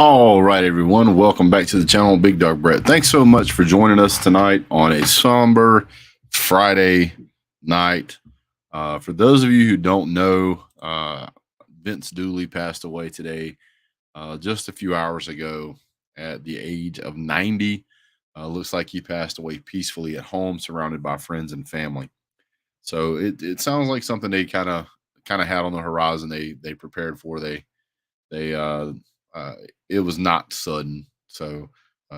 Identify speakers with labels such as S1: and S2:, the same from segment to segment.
S1: All right, everyone. Welcome back to the channel, Big Dog Brett. Thanks so much for joining us tonight on a somber Friday night. For those of you who don't know, Vince Dooley passed away today, just a few hours ago at the age of 90. Looks like he passed away peacefully at home, surrounded by friends and family. So it sounds like something they kind of had on the horizon. They prepared for. They uh, it was not sudden. So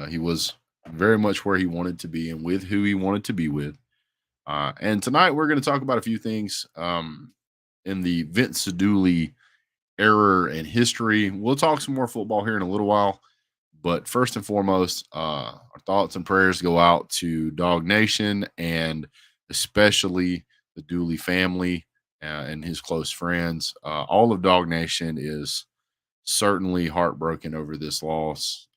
S1: he was very much where he wanted to be and with who he wanted to be with. And tonight we're going to talk about a few things in the Vince Dooley era and history. We'll talk some more football here in a little while. But first and foremost, our thoughts and prayers go out to Dog Nation and especially the Dooley family and his close friends. All of Dog Nation is certainly heartbroken over this loss.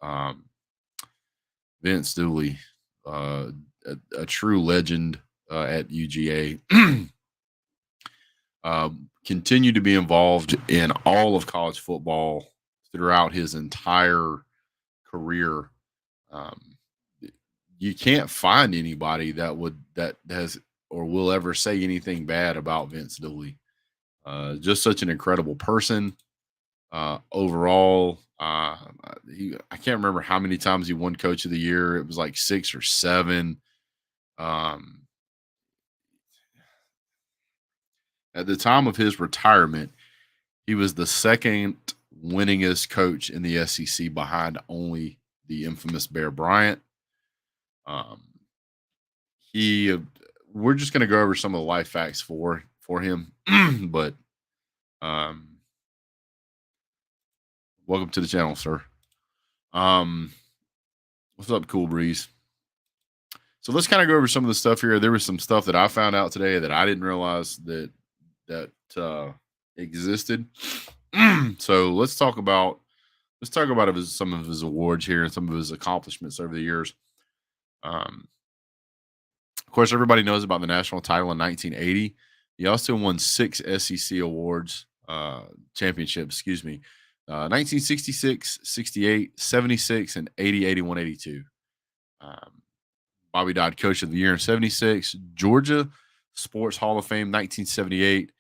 S1: Vince Dooley, a true legend at UGA, continued to be involved in all of college football throughout his entire career. Um, you can't find anybody that has or will ever say anything bad about Vince Dooley. Just such an incredible person. Overall, I can't remember how many times he won Coach of the Year. It was like 6 or 7. Um, at the time of his retirement, he was the second winningest coach in the SEC behind only the infamous Bear Bryant. Um, he, we're just going to go over some of the life facts for him, but um, welcome to the channel, sir. What's up, Cool Breeze? So let's kind of go over some of the stuff here. There was some stuff that I found out today that I didn't realize that existed. So let's talk about some of his awards here and some of his accomplishments over the years. Of course, everybody knows about the national title in 1980. He also won 6 SEC awards, championships, 1966, 68, 76, and 80, 81, 82. Bobby Dodd Coach of the Year in 76, Georgia Sports Hall of Fame 1978,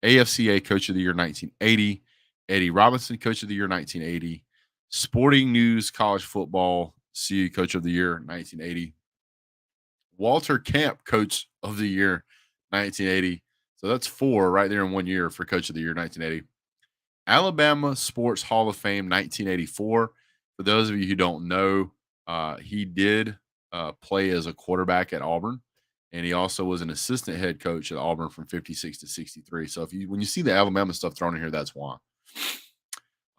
S1: AFCA Coach of the Year 1980, Eddie Robinson Coach of the Year 1980, Sporting News College Football CU Coach of the Year 1980, Walter Camp Coach of the Year 1980. So that's 4 right there in 1 year for Coach of the Year 1980. Alabama Sports Hall of Fame 1984. For those of you who don't know, he did play as a quarterback at Auburn, and he also was an assistant head coach at Auburn from 56 to 63. So when you see the Alabama stuff thrown in here, that's why.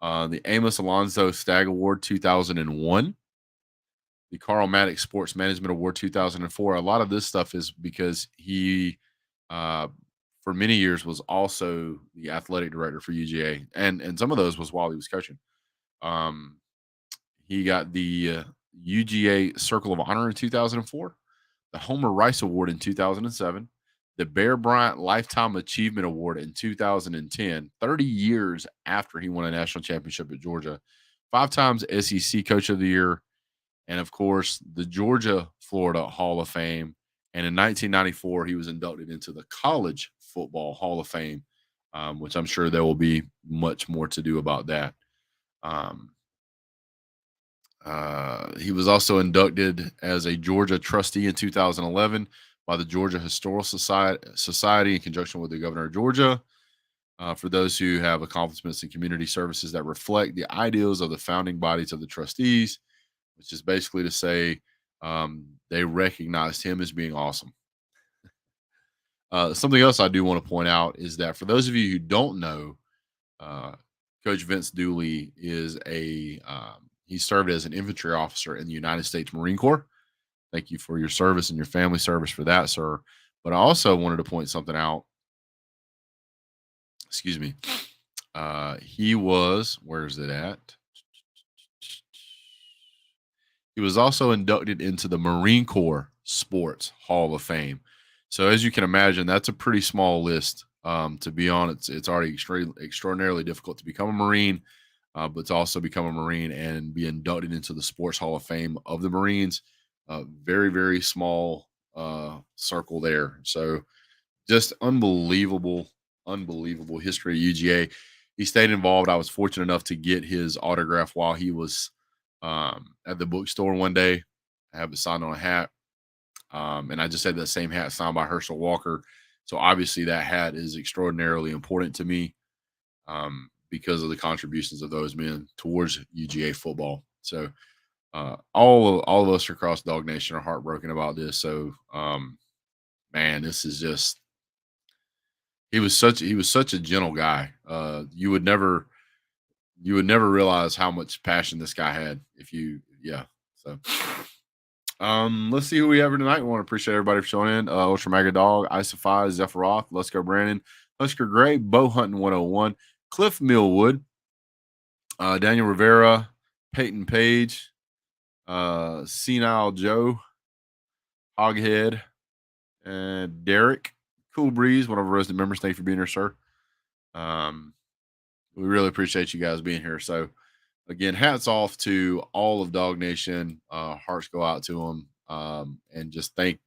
S1: The Amos Alonzo Stagg Award 2001, the Carl Maddox Sports Management Award 2004. A lot of this stuff is because he, for many years, was also the athletic director for UGA, and some of those was while he was coaching. He got the UGA Circle of Honor in 2004, the Homer Rice Award in 2007, the Bear Bryant Lifetime Achievement Award in 2010, 30 years after he won a national championship at Georgia, 5 times SEC Coach of the Year, and of course, the Georgia Florida Hall of Fame. And in 1994, he was inducted into the College Football Hall of Fame, which I'm sure there will be much more to do about that. He was also inducted as a Georgia trustee in 2011 by the Georgia Historical Society in conjunction with the governor of Georgia. For those who have accomplishments in community services that reflect the ideals of the founding bodies of the trustees, which is basically to say they recognized him as being awesome. Something else I do want to point out is that for those of you who don't know, Coach Vince Dooley is he served as an infantry officer in the United States Marine Corps. Thank you for your service and your family service for that, sir. But I also wanted to point something out. Excuse me. He was, where's it at? He was also inducted into the Marine Corps Sports Hall of Fame. So as you can imagine, that's a pretty small list to be on. It's already extraordinarily difficult to become a Marine. but to also become a Marine and be inducted into the Sports Hall of Fame of the Marines. Very, very small circle there. So just unbelievable, unbelievable history of UGA. He stayed involved. I was fortunate enough to get his autograph while he was at the bookstore one day. I have it signed on a hat. And I just had that same hat signed by Herschel Walker. So obviously that hat is extraordinarily important to me because of the contributions of those men towards UGA football. So all of us across Dog Nation are heartbroken about this. So man, this is just he was such a gentle guy. You would never realize how much passion this guy had if you yeah. So let's see who we have here tonight. We want to appreciate everybody for showing in. Ultra Mega Dog, Isophi, Zephyroth, Let's Go Brandon, Husker Gray, Bow Hunting 101, Cliff Millwood, Daniel Rivera, Peyton Page, Senile Joe, Hoghead, and Derek, Cool Breeze, one of our resident members. Thank you for being here, sir. We really appreciate you guys being here. So, again, hats off to all of Dog Nation. Hearts go out to them, and just thank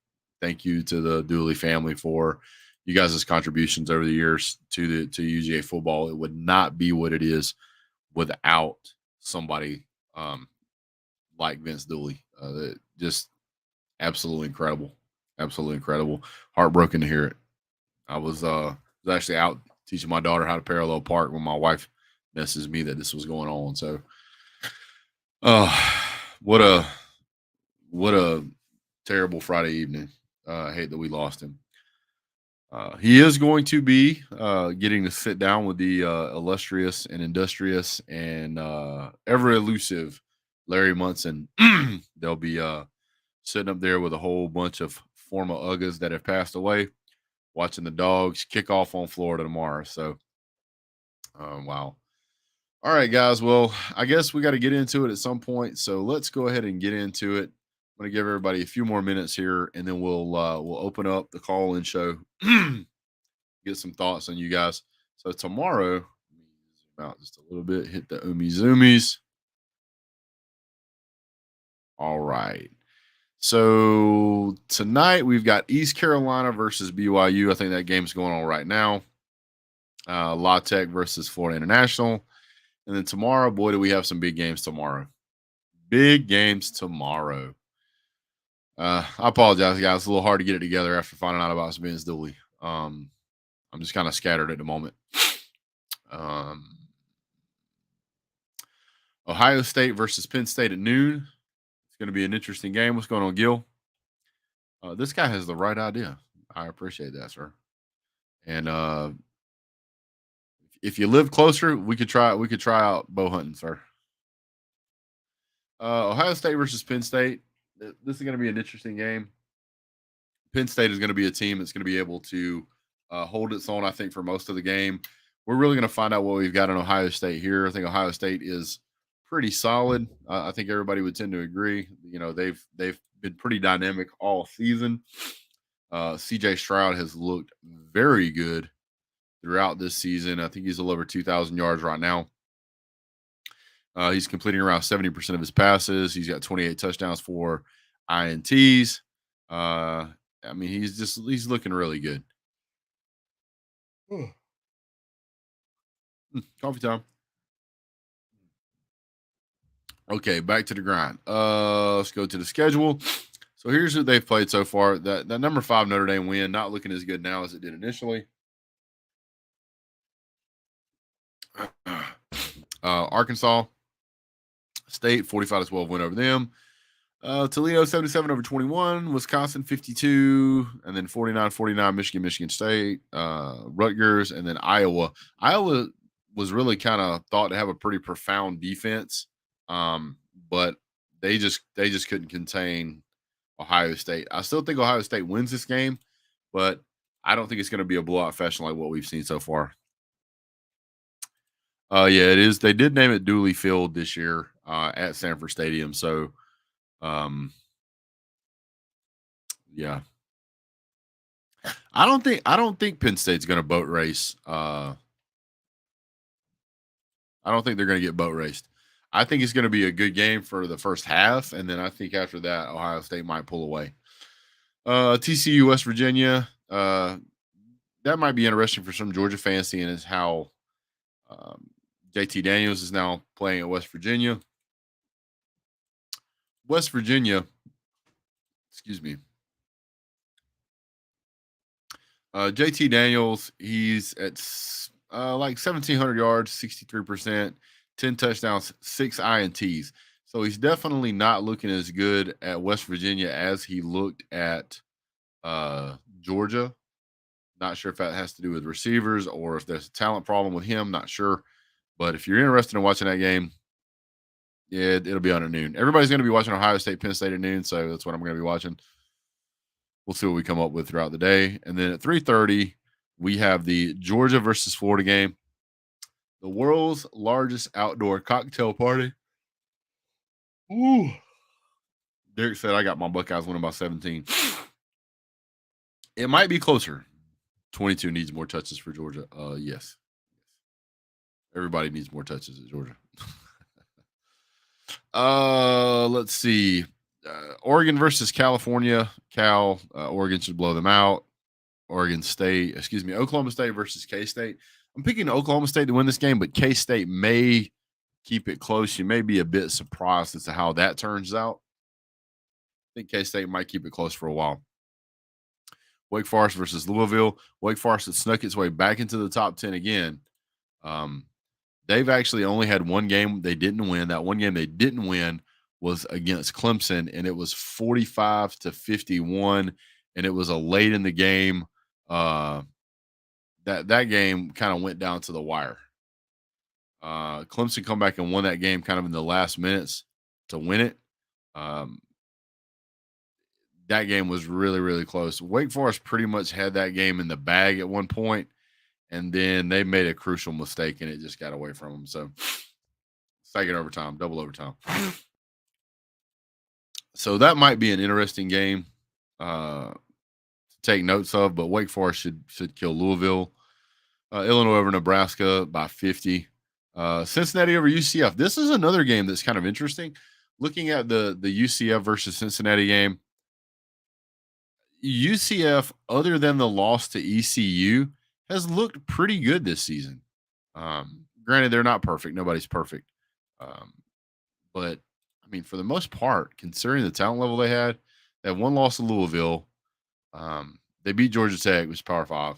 S1: you to the Dooley family for you guys' contributions over the years to UGA football. It would not be what it is without somebody like Vince Dooley. Just absolutely incredible, absolutely incredible. Heartbroken to hear it. I was actually out teaching my daughter how to parallel park when my wife messages me that this was going on. So, what a terrible Friday evening. I hate that we lost him. He is going to be getting to sit down with the illustrious and industrious and ever elusive Larry Munson. They'll be sitting up there with a whole bunch of former Uggas that have passed away, watching the Dogs kick off on Florida tomorrow. So, wow. All right, guys. Well, I guess we got to get into it at some point. So let's go ahead and get into it. I'm going to give everybody a few more minutes here, and then we'll open up the call-in show. Get some thoughts on you guys. So tomorrow, let me zoom out just a little bit. Hit the zoomies. All right. So tonight we've got East Carolina versus BYU. I think that game's going on right now. La Tech versus Florida International. And then tomorrow, boy, do we have some big games tomorrow. Big games tomorrow. I apologize, guys. It's a little hard to get it together after finding out about Vince Dooley. I'm just kind of scattered at the moment. Ohio State versus Penn State at noon. It's going to be an interesting game. What's going on, Gil? This guy has the right idea. I appreciate that, sir. And if you live closer, we could try out bow hunting, sir. Ohio State versus Penn State. This is going to be an interesting game. Penn State is going to be a team that's going to be able to hold its own, I think, for most of the game. We're really going to find out what we've got in Ohio State here. I think Ohio State is pretty solid. I think everybody would tend to agree. You know, they've been pretty dynamic all season. CJ Stroud has looked very good throughout this season. I think he's a little over 2,000 yards right now. He's completing around 70% of his passes. He's got 28 touchdowns for INTs. I mean, he's looking really good. Coffee time. Okay, back to the grind. Let's go to the schedule. So here's who they've played so far. That number 5 Notre Dame win, not looking as good now as it did initially. Arkansas State 45-12 win over them. Toledo 77 over 21, Wisconsin 52, and then 49-49 Michigan State, Rutgers, and then Iowa. Iowa was really kind of thought to have a pretty profound defense, but they just couldn't contain Ohio State. I still think Ohio State wins this game, but I don't think it's going to be a blowout fashion like what we've seen so far. Yeah, it is. They did name it Dooley Field this year at Sanford Stadium, so yeah. I don't think Penn State's going to boat race I don't think they're going to get boat raced. I think it's going to be a good game for the first half, and then I think after that, Ohio State might pull away. TCU West Virginia. That might be interesting for some Georgia fans, seeing as how JT Daniels is now playing at West Virginia. West Virginia, excuse me. JT Daniels, he's at like 1,700 yards, 63%, 10 touchdowns, 6 INTs. So he's definitely not looking as good at West Virginia as he looked at Georgia. Not sure if that has to do with receivers or if there's a talent problem with him. Not sure. But if you're interested in watching that game, yeah, it'll be on at noon. Everybody's going to be watching Ohio State, Penn State at noon, so that's what I'm going to be watching. We'll see what we come up with throughout the day. And then at 3:30, we have the Georgia versus Florida game, the world's largest outdoor cocktail party. Ooh. Derek said I got my Buckeyes winning by 17. It might be closer. 22 needs more touches for Georgia. Yes. Everybody needs more touches at Georgia. Let's see. Oregon versus California. Oregon should blow them out. Oklahoma State versus K-State. I'm picking Oklahoma State to win this game, but K-State may keep it close. You may be a bit surprised as to how that turns out. I think K-State might keep it close for a while. Wake Forest versus Louisville. Wake Forest has snuck its way back into the top 10 again. They've actually only had one game they didn't win. That one game they didn't win was against Clemson, and it was 45-51, and it was a late in the game. That game kind of went down to the wire. Clemson come back and won that game kind of in the last minutes to win it. That game was really, really close. Wake Forest pretty much had that game in the bag at one point, and then they made a crucial mistake, and it just got away from them. So, second overtime, double overtime. So that might be an interesting game to take notes of. But Wake Forest should kill Louisville. Illinois over Nebraska by 50. Cincinnati over UCF. This is another game that's kind of interesting. Looking at the UCF versus Cincinnati game, UCF, other than the loss to ECU, has looked pretty good this season. Granted, they're not perfect. Nobody's perfect. But, I mean, for the most part, considering the talent level they had one loss to Louisville. They beat Georgia Tech, which is Power 5.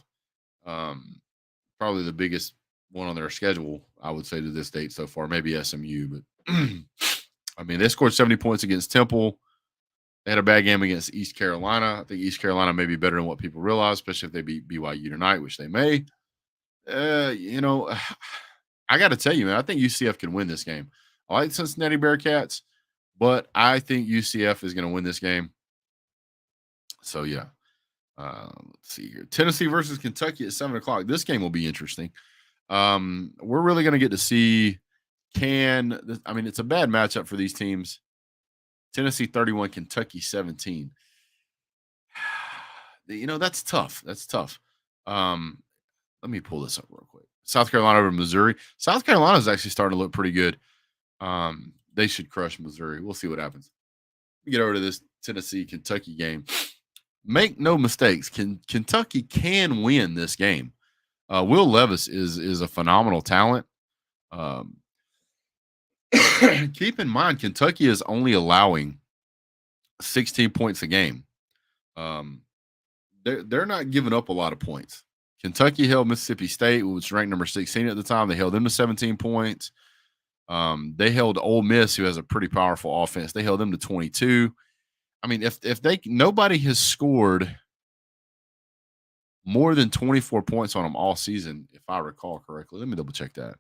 S1: Probably the biggest one on their schedule, I would say, to this date so far. Maybe SMU. But, I mean, they scored 70 points against Temple. They had a bad game against East Carolina. I think East Carolina may be better than what people realize, especially if they beat BYU tonight, which they may. I got to tell you, man, I think UCF can win this game. I like Cincinnati Bearcats, but I think UCF is going to win this game. So, yeah. Let's see here. Tennessee versus Kentucky at 7 o'clock. This game will be interesting. We're really going to get to see it's a bad matchup for these teams. Tennessee 31, Kentucky 17. That's tough. That's tough. Let me pull this up real quick. South Carolina over Missouri. South Carolina is actually starting to look pretty good. They should crush Missouri. We'll see what happens. Let me get over to this Tennessee-Kentucky game. Make no mistakes. Kentucky can win this game. Will Levis is a phenomenal talent. Keep in mind, Kentucky is only allowing 16 points a game. They're not giving up a lot of points. Kentucky held Mississippi State, which was ranked number 16 at the time. They held them to 17 points. They held Ole Miss, who has a pretty powerful offense. They held them to 22. I mean, if nobody has scored more than 24 points on them all season, if I recall correctly. Let me double check that.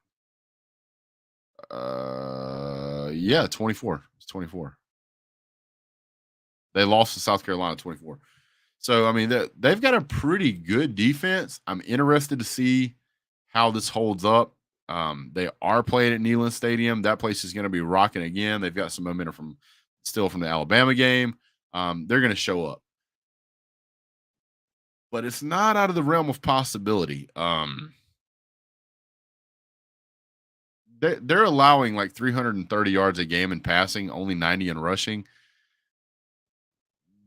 S1: Yeah, 24. It's 24. They lost to South Carolina 24. So, I mean, they've got a pretty good defense. I'm interested to see how this holds up. They are playing at Neyland Stadium. That place is going to be rocking again. They've got some momentum from the Alabama game. They're going to show up. But it's not out of the realm of possibility. they're allowing like 330 yards a game in passing, only 90 in rushing.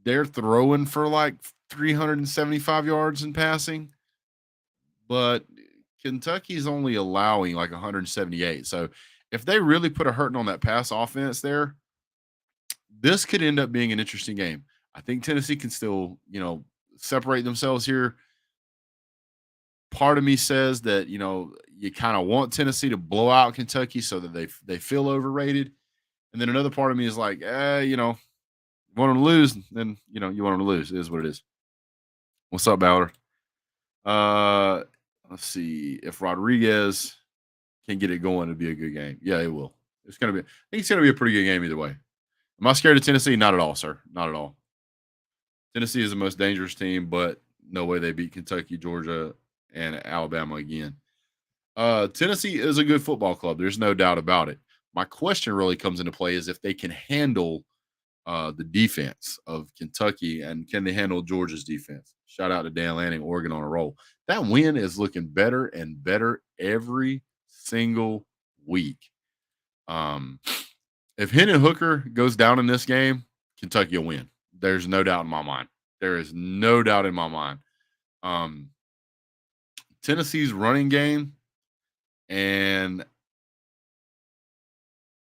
S1: They're throwing for like 375 yards in passing, but Kentucky's only allowing like 178. So if they really put a hurting on that pass offense there, this could end up being an interesting game. I think Tennessee can still, separate themselves here. Part of me says that, you kind of want Tennessee to blow out Kentucky so that they feel overrated. And then another part of me is like, you want them to lose, then you want them to lose. It is what it is. What's up, Bowder? Uh let's see. If Rodriguez can get it going, it'd be a good game. Yeah, it will. I think it's gonna be a pretty good game either way. Am I scared of Tennessee? Not at all, sir. Not at all. Tennessee is the most dangerous team, but no way they beat Kentucky, Georgia, and Alabama again. Tennessee is a good football club. There's no doubt about it. My question really comes into play is if they can handle the defense of Kentucky and can they handle Georgia's defense? Shout out to Dan Lanning, Oregon on a roll. That win is looking better and better every single week. If Hendon Hooker goes down in this game, Kentucky will win. There's no doubt in my mind. There is no doubt in my mind. Tennessee's running game and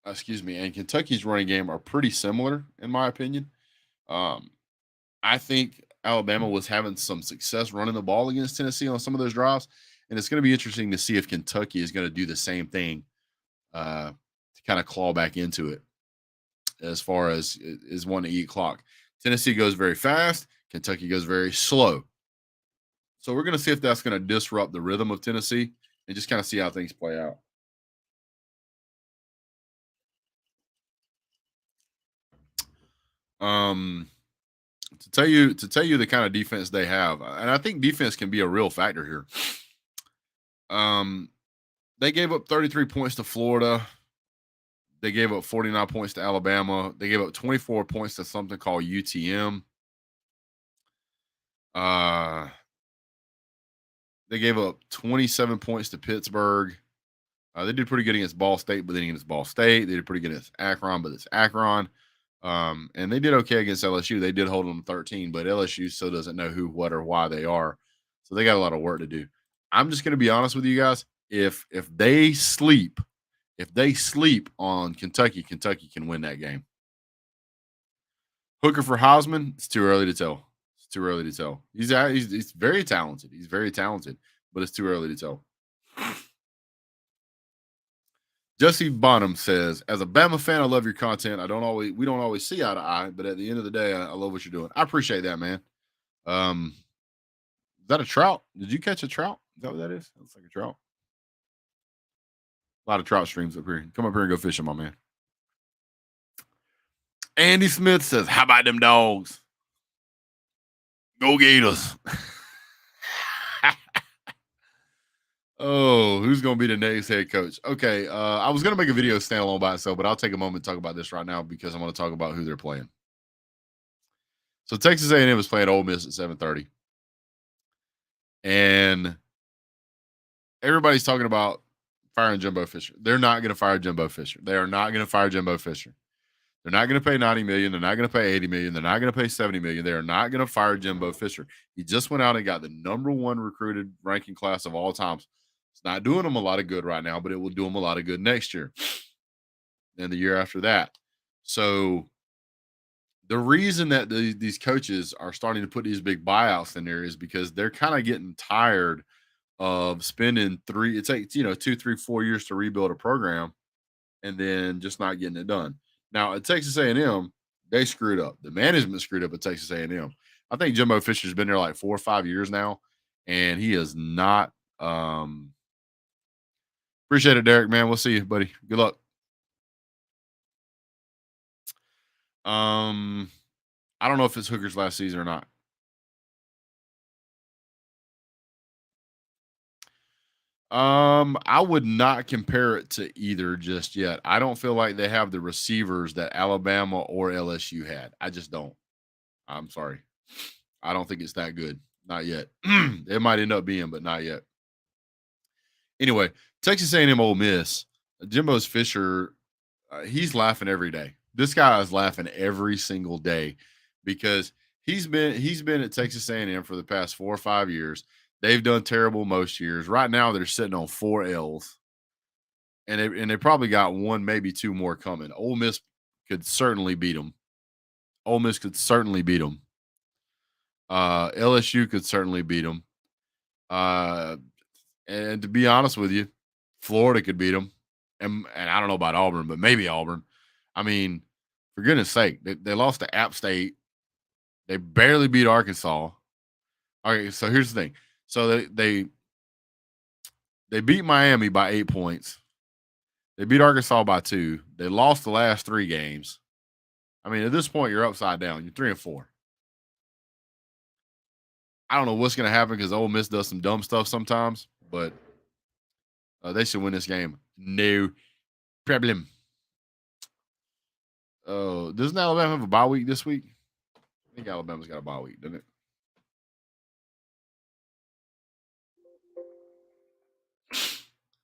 S1: Kentucky's running game are pretty similar in my opinion. I think Alabama was having some success running the ball against Tennessee on some of those drives, and it's going to be interesting to see if Kentucky is going to do the same thing to kind of claw back into it as far as is one to eat clock. Tennessee goes very fast. Kentucky goes very slow. So we're going to see if that's going to disrupt the rhythm of Tennessee and just kind of see how things play out. To tell you the kind of defense they have, and I think defense can be a real factor here. They gave up 33 points to Florida. They gave up 49 points to Alabama. They gave up 24 points to something called UTM. They gave up 27 points to Pittsburgh. They did pretty good against Ball State, but then against Ball State, they did pretty good against Akron, but it's Akron. And they did okay against LSU. They did hold them 13, but LSU still doesn't know who, what, or why they are. So they got a lot of work to do. I'm just going to be honest with you guys. If they sleep on Kentucky, Kentucky can win that game. Hooker for Heisman, it's too early to tell. It's too early to tell. He's very talented. He's very talented, but it's too early to tell. Jesse Bonham says, "As a Bama fan, I love your content. We don't always see eye to eye, but at the end of the day, I love what you're doing. I appreciate that, man." Is that a trout? Did you catch a trout? Is that what that is? That looks like a trout. A lot of trout streams up here. Come up here and go fishing, my man. Andy Smith says, "How about them dogs? Go Gators." Oh, who's going to be the next head coach? Okay, I was going to make a video standalone by itself, but I'll take a moment to talk about this right now because I'm going to talk about who they're playing. So Texas A&M is playing Ole Miss at 7:30, and everybody's talking about firing Jimbo Fisher. They're not going to fire Jimbo Fisher. They are not going to fire Jimbo Fisher. They're not going to pay $90 million. They're not going to pay $80 million. They're not going to pay $70 million. They are not going to fire Jimbo Fisher. He just went out and got the #1 recruited ranking class of all times. It's not doing him a lot of good right now, but it will do him a lot of good next year and the year after that. So the reason that these coaches are starting to put these big buyouts in there is because they're kind of getting tired of spending it takes 2, 3, 4 years to rebuild a program and then just not getting it done. Now at Texas A&M, they screwed up. The management screwed up at Texas A&M. I think Jimbo Fisher's been there like 4 or 5 years now, and he is not. Appreciate it, Derek, man. We'll see you, buddy. Good luck. I don't know if it's Hooker's last season or not. I would not compare it to either just yet. I don't feel like they have the receivers that Alabama or LSU had. I just don't. I'm sorry. I don't think it's that good. Not yet. It might end up being, but not yet. Anyway, Texas A&M Ole Miss. Jimbo's Fisher, he's laughing every day. This guy is laughing every single day because he's been at Texas A&M for the past 4 or 5 years. They've done terrible most years. Right now, they're sitting on 4 L's, and they probably got one, maybe two more coming. Ole Miss could certainly beat them. Ole Miss could certainly beat them. LSU could certainly beat them. Uh, and to be honest with you, Florida could beat them. And I don't know about Auburn, but maybe Auburn. I mean, for goodness sake, they lost to App State. They barely beat Arkansas. Okay, so here's the thing. So they beat Miami by 8 points. They beat Arkansas by 2. They lost the last 3 games. I mean, at this point, you're upside down. You're 3-4. I don't know what's going to happen because Ole Miss does some dumb stuff sometimes, but they should win this game. No problem. Doesn't Alabama have a bye week this week? I think Alabama's got a bye week, doesn't it?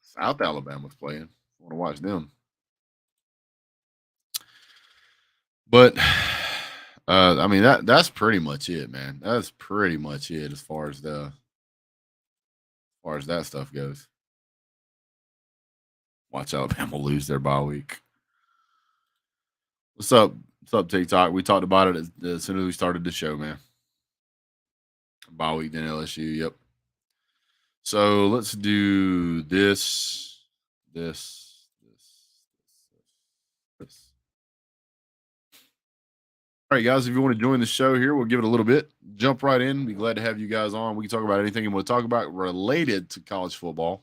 S1: South Alabama's playing. I want to watch them. But I mean that's pretty much it, man. That's pretty much it as far as that stuff goes. Watch Alabama lose their bye week. What's up? What's up, TikTok? We talked about it as soon as we started the show, man. Bye week, then LSU. Yep. So let's do this. All right, guys, if you want to join the show here, we'll give it a little bit. Jump right in. Be glad to have you guys on. We can talk about anything you want to talk about related to college football.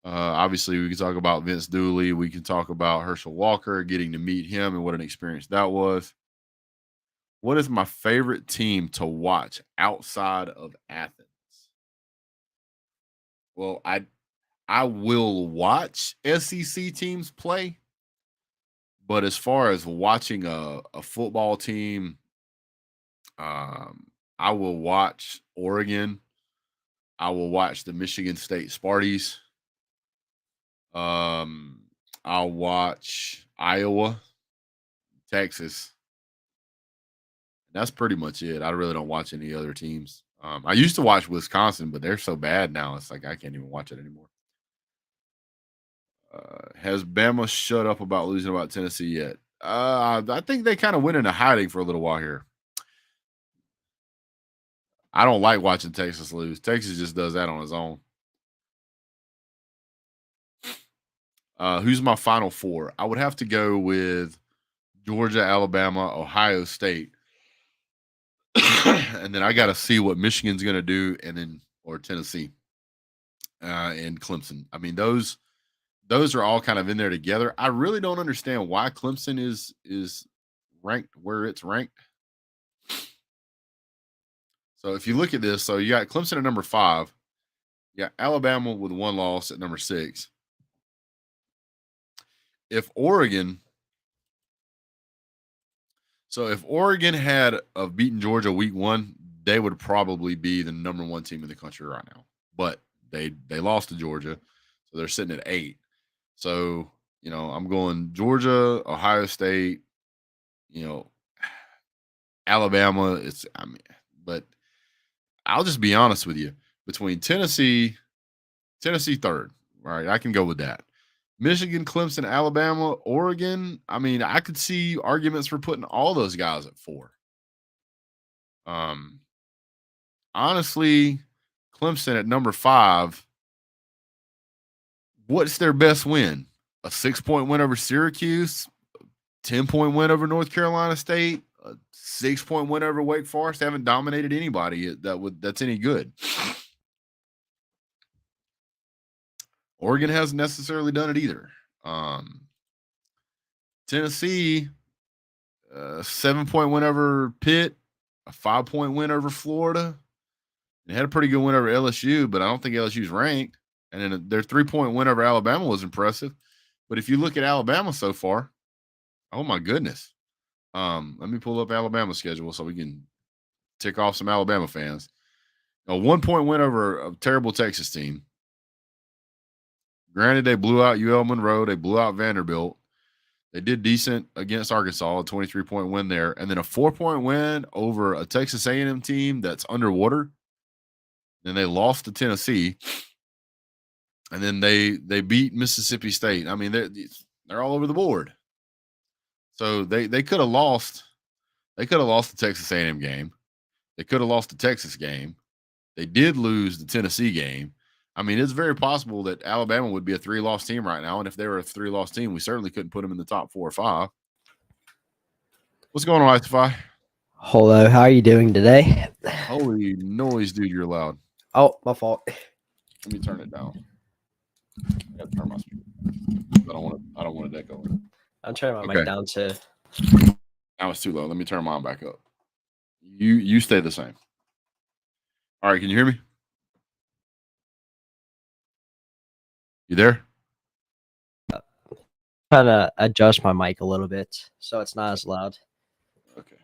S1: Obviously, we can talk about Vince Dooley. We can talk about Herschel Walker, getting to meet him and what an experience that was. What is my favorite team to watch outside of Athens? Well, I will watch SEC teams play, but as far as watching a football team, I will watch Oregon. I will watch the Michigan State Sparties. I'll watch Iowa, Texas. That's pretty much it. I really don't watch any other teams. I used to watch Wisconsin, but they're so bad now. It's like I can't even watch it anymore. Has Bama shut up about losing about Tennessee yet? I think they kind of went into hiding for a little while here. I don't like watching Texas lose. Texas just does that on its own. Who's my final four? I would have to go with Georgia, Alabama, Ohio State. And then I got to see what Michigan's going to do, and then or Tennessee and Clemson. I mean, those are all kind of in there together. I really don't understand why Clemson is ranked where it's ranked. So if you look at this, so you got Clemson at number 5, you got Alabama with 1 loss at number 6. If Oregon had beaten Georgia week 1, they would probably be the number 1 team in the country right now. But they lost to Georgia, so they're sitting at 8. So, I'm going Georgia, Ohio State, Alabama. But I'll just be honest with you. Between Tennessee third, all right, I can go with that. Michigan, Clemson, Alabama, Oregon. I mean, I could see arguments for putting all those guys at 4. Honestly, Clemson at number 5. What's their best win? A 6-point win over Syracuse, 10-point win over North Carolina State, a 6-point win over Wake Forest. They haven't dominated anybody that's any good. Oregon hasn't necessarily done it either. Tennessee, 7-point win over Pitt, a 5-point win over Florida. They had a pretty good win over LSU, but I don't think LSU's ranked. And then their 3-point win over Alabama was impressive. But if you look at Alabama so far, oh my goodness. Let me pull up Alabama's schedule so we can tick off some Alabama fans. A 1-point win over a terrible Texas team. Granted, they blew out UL Monroe. They blew out Vanderbilt. They did decent against Arkansas, a 23-point win there, and then a 4-point win over a Texas A&M team that's underwater. Then they lost to Tennessee, and then they beat Mississippi State. I mean, they're all over the board. So they could have lost. They could have lost the Texas A&M game. They could have lost the Texas game. They did lose the Tennessee game. I mean, it's very possible that Alabama would be a 3-loss team right now. And if they were a 3-loss team, we certainly couldn't put them in the top 4 or 5. What's going on, Istify?
S2: Hello, how are you doing today?
S1: Holy noise, dude, you're loud.
S2: Oh, my fault.
S1: Let me turn it down. I gotta turn my speaker. I don't want to echo.
S2: I'm turning my mic down too.
S1: Now it's too low. Let me turn mine back up. You stay the same. All right, can you hear me? You there?
S2: Trying to adjust my mic a little bit so it's not as loud.
S1: Okay.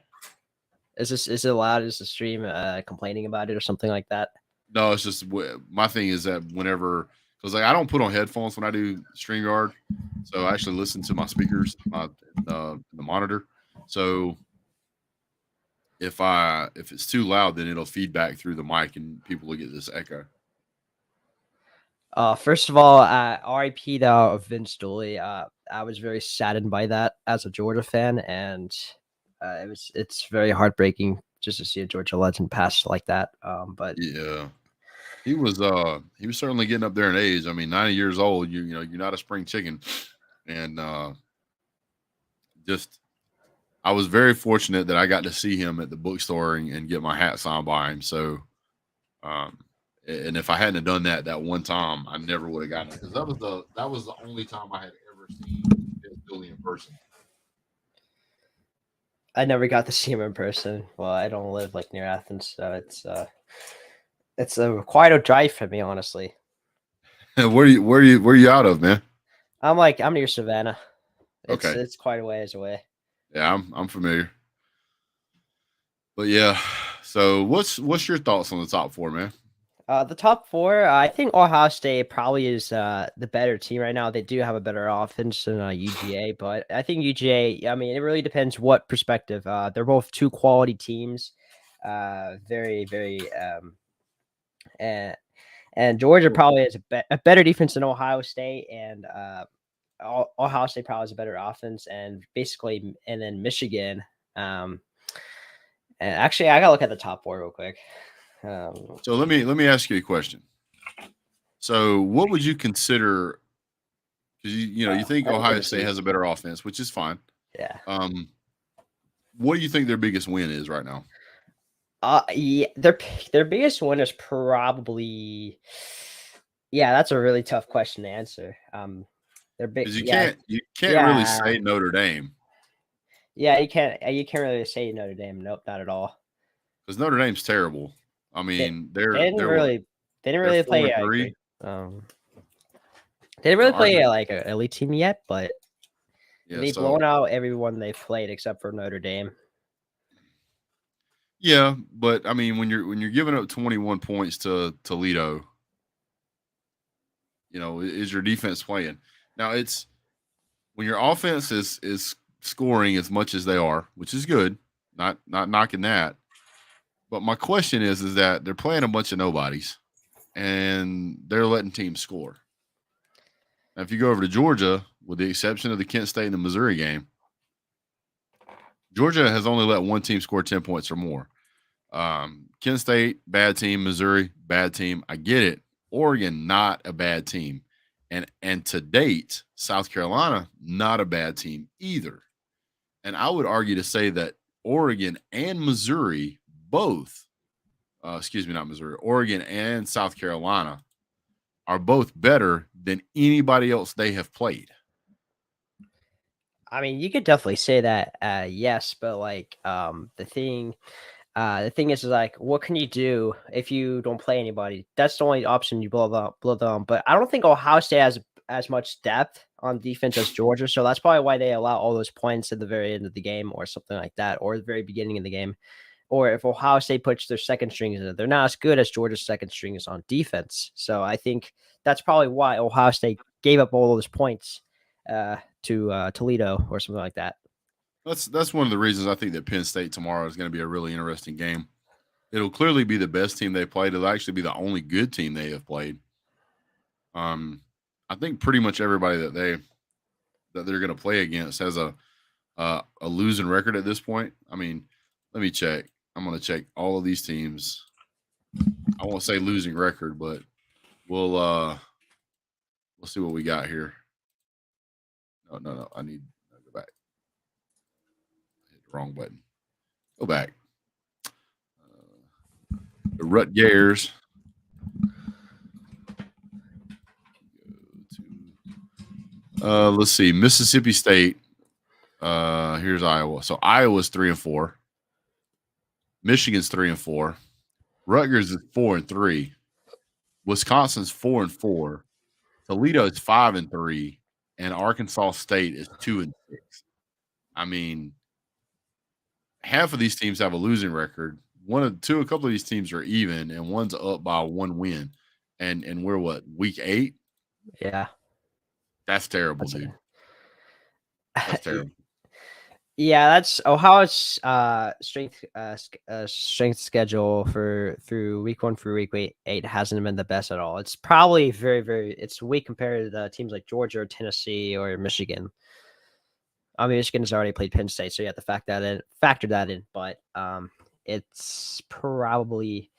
S2: Is it loud? Is the stream complaining about it or something like that?
S1: No, it's just my thing is that whenever, because like I don't put on headphones when I do StreamYard, so I actually listen to my speakers, the monitor. So if it's too loud, then it'll feed back through the mic and people will get this echo.
S2: First of all, RIP though of Vince Dooley. I was very saddened by that as a Georgia fan, and it's very heartbreaking just to see a Georgia legend pass like that. But
S1: yeah, he was certainly getting up there in age. I mean, 90 years old. You know, you're not a spring chicken, and I was very fortunate that I got to see him at the bookstore and get my hat signed by him. So, and if I hadn't done that one time, I never would have gotten it, because that was the only time I had ever seen Dooley in person.
S2: I never got to see him in person. Well, I don't live like near Athens, so it's quite a drive for me, honestly.
S1: Where you out of, man?
S2: I'm near Savannah. It's quite a ways away.
S1: Yeah, I'm familiar. But yeah, so what's your thoughts on the top 4, man?
S2: The top 4, I think Ohio State probably is the better team right now. They do have a better offense than UGA, but I think UGA, I mean, it really depends what perspective. They're both 2 quality teams. Very, very, and Georgia probably has a better defense than Ohio State, and Ohio State probably has a better offense, and basically, and then Michigan. And actually, I gotta look at the top 4 real quick.
S1: So let me ask you a question. So what would you consider? Because you think Ohio State has a better offense, which is fine.
S2: Yeah.
S1: What do you think their biggest win is right now?
S2: Yeah, their biggest win is probably. Yeah, that's a really tough question to answer. They're big.
S1: Because you can't really say Notre Dame.
S2: Yeah, you can't really say Notre Dame. Nope, not at all.
S1: Because Notre Dame's terrible. I mean, they didn't
S2: really play. They didn't really play like an elite team yet, but they've blown out everyone they've played except for Notre Dame.
S1: Yeah, but I mean, when you're giving up 21 points to Toledo, is your defense playing? Now it's when your offense is scoring as much as they are, which is good. Not knocking that. But my question is that they're playing a bunch of nobodies, and they're letting teams score. Now, if you go over to Georgia, with the exception of the Kent State and the Missouri game, Georgia has only let one team score 10 points or more. Kent State, bad team. Missouri, bad team. I get it. Oregon, not a bad team. And to date, South Carolina, not a bad team either. And I would argue to say that Oregon and Missouri both, not Missouri, Oregon and South Carolina are both better than anybody else they have played.
S2: I mean, you could definitely say that, yes, but like the thing is like, what can you do if you don't play anybody? That's the only option. You blow them. But I don't think Ohio State has as much depth on defense as Georgia, so that's probably why they allow all those points at the very end of the game or something like that, or the very beginning of the game. Or if Ohio State puts their second strings in, they're not as good as Georgia's second string is on defense. So I think that's probably why Ohio State gave up all those points to Toledo or something like that.
S1: That's one of the reasons I think that Penn State tomorrow is going to be a really interesting game. It'll clearly be the best team they played. It'll actually be the only good team they have played. I think pretty much everybody that they're going to play against has a losing record at this point. I mean, let me check. I'm going to check all of these teams. I won't say losing record, but we'll see what we got here. No. I need to go back. I hit the wrong button. Go back. The Rutgers. Let's see. Mississippi State. Here's Iowa. So Iowa's 3-4. Michigan's 3-4. Rutgers is 4-3. Wisconsin's 4-4. Toledo is 5-3, and Arkansas State is 2-6. I mean, half of these teams have a losing record. A couple of these teams are even, and one's up by 1 win. And we're what, week 8?
S2: Yeah,
S1: that's terrible, dude. That's terrible.
S2: Yeah, that's Ohio's strength schedule through week 1 through week 8 hasn't been the best at all. It's probably it's weak compared to the teams like Georgia or Tennessee or Michigan. I mean, Michigan's already played Penn State, so you have to factor that in. But it's probably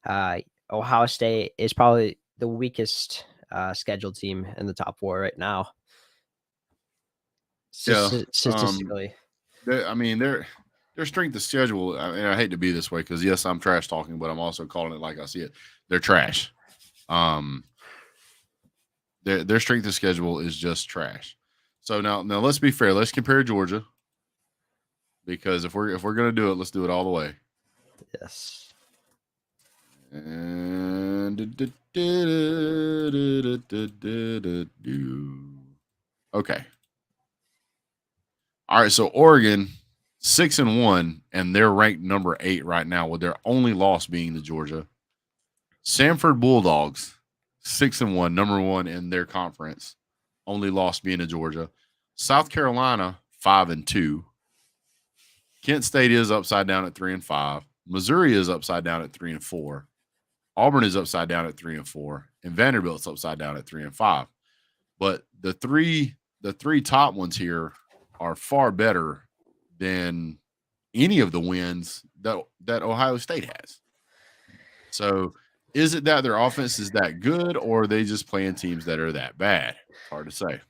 S2: Ohio State is probably the weakest scheduled team in the top 4 right now. Statistically.
S1: Their strength of schedule. I mean, I hate to be this way because yes, I'm trash talking, but I'm also calling it like I see it. They're trash. Their strength of schedule is just trash. So now let's be fair. Let's compare Georgia, because if we're gonna do it, let's do it all the way.
S2: Yes.
S1: And okay. All right, so Oregon 6-1, and they're ranked number 8 right now, with their only loss being to Georgia. Samford Bulldogs 6-1, number 1 in their conference, only loss being to Georgia. South Carolina 5-2. Kent State is upside down at 3-5. Missouri is upside down at 3-4. Auburn is upside down at 3-4, and Vanderbilt's upside down at 3-5. But the three top ones here are far better than any of the wins that Ohio State has. So is it that their offense is that good, or are they just playing teams that are that bad? It's hard to say.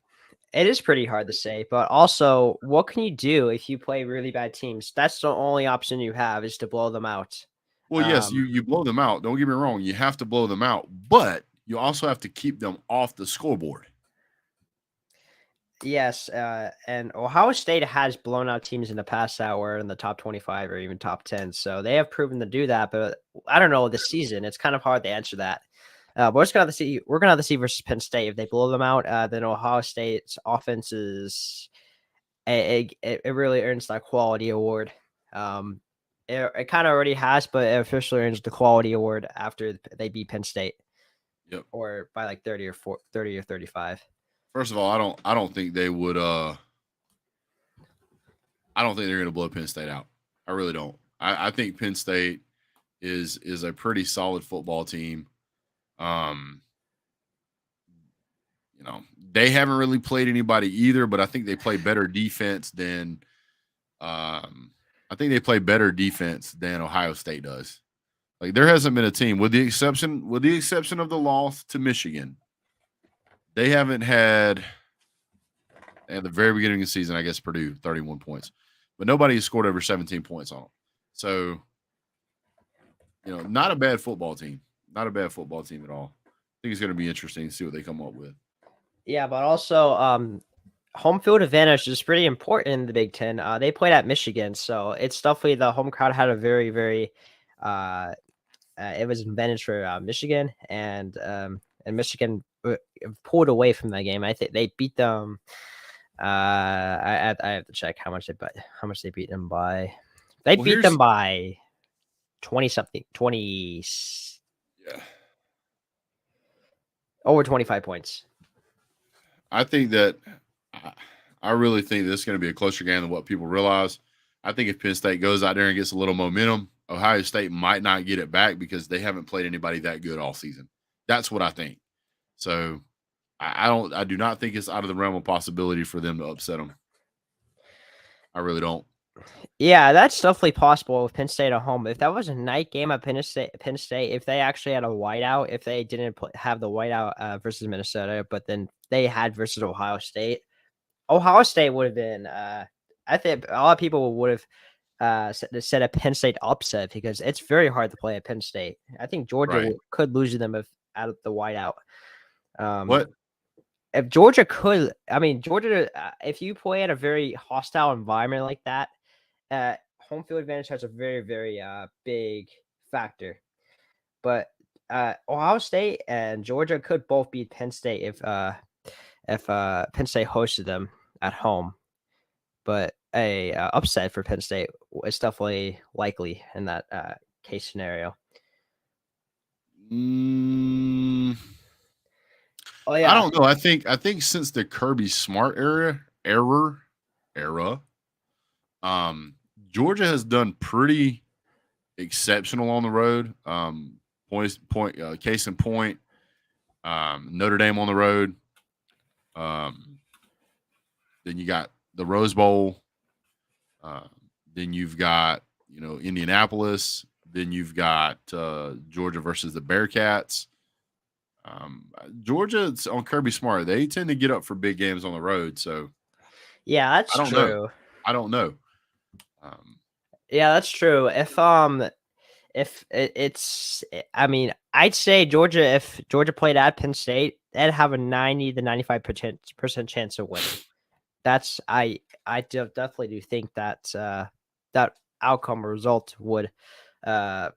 S2: It is pretty hard to say, but also, what can you do if you play really bad teams? That's the only option you have, is to blow them out.
S1: Well, yes, you blow them out. Don't get me wrong. You have to blow them out, but you also have to keep them off the scoreboard.
S2: Yes, and Ohio State has blown out teams in the past that were in the top 25 or even top 10. So they have proven to do that, but I don't know this season. It's kind of hard to answer that. But we're gonna have to see versus Penn State. If they blow them out, then Ohio State's offense is it really earns that quality award. It kind of already has, but it officially earns the quality award after they beat Penn State.
S1: Yep.
S2: Or by like 30 or 35.
S1: First of all, I don't think they would. I don't think they're going to blow Penn State out. I really don't. I think Penn State is a pretty solid football team. They haven't really played anybody either, but I think they play better defense than. I think they play better defense than Ohio State does. Like, there hasn't been a team, with the exception of the loss to Michigan. They haven't had, at the very beginning of the season, I guess Purdue, 31 points. But nobody has scored over 17 points on them. So, not a bad football team. Not a bad football team at all. I think it's going to be interesting to see what they come up with.
S2: Yeah, but also home field advantage is pretty important in the Big Ten. They played at Michigan, so it's definitely the home crowd had a very, very it was an advantage for Michigan, and Michigan pulled away from that game. I think they beat them. I have to check how much they beat them by. They beat them by 20-something, 20.
S1: Yeah.
S2: Over 25 points.
S1: I think that I I really think this is going to be a closer game than what people realize. I think if Penn State goes out there and gets a little momentum, Ohio State might not get it back because they haven't played anybody that good all season. That's what I think. So I do not think it's out of the realm of possibility for them to upset them. I really don't.
S2: Yeah, that's definitely possible with Penn State at home. If that was a night game at Penn State, if they actually had a whiteout, if they didn't have the whiteout versus Minnesota, but then they had versus Ohio State would have been. I think a lot of people would have said a Penn State upset because it's very hard to play at Penn State. I think Georgia
S1: Right.
S2: could lose to them if out of the whiteout.
S1: What?
S2: If Georgia could, I mean Georgia, if you play at a very hostile environment like that, home field advantage has a very, very big factor. But Ohio State and Georgia could both beat Penn State if Penn State hosted them at home. But a upset for Penn State is definitely likely in that case scenario. Oh
S1: I
S2: yeah,
S1: don't know. I think since the Kirby Smart era, Georgia has done pretty exceptional on the road. Case in point, Notre Dame on the road. Then you got the Rose Bowl. Then you've got Indianapolis. Then you've got Georgia versus the Bearcats. Georgia on Kirby Smart, they tend to get up for big games on the road. So
S2: yeah, that's
S1: I don't
S2: true.
S1: know. I don't know.
S2: Yeah, that's true. If it's, I mean, I'd say Georgia. If Georgia played at Penn State, they'd have a 90 to 95% chance of winning. That's definitely do think that that outcome or result would a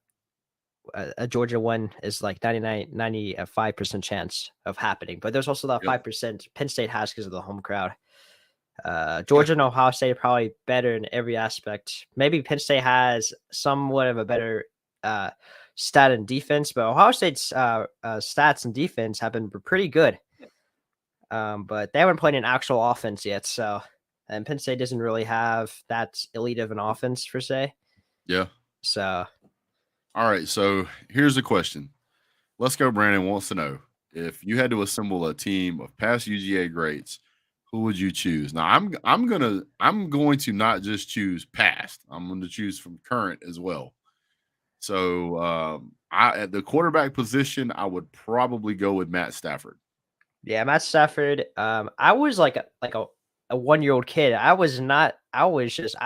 S2: Georgia win is like 95% chance of happening. But there's also that 5% Penn State has because of the home crowd. Georgia and Ohio State are probably better in every aspect. Maybe Penn State has somewhat of a better stat and defense, but Ohio State's stats and defense have been pretty good. But they haven't played an actual offense yet. So, and Penn State doesn't really have that elite of an offense per se.
S1: Yeah.
S2: So,
S1: all right. So here's the question. Let's go. Brandon wants to know if you had to assemble a team of past UGA greats, who would you choose? Now I'm going to not just choose past. I'm going to choose from current as well. So at the quarterback position, I would probably go with Matt Stafford.
S2: Yeah, Matt Stafford. I was like a 1-year-old kid. I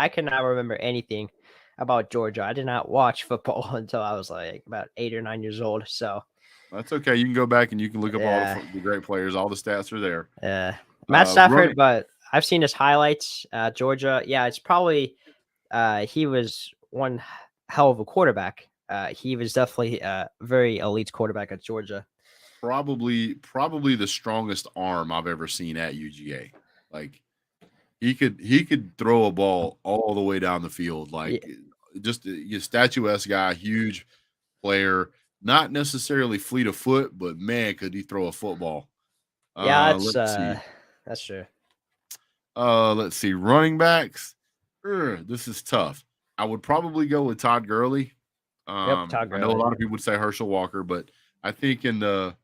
S2: cannot remember anything about Georgia. I did not watch football until I was like about 8 or 9 years old. So
S1: that's okay. You can go back and you can look up all the great players. All the stats are there.
S2: Yeah, Matt Stafford, but I've seen his highlights. Georgia. Yeah, it's probably he was one hell of a quarterback. He was definitely a very elite quarterback at Georgia.
S1: Probably the strongest arm I've ever seen at UGA. Like he could throw a ball all the way down the field. Like just a statuesque guy, huge player, not necessarily fleet of foot, but man, could he throw a football.
S2: Yeah, that's true.
S1: Let's see. Running backs. This is tough. I would probably go with Todd Gurley.
S2: Todd Gurley.
S1: I know a lot of people would say Herschel Walker, but I think in the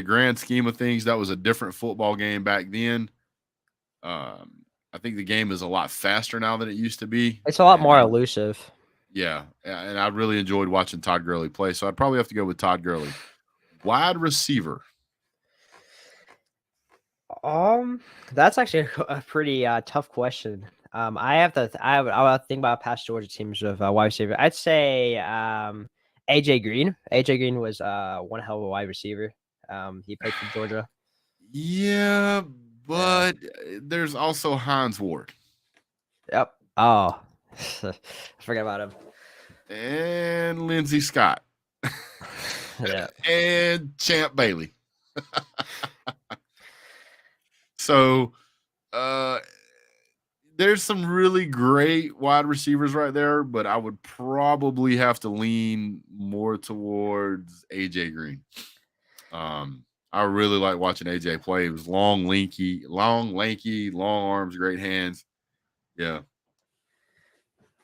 S1: grand scheme of things, that was a different football game back then. I think the game is a lot faster now than it used to be.
S2: It's a lot more elusive.
S1: Yeah, and I really enjoyed watching Todd Gurley play, so I'd probably have to go with Todd Gurley. Wide receiver.
S2: That's actually a pretty tough question. I have to think about past Georgia teams of wide receiver. I'd say AJ Green. AJ Green was one hell of a wide receiver. He played for Georgia.
S1: Yeah, but there's also Hines Ward.
S2: Yep. Oh, I forgot about him.
S1: And Lindsey Scott.
S2: Yeah.
S1: And Champ Bailey. So there's some really great wide receivers right there, but I would probably have to lean more towards AJ Green. I really like watching AJ play. He was long, lanky, long arms, great hands. Yeah.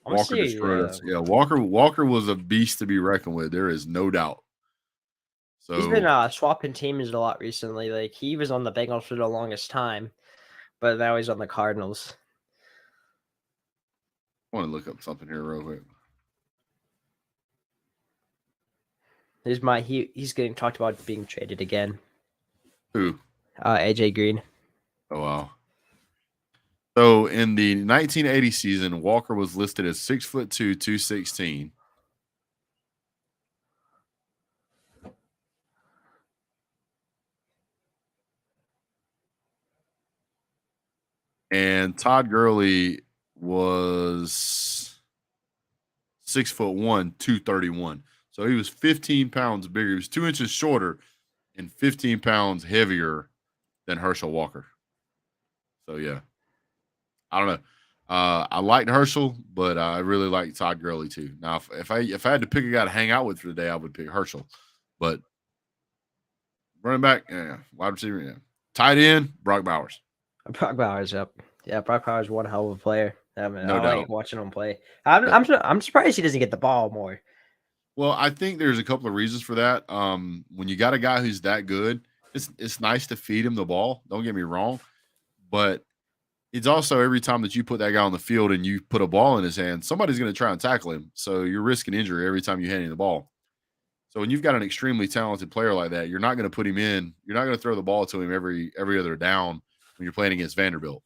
S2: I'm gonna
S1: Walker
S2: see.
S1: destroyed us. Yeah, Walker was a beast to be reckoned with. There is no doubt.
S2: He's been
S1: So
S2: swapping teams a lot recently. Like he was on the Bengals for the longest time, but now he's on the Cardinals.
S1: I want to look up something here real quick.
S2: He's getting talked about being traded again.
S1: Who?
S2: AJ Green.
S1: Oh wow. So in the 1980 season, Walker was listed as 6'2", 216. And Todd Gurley was 6'1", 231. So he was 15 pounds bigger. He was 2 inches shorter and 15 pounds heavier than Herschel Walker. So yeah, I don't know. I liked Herschel, but I really like Todd Gurley too. Now, if I had to pick a guy to hang out with for the day, I would pick Herschel. But running back, yeah, wide receiver, yeah, tight end, Brock Bowers.
S2: Brock Bowers, yep. Yeah, Brock Bowers one hell of a player. I mean,
S1: No
S2: I
S1: doubt.
S2: like watching him play. I'm surprised he doesn't get the ball more.
S1: Well, I think there's a couple of reasons for that. When you got a guy who's that good, it's nice to feed him the ball. Don't get me wrong, but it's also every time that you put that guy on the field and you put a ball in his hand, somebody's going to try and tackle him. So you're risking injury every time you hand him the ball. So when you've got an extremely talented player like that, you're not going to put him in. You're not going to throw the ball to him every other down when you're playing against Vanderbilt.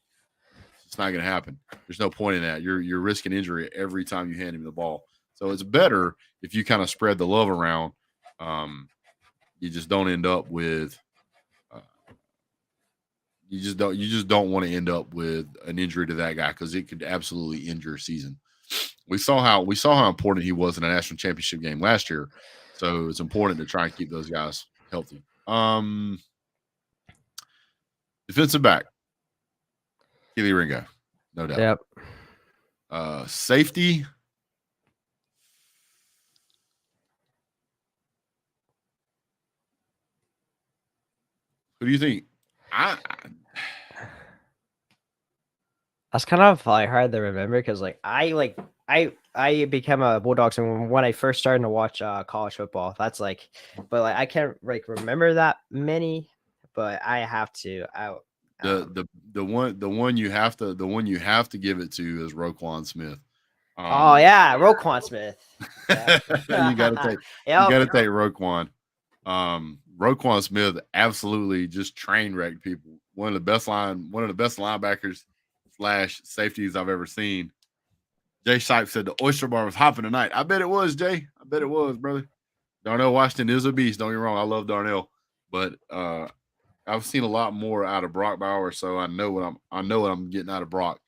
S1: It's not going to happen. There's no point in that. You're risking injury every time you hand him the ball. So it's better if you kind of spread the love around. You just don't end up with. You just don't want to end up with an injury to that guy because it could absolutely end your season. We saw how important he was in a national championship game last year, so it's important to try and keep those guys healthy. Defensive back, Keely Ringo, no doubt.
S2: Yep.
S1: Safety. Who do you think?
S2: That's kind of like hard to remember because I became a Bulldogs when I first started to watch college football. That's like, but like I can't like remember that many, but I have to.
S1: The one you have to give it to is Roquan Smith.
S2: Oh yeah, Roquan Smith. Yeah.
S1: you got to take Roquan. Roquan Smith absolutely just train wrecked people. One of the best linebackers / safeties I've ever seen. Jay Shipe said the oyster bar was hopping tonight. I bet it was, Jay. I bet it was, brother. Darnell Washington is a beast. Don't get me wrong. I love Darnell, but I've seen a lot more out of Brock Bowers, so I know what I'm getting out of Brock.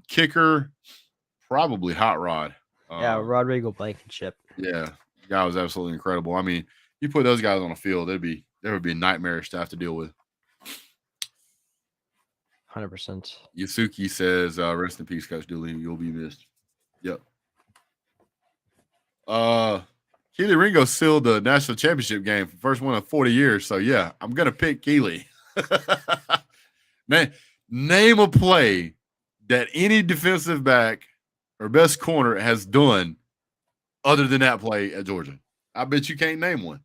S1: Kicker, probably Hot Rod.
S2: Yeah, Rodrigo Blankenship.
S1: Yeah, the guy was absolutely incredible. I mean, you put those guys on the field, there would be nightmarish to have to deal with.
S2: 100%.
S1: Yasuki says, "Rest in peace, Coach Dooley. You'll be missed." Yep. Keely Ringo sealed the national championship game, first one in 40 years. So yeah, I'm gonna pick Keely. Man, name a play that any defensive back or best corner has done other than that play at Georgia. I bet you can't name one.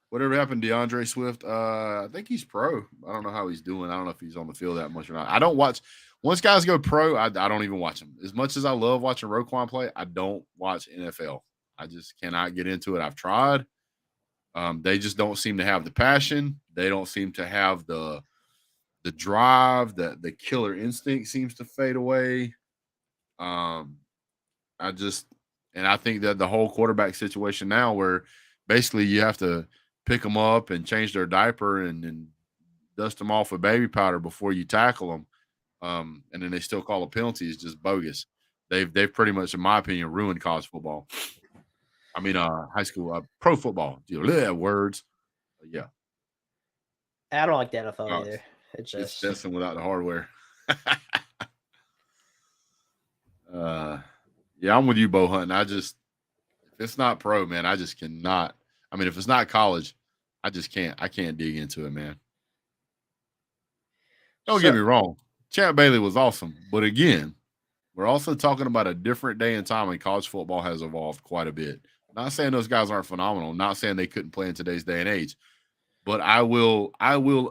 S1: Whatever happened to DeAndre Swift? I think he's pro. I don't know how he's doing. I don't know if he's on the field that much or not. I don't watch. Once guys go pro, I don't even watch them. As much as I love watching Roquan play, I don't watch NFL. I just cannot get into it. I've tried. They just don't seem to have the passion. They don't seem to have the drive. The killer instinct seems to fade away. I think that the whole quarterback situation now, where basically you have to pick them up and change their diaper and dust them off with baby powder before you tackle them. And then they still call a penalty is just bogus. They've pretty much, in my opinion, ruined college football. I mean, high school, pro football. Words. Yeah.
S2: I don't like the NFL either. It's
S1: Stetson without the hardware. Yeah, I'm with you, Bo Hunt. If it's not pro, man, I just cannot. I mean, if it's not college, I can't dig into it, man. Don't get me wrong. Champ Bailey was awesome. But again, we're also talking about a different day and time, and college football has evolved quite a bit. Not saying those guys aren't phenomenal. Not saying they couldn't play in today's day and age. But I will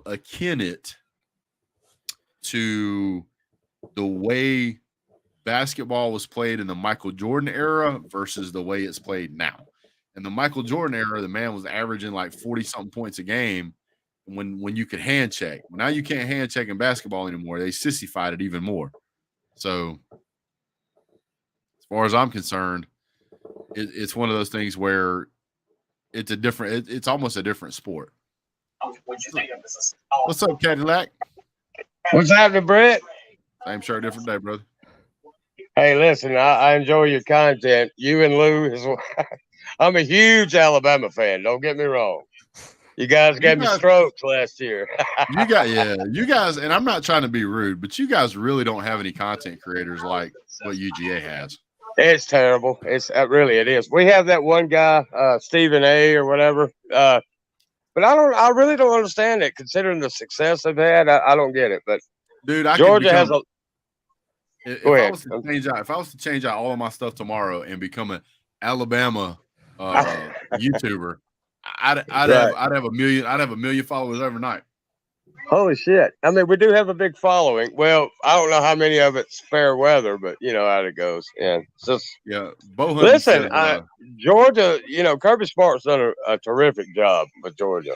S1: akin it to the way basketball was played in the Michael Jordan era versus the way it's played now. In the Michael Jordan era, the man was averaging like 40-something points a game when you could hand check. Now you can't hand check in basketball anymore. They sissified it even more. So as far as I'm concerned, it's one of those things where it's almost a different sport. What's up, Cadillac?
S3: What's happening, Brett?
S1: Same shirt, different day, brother.
S3: Hey, listen, I enjoy your content. You and Lou I'm a huge Alabama fan. Don't get me wrong. You guys gave me strokes last year.
S1: you guys, and I'm not trying to be rude, but you guys really don't have any content creators like what UGA has.
S3: It's terrible. It is. We have that one guy, Stephen A. or whatever. But I really don't understand it, considering the success they've had. I don't get it. But
S1: dude,
S3: Georgia has a.
S1: If I was to change out all of my stuff tomorrow and become an Alabama YouTuber, I'd have a million followers overnight.
S3: Holy shit! I mean, we do have a big following. Well, I don't know how many of it's fair weather, but you know how it goes. Yeah, it's just listen. Georgia, Kirby Smart's done a terrific job with Georgia,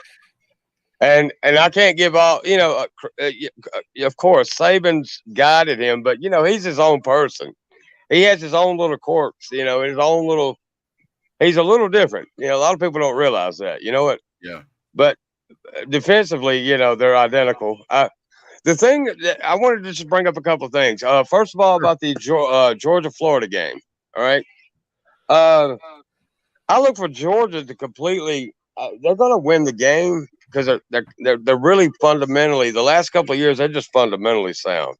S3: and I can't give all. Of course, Saban's guided him, but he's his own person. He has his own little quirks. His own little. He's a little different. A lot of people don't realize that. You know what?
S1: Yeah.
S3: But defensively, they're identical. The thing that I wanted to just bring up a couple of things. First of all, about the Georgia-Florida game. All right. I look for Georgia to completely. They're going to win the game because they're really fundamentally. The last couple of years, they're just fundamentally sound,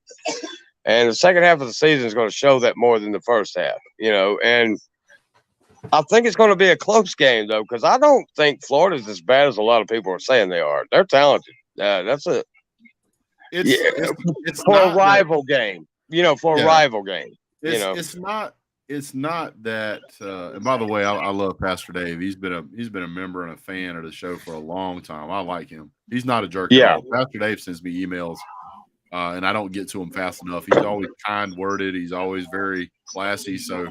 S3: and the second half of the season is going to show that more than the first half. And I think it's going to be a close game, though, because I don't think Florida's as bad as a lot of people are saying they are. They're talented. That's it. It's for a rival game. For a rival game.
S1: It's not that. And by the way, I love Pastor Dave. He's been a member and a fan of the show for a long time. I like him. He's not a jerk at all. Pastor Dave sends me emails, and I don't get to him fast enough. He's always kind worded. He's always very classy. So.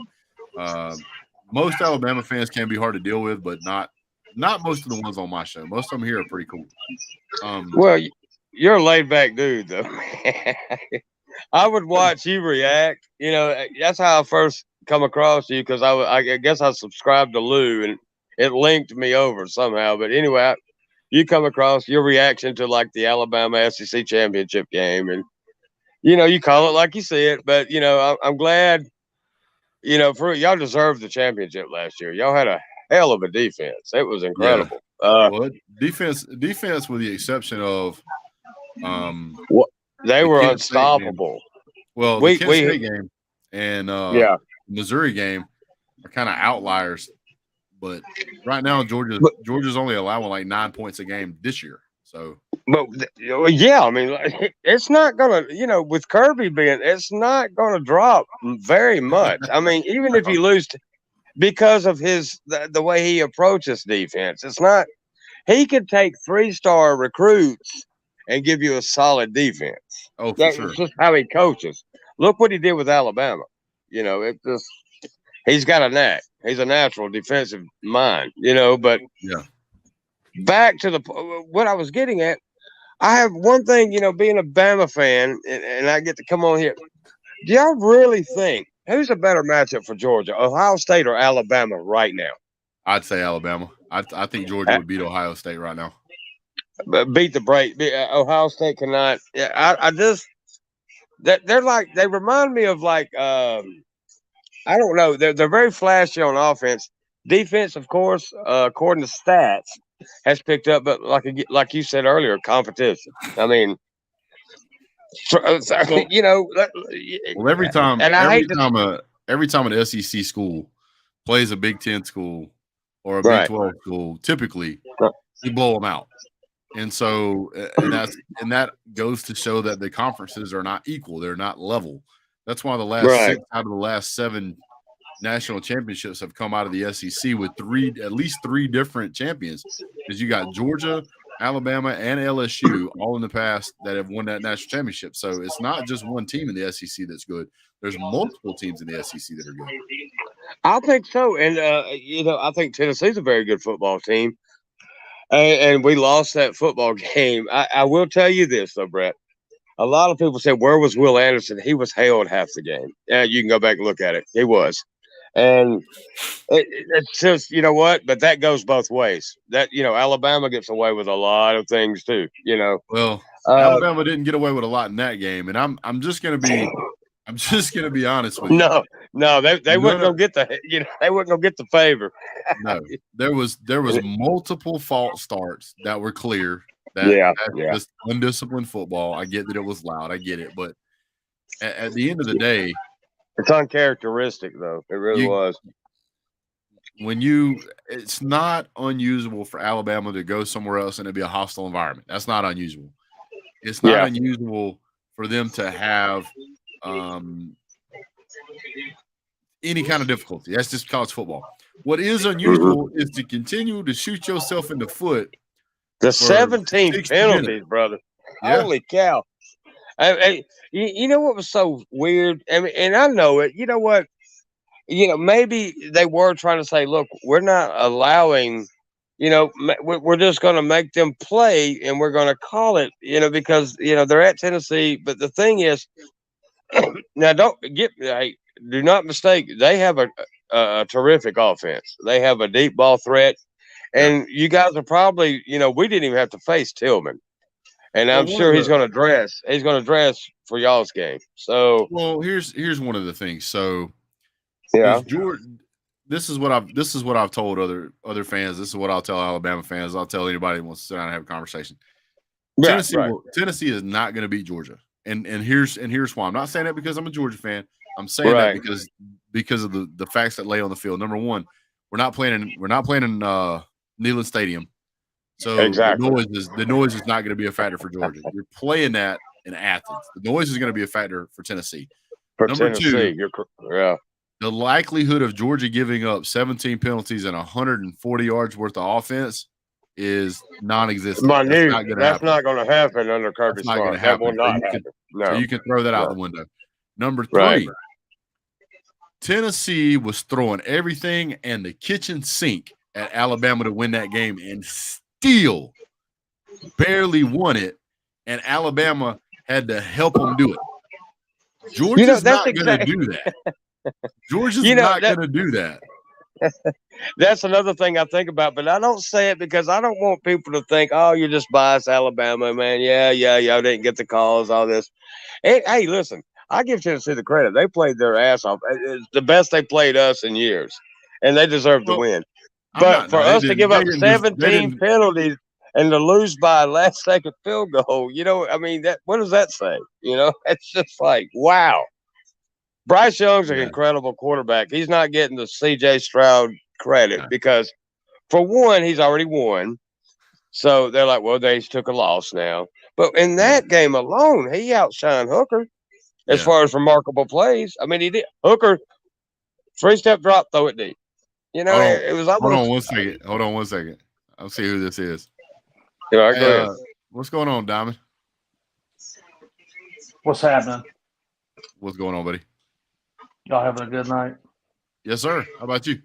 S1: Most Alabama fans can be hard to deal with, but not most of the ones on my show. Most of them here are pretty cool.
S3: Well, you're a laid back dude, though. I would watch you react. That's how I first come across you, because I guess I subscribed to Lou and it linked me over somehow. But anyway, you come across your reaction to like the Alabama SEC championship game, and you call it like you see it. But I'm glad. For y'all deserved the championship last year. Y'all had a hell of a defense. It was incredible.
S1: Yeah. Defense, with the exception of,
S3: they were unstoppable.
S1: Well, the Kent State game and Missouri game are kind of outliers. But right now, Georgia's only allowing like 9 points a game this year. So,
S3: but I mean, it's not gonna, with Kirby it's not gonna drop very much. I mean, even if you lose, because of the way he approaches defense, it's not. He could take 3-star recruits and give you a solid defense.
S1: Oh, for
S3: That's
S1: sure.
S3: just how he coaches. Look what he did with Alabama. He's got a knack. He's a natural defensive mind. But
S1: yeah.
S3: Back to what I was getting at, I have one thing, being a Bama fan, and I get to come on here. Do y'all really think who's a better matchup for Georgia, Ohio State or Alabama right now?
S1: I'd say Alabama. I think Georgia would beat Ohio State right now.
S3: But beat the break. Ohio State cannot. Yeah, I just they remind me of like I don't know. They're very flashy on offense. Defense, of course, according to stats, has picked up, but like you said earlier, competition. I mean,
S1: well, every time an SEC school plays a Big Ten school, or a
S3: Right.
S1: Big 12 school, typically you blow them out. And so, and that goes to show that the conferences are not equal; they're not level. That's why the last
S3: Right.
S1: 6 out of the last 7 national championships have come out of the SEC with at least three different champions. Because you got Georgia, Alabama, and LSU all in the past that have won that national championship. So it's not just one team in the SEC that's good. There's multiple teams in the SEC that are good.
S3: I think so, and I think Tennessee's a very good football team. And we lost that football game. I will tell you this, though, Brett. A lot of people said, where was Will Anderson? He was held half the game. Yeah, you can go back and look at it. He was. And it's just, you know what? But that goes both ways. That, Alabama gets away with a lot of things, too,
S1: Well, Alabama didn't get away with a lot in that game. And I'm just going to be honest with you.
S3: No, they wouldn't go get they wouldn't go get the favor.
S1: No, there was multiple false starts that were clear.
S3: That's
S1: just undisciplined football. I get that it was loud. I get it, but at the end of the day,
S3: it's uncharacteristic, though. It really was.
S1: It's not unusual for Alabama to go somewhere else and it'd be a hostile environment. That's not unusual. It's not unusual for them to have any kind of difficulty. That's just college football. What is unusual is to continue to shoot yourself in the foot.
S3: The 17 penalties, brother.
S1: Yeah.
S3: Holy cow. You know what was so weird? I mean, and I know it. You know what? Maybe they were trying to say, look, we're not allowing, we're just going to make them play and we're going to call it, because, they're at Tennessee. But the thing is, now do not mistake, they have a terrific offense. They have a deep ball threat. And you guys are probably, we didn't even have to face Tillman. And I'm sure he's going to dress. He's going to dress for y'all's game. So,
S1: well, here's one of the things. So, this is what I've told other fans. This is what I'll tell Alabama fans. I'll tell anybody who wants to sit down and have a conversation. Tennessee is not going to beat Georgia, and here's why. I'm not saying that because I'm a Georgia fan. I'm saying that because of the facts that lay on the field. Number one, we're not playing in Neyland Stadium. So the noise is not going to be a factor for Georgia. You're playing that in Athens. The noise is going to be a factor for Tennessee. Number two, the likelihood of Georgia giving up 17 penalties and 140 yards worth of offense is non-existent.
S3: That's not going to happen under Kirby Smart. That will not happen.
S1: So you can throw that out the window. Number three, Tennessee was throwing everything and the kitchen sink at Alabama to win that game and still barely won it, and Alabama had to help them do it. Georgia's not going to do that. Georgia's not going to do that.
S3: That's another thing I think about, but I don't say it because I don't want people to think, oh, you're just biased Alabama, man. Y'all didn't get the calls, all this. Hey, listen, I give Tennessee the credit. They played their ass off. It's the best they played us in years, and they deserve to win. But for us to give up 17 penalties and to lose by a last-second field goal, what does that say? It's just like, wow. Bryce Young's an incredible quarterback. He's not getting the C.J. Stroud credit because, for one, he's already won. So they're like, well, they took a loss now. But in that game alone, he outshined Hooker as far as remarkable plays. I mean, he did. Hooker, 3-step drop, throw it deep. It was almost.
S1: Hold on one second. I'll see who this is. What's going on, Diamond?
S4: What's happening?
S1: What's going on, buddy?
S4: Y'all having a good night?
S1: Yes, sir. How about you?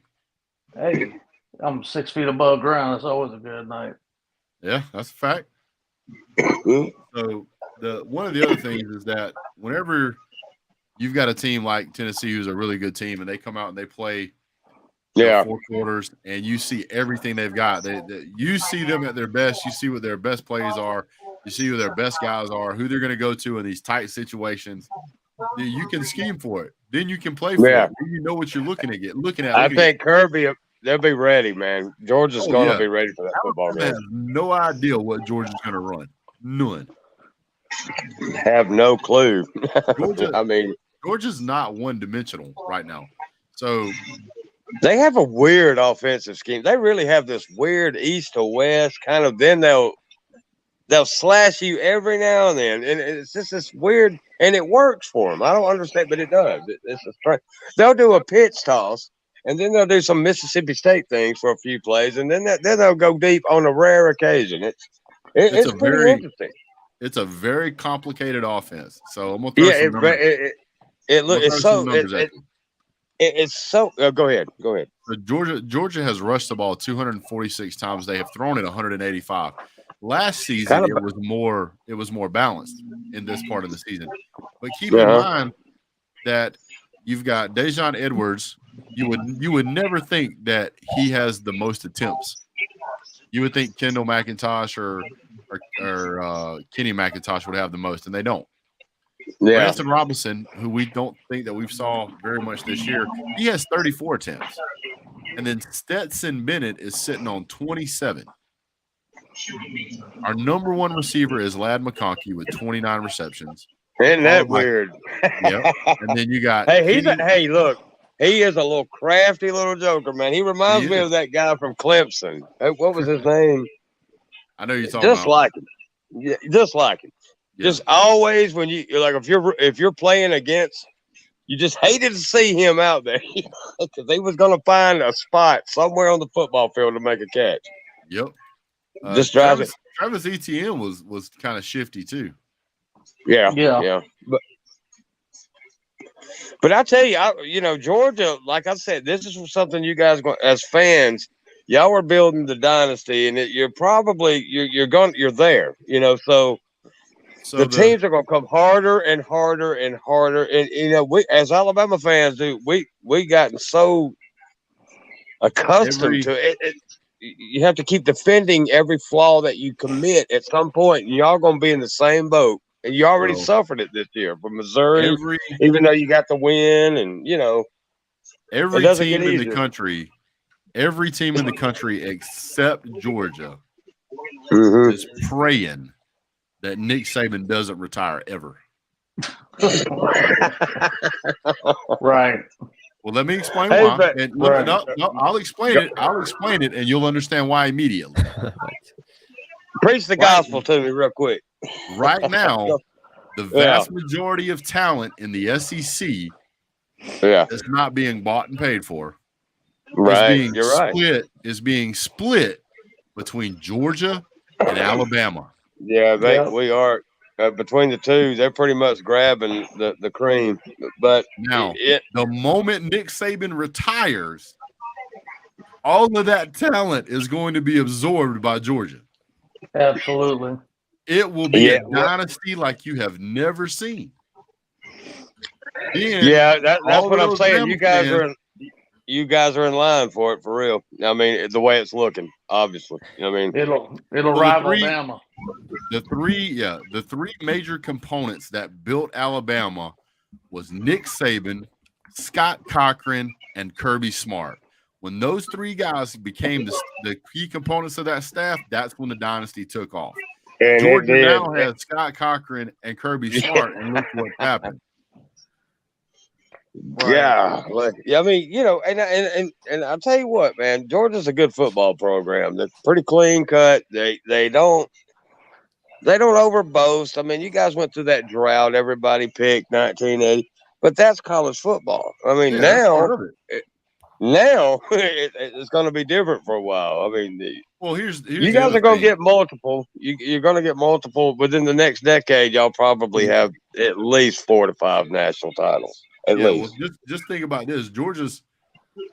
S4: Hey, I'm 6 feet above ground. It's always a good night.
S1: Yeah, that's a fact. So one of the other things is that whenever you've got a team like Tennessee, who's a really good team, and they come out and they play 4 quarters, and you see everything they've got. You see them at their best. You see what their best plays are. You see who their best guys are, who they're going to go to in these tight situations. You can scheme for it. Then you can play for it. You know what you're looking at.
S3: I think Kirby, they'll be ready, man. Georgia's going to be ready for that football game.
S1: I have no idea what Georgia's going to run. None.
S3: Have no clue.
S1: Georgia's not one-dimensional right now. So
S3: They have a weird offensive scheme. They really have this weird east to west kind of. Then they'll slash you every now and then, and it's just this weird. And it works for them. I don't understand, but it does. It's a strange. They'll do a pitch toss, and then they'll do some Mississippi State things for a few plays, and then they'll go deep on a rare occasion. It's pretty interesting.
S1: It's a very complicated offense. So I'm gonna throw some numbers.
S3: It's so. Go ahead.
S1: So Georgia has rushed the ball 246 times. They have thrown it 185. Last season it was more balanced in this part of the season. But keep in mind that you've got Dejon Edwards. You would never think that he has the most attempts. You would think Kendall McIntosh or Kenny McIntosh would have the most, and they don't.
S3: Yeah.
S1: Branson Robinson, who we don't think that we've saw very much this year, he has 34 attempts. And then Stetson Bennett is sitting on 27. Our number one receiver is Ladd McConkey with 29 receptions.
S3: Isn't that weird?
S1: Yep. And then you got
S3: look, he is a little crafty little joker, man. He reminds me of that guy from Clemson. What was his name?
S1: I know you're talking
S3: about. Just like him. Yeah. Just always when you're like if you're playing against, you just hated to see him out there because he was going to find a spot somewhere on the football field to make a catch.
S1: Yep.
S3: Just drives it.
S1: Travis Etienne was kind of shifty too.
S3: Yeah. But I tell you, Georgia, like I said, this is something you guys as fans, y'all are building the dynasty, and you're probably you're there. So the teams are going to come harder and harder and harder, and we as Alabama fans do, we gotten so accustomed to it. You have to keep defending every flaw that you commit at some point, and y'all going to be in the same boat. And you already suffered it this year from Missouri, even though you got the win, and
S1: every team in the country, except Georgia, is praying that Nick Saban doesn't retire ever.
S4: Right.
S1: Well, let me explain why. I'll explain it. I'll explain it, and you'll understand why immediately.
S3: Preach the gospel to me real quick.
S1: Right now, the vast majority of talent in the SEC is not being bought and paid for.
S3: Right.
S1: Is being split between Georgia and Alabama.
S3: Yeah, we are. Between the two, they're pretty much grabbing the cream. But
S1: now, the moment Nick Saban retires, all of that talent is going to be absorbed by Georgia.
S4: Absolutely.
S1: It will be a dynasty like you have never seen.
S3: That's what I'm saying. You guys are in line for it, for real. I mean, the way it's looking, obviously. I mean,
S4: it'll rival Alabama.
S1: The three major components that built Alabama was Nick Saban, Scott Cochran, and Kirby Smart. When those three guys became the key components of that staff, that's when the dynasty took off. And Georgia now has Scott Cochran and Kirby Smart, and look what happened.
S3: Yeah, I mean, and I'll tell you what, man, Georgia's a good football program. They're pretty clean cut. They don't overboast. I mean, you guys went through that drought. Everybody picked 1980, but that's college football. I mean, now it's going to be different for a while. I mean,
S1: here's
S3: you guys are going to get multiple. You're going to get multiple within the next decade. Y'all probably have at least 4 to 5 national titles. At least.
S1: Well, just think about this.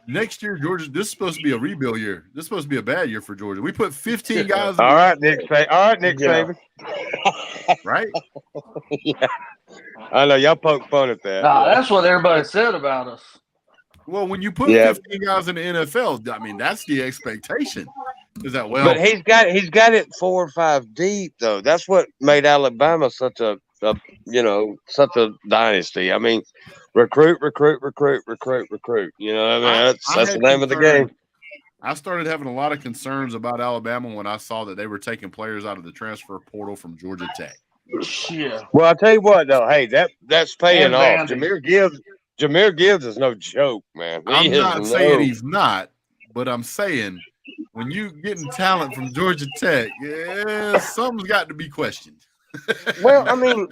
S1: Next year, this is supposed to be a rebuild year. This is supposed to be a bad year for Georgia. We put 15 guys.
S3: All right, Nick Saban.
S1: Right?
S3: Yeah. I know y'all poke fun at that.
S4: That's what everybody said about us.
S1: Well, when you put 15 guys in the NFL, I mean, that's the expectation. Is that
S3: But he's got it 4 or 5 deep though. That's what made Alabama such a dynasty. I mean, recruit. You know, I mean, that's the name of the game.
S1: I started having a lot of concerns about Alabama when I saw that they were taking players out of the transfer portal from Georgia Tech.
S4: Yeah.
S3: Well, I'll tell you what though. Hey, that's paying off. Jameer Jahmyr Gibbs is no joke, man.
S1: I'm not saying he's not, but I'm saying when you getting talent from Georgia Tech, yeah, something's got to be questioned.
S3: Well, I mean,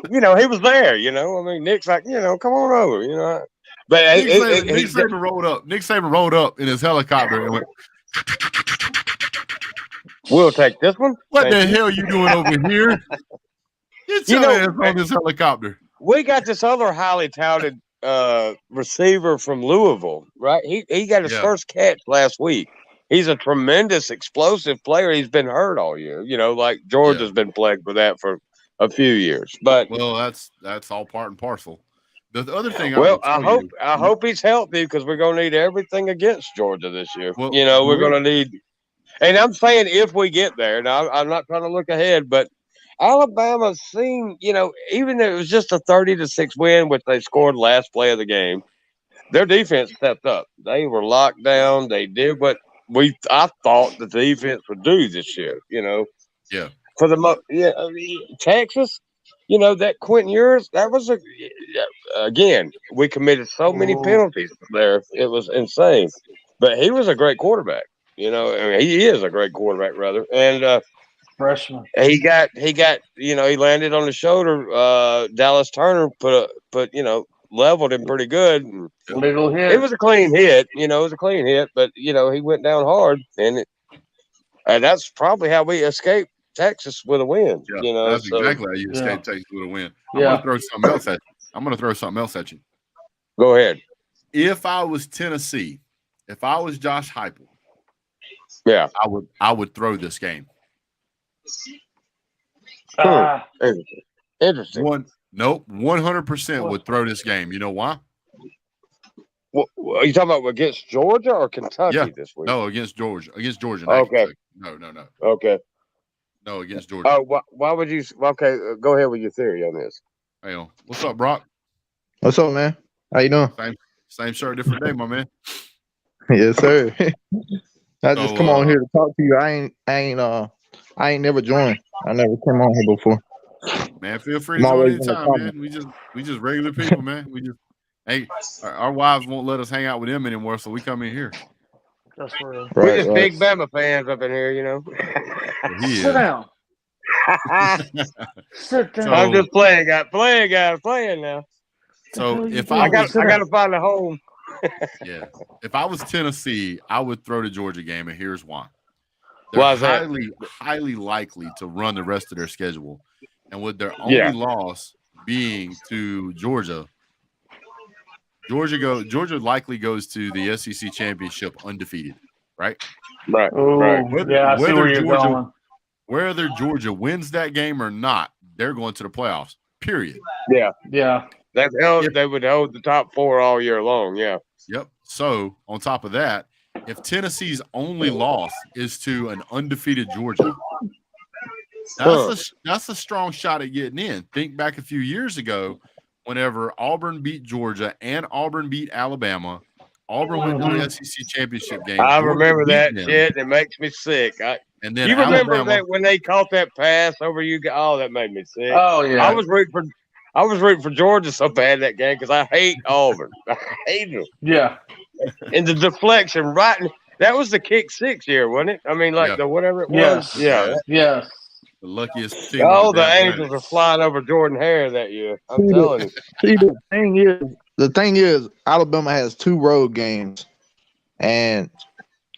S3: he was there. I mean, Nick's like, come on over. But
S1: Nick Saban rolled up. Nick Saban rolled up in his helicopter and went,
S3: "We'll take this one."
S1: What the hell you doing over here? Get your ass on this helicopter.
S3: We got this other highly touted receiver from Louisville, right? He got his first catch last week. He's a tremendous, explosive player. He's been hurt all year. Like Georgia's been plagued with that for a few years. But
S1: that's all part and parcel. The other thing,
S3: I hope he's healthy because we're gonna need everything against Georgia this year.
S1: Well,
S3: we're gonna need. And I'm saying if we get there, now I'm not trying to look ahead, but Alabama seemed, even though it was just a 30-6 win, which they scored last play of the game, their defense stepped up. They were locked down. They did what I thought the defense would do this year.
S1: Yeah.
S3: For Texas, that Quentin Ewers, that was again, we committed so many penalties there. It was insane. But he was a great quarterback. I mean, he is a great quarterback, rather. And
S4: freshman.
S3: He landed on the shoulder. Dallas Turner leveled him pretty good.
S4: Legal hit.
S3: It was a clean hit. It was a clean hit, but he went down hard, and that's probably how we escaped Texas with a win.
S1: Yeah, that's exactly how you escaped Texas with a win. I'm gonna throw something else at you.
S3: Go ahead.
S1: If I was Tennessee, if I was Josh Heupel, I would throw this game.
S3: Interesting.
S1: 100% would throw this game. You know why?
S3: Well, are you talking about against Georgia or Kentucky this week?
S1: No, against Georgia. Against Georgia.
S3: Okay.
S1: No.
S3: Okay.
S1: No, against Georgia.
S3: Oh, why would you? Okay, go ahead with your theory on this.
S1: Hey, what's up, Brock?
S5: What's up, man? How you doing?
S1: Same shirt, different day, my man.
S5: Yes, sir. I just come on here to talk to you. I ain't never joined. I never came on here before.
S1: Man, feel free to join anytime, man. We just regular people, man. Our wives won't let us hang out with them anymore, so we come in here.
S4: That's real.
S3: We're just big Bama fans up in here,
S4: Sit down. Sit down.
S3: I'm just playing, playing now.
S1: So if
S3: I got to find a home.
S1: If I was Tennessee, I would throw the Georgia game, and here's why.
S3: Why
S1: They're
S3: is that?
S1: highly likely to run the rest of their schedule, and with their only loss being to Georgia, Georgia likely goes to the SEC championship undefeated, right?
S3: Right.
S4: I see where you're going.
S1: Whether Georgia wins that game or not, they're going to the playoffs. Period.
S4: Yeah.
S3: They would hold the top 4 all year long. Yeah.
S1: Yep. So on top of that, if Tennessee's only loss is to an undefeated Georgia, that's a strong shot at getting in. Think back a few years ago, whenever Auburn beat Georgia and Auburn beat Alabama, Auburn went to the SEC championship game.
S3: I remember that shit. It makes me sick.
S1: And then
S3: you remember that when they caught that pass over you? Oh, that made me sick.
S4: Oh yeah.
S3: I was rooting for Georgia so bad that game because I hate Auburn. I hate them.
S4: Yeah.
S3: And the deflection, that was the kick 6 year, wasn't it? I mean, the whatever it was.
S4: Yes.
S3: Yeah.
S1: The luckiest team.
S3: Oh, the Angels are flying over Jordan Hare that year. I'm telling you.
S5: See, the thing is, Alabama has 2 road games, and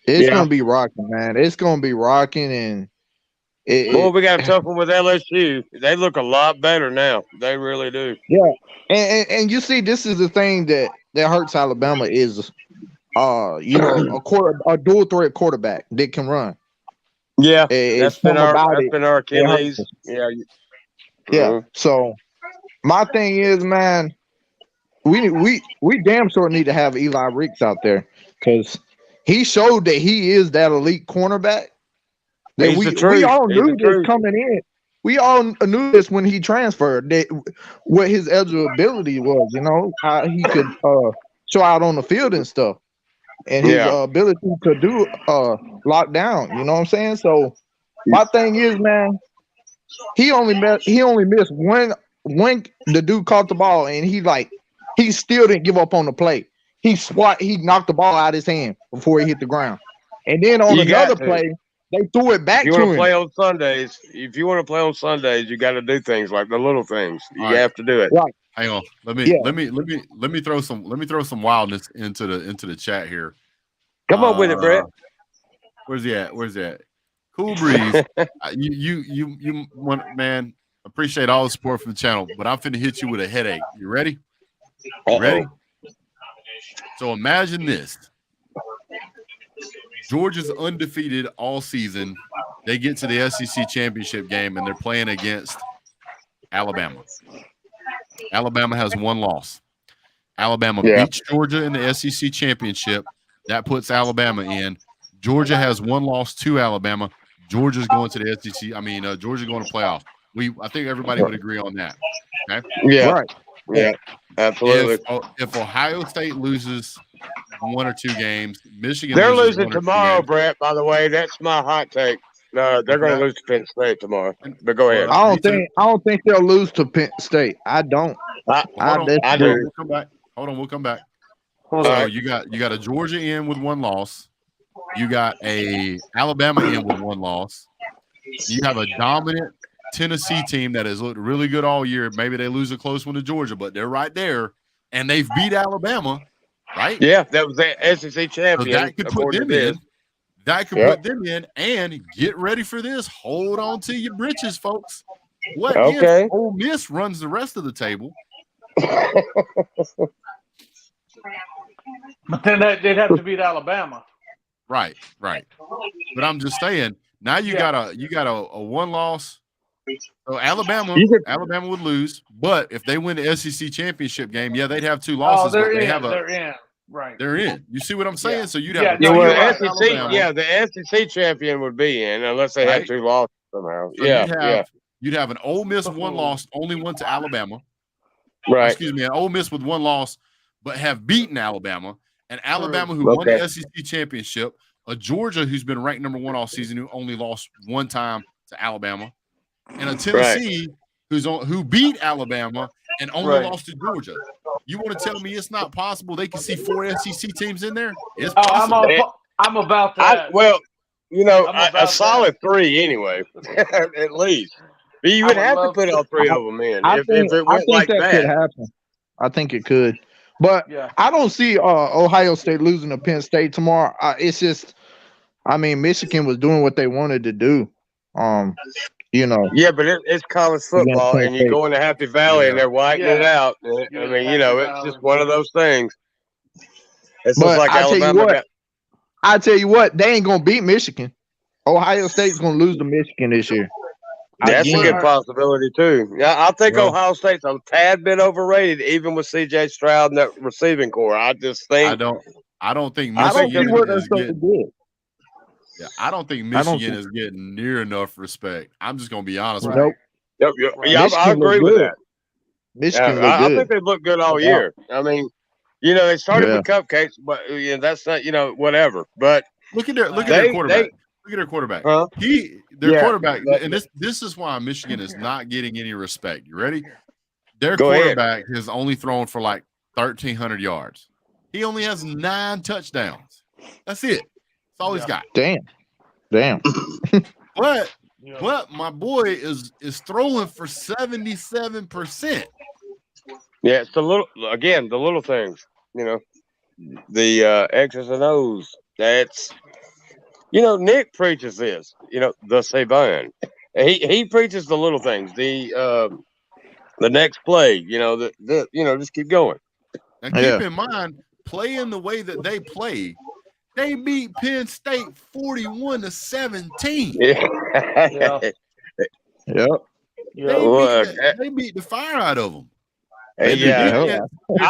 S5: it's gonna be rocking, man. It's gonna be rocking, and
S3: we got a tough one with LSU. They look a lot better now. They really do.
S5: Yeah, and you see, this is the thing that hurts Alabama is, a dual threat quarterback that can run.
S3: Yeah, that's been our Achilles. Yeah.
S5: Yeah. So my thing is, man, we damn sure need to have Eli Ricks out there because he showed that he is that elite cornerback. That we all knew this coming in. We all knew this when he transferred. That what his eligibility was. How he could show out on the field and stuff. And his ability to do lockdown, you know what I'm saying? So my thing is, man, he only missed one. The dude caught the ball and he he still didn't give up on the play. He knocked the ball out of his hand before he hit the ground. And then on another play, they threw it back to him.
S3: If you want to play on Sundays, you got to do things like the little things. You have to do it.
S5: Right.
S1: Hang on. Let me throw some wildness into the chat here.
S3: Come on with it, Brett.
S1: Where's he at? Cool Breeze. you want, man, appreciate all the support from the channel, but I'm finna hit you with a headache. You ready? Ready? So imagine this. Georgia's undefeated all season. They get to the SEC championship game and they're playing against Alabama. Alabama has one loss. Alabama beats Georgia in the SEC championship. That puts Alabama in. Georgia has one loss to Alabama. Georgia's going to the SEC. Georgia's going to playoff. I think everybody would agree on that. Okay?
S3: Yeah.
S5: Right.
S3: Yeah. Absolutely.
S1: If Ohio State loses one or two games, Michigan
S3: they're losing tomorrow, Brett. By the way, that's my hot take. No, they're going to lose to Penn State tomorrow. But go ahead.
S5: I don't think they'll lose to Penn State. I don't.
S3: I do.
S1: We'll come back. So you got a Georgia in with one loss. You got a Alabama in with one loss. You have a dominant Tennessee team that has looked really good all year. Maybe they lose a close one to Georgia, but they're right there, and they've beat Alabama, right?
S3: Yeah, that was the SEC champion.
S1: So that could put them in. Put them in, and get ready for this. Hold on to your britches, folks. What if Ole Miss runs the rest of the table?
S4: But then they'd have to beat Alabama.
S1: Right. But I'm just saying, now you got a one loss. So Alabama would lose, but if they win the SEC championship game, they'd have two losses.
S4: They're in. Right.
S1: They're in. You see what I'm saying? So you'd have
S3: the SEC champion would be in unless they had two losses somehow. So
S1: you'd have an Ole Miss one loss, only one to Alabama.
S3: Right.
S1: Excuse me, an Ole Miss with one loss, but have beaten Alabama, and Alabama who won the SEC championship, a Georgia who's been ranked number one all season who only lost one time to Alabama, and a Tennessee who beat Alabama and only lost to Georgia. You want to tell me it's not possible they can see 4 SEC teams in there? It's possible.
S4: I'm about that.
S3: A solid 3 anyway, at least. But you would have to put all 3 of them in if it went like that.
S5: Could happen. I think it could. But I don't see Ohio State losing to Penn State tomorrow. It's just, Michigan was doing what they wanted to do.
S3: Yeah, but it's college football, and you go into Happy Valley, and they're whiting it out. It's just one of those things. It's just like Alabama.
S5: I tell you what, they ain't gonna beat Michigan. Ohio State's gonna lose to Michigan this year.
S3: That's a good possibility too. Yeah, I think Ohio State's a tad bit overrated, even with C.J. Stroud and that receiving core. I just think
S1: I don't think Michigan is getting
S5: good.
S1: Yeah, I don't think Michigan is getting near enough respect. I'm just gonna be honest with
S3: you. I agree with that.
S5: Michigan,
S3: I think they look good all year. They started with cupcakes, but that's not whatever. But
S1: look at their quarterback. Look at their quarterback. Quarterback, and this is why Michigan is not getting any respect. You ready? Their quarterback has only thrown for like 1,300 yards. He only has 9 touchdowns. That's it. That's all he's got.
S5: Damn.
S1: But my boy is throwing for 77%.
S3: Yeah, it's the little things. The X's and O's. That's Nick preaches this. The Saban. He preaches the little things. The next play. Just keep going.
S1: And keep in mind, playing the way that they play, they beat Penn State 41-17. They beat the fire out of them.
S3: I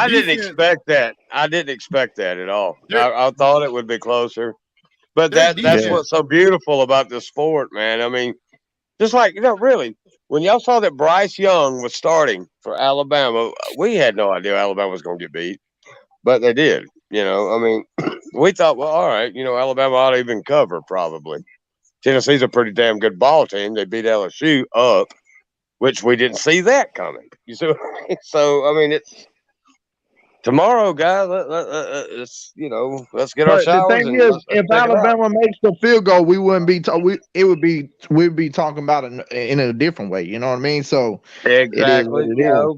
S3: didn't expect that. I didn't expect that at all. I thought it would be closer. But that's what's so beautiful about this sport, man. Just like, really, when y'all saw that Bryce Young was starting for Alabama, we had no idea Alabama was going to get beat. But they did, we thought, well, all right, Alabama ought to even cover probably. Tennessee's a pretty damn good ball team. They beat LSU up, which we didn't see that coming. You see? So, tomorrow, guys, let's let's get our
S5: But the
S3: showers.
S5: thing
S3: And
S5: is,
S3: let's
S5: if
S3: check it out.
S5: Alabama makes the field goal, we wouldn't be. We'd be talking about it in a different way. You know what I mean? So
S3: Exactly.
S5: it is.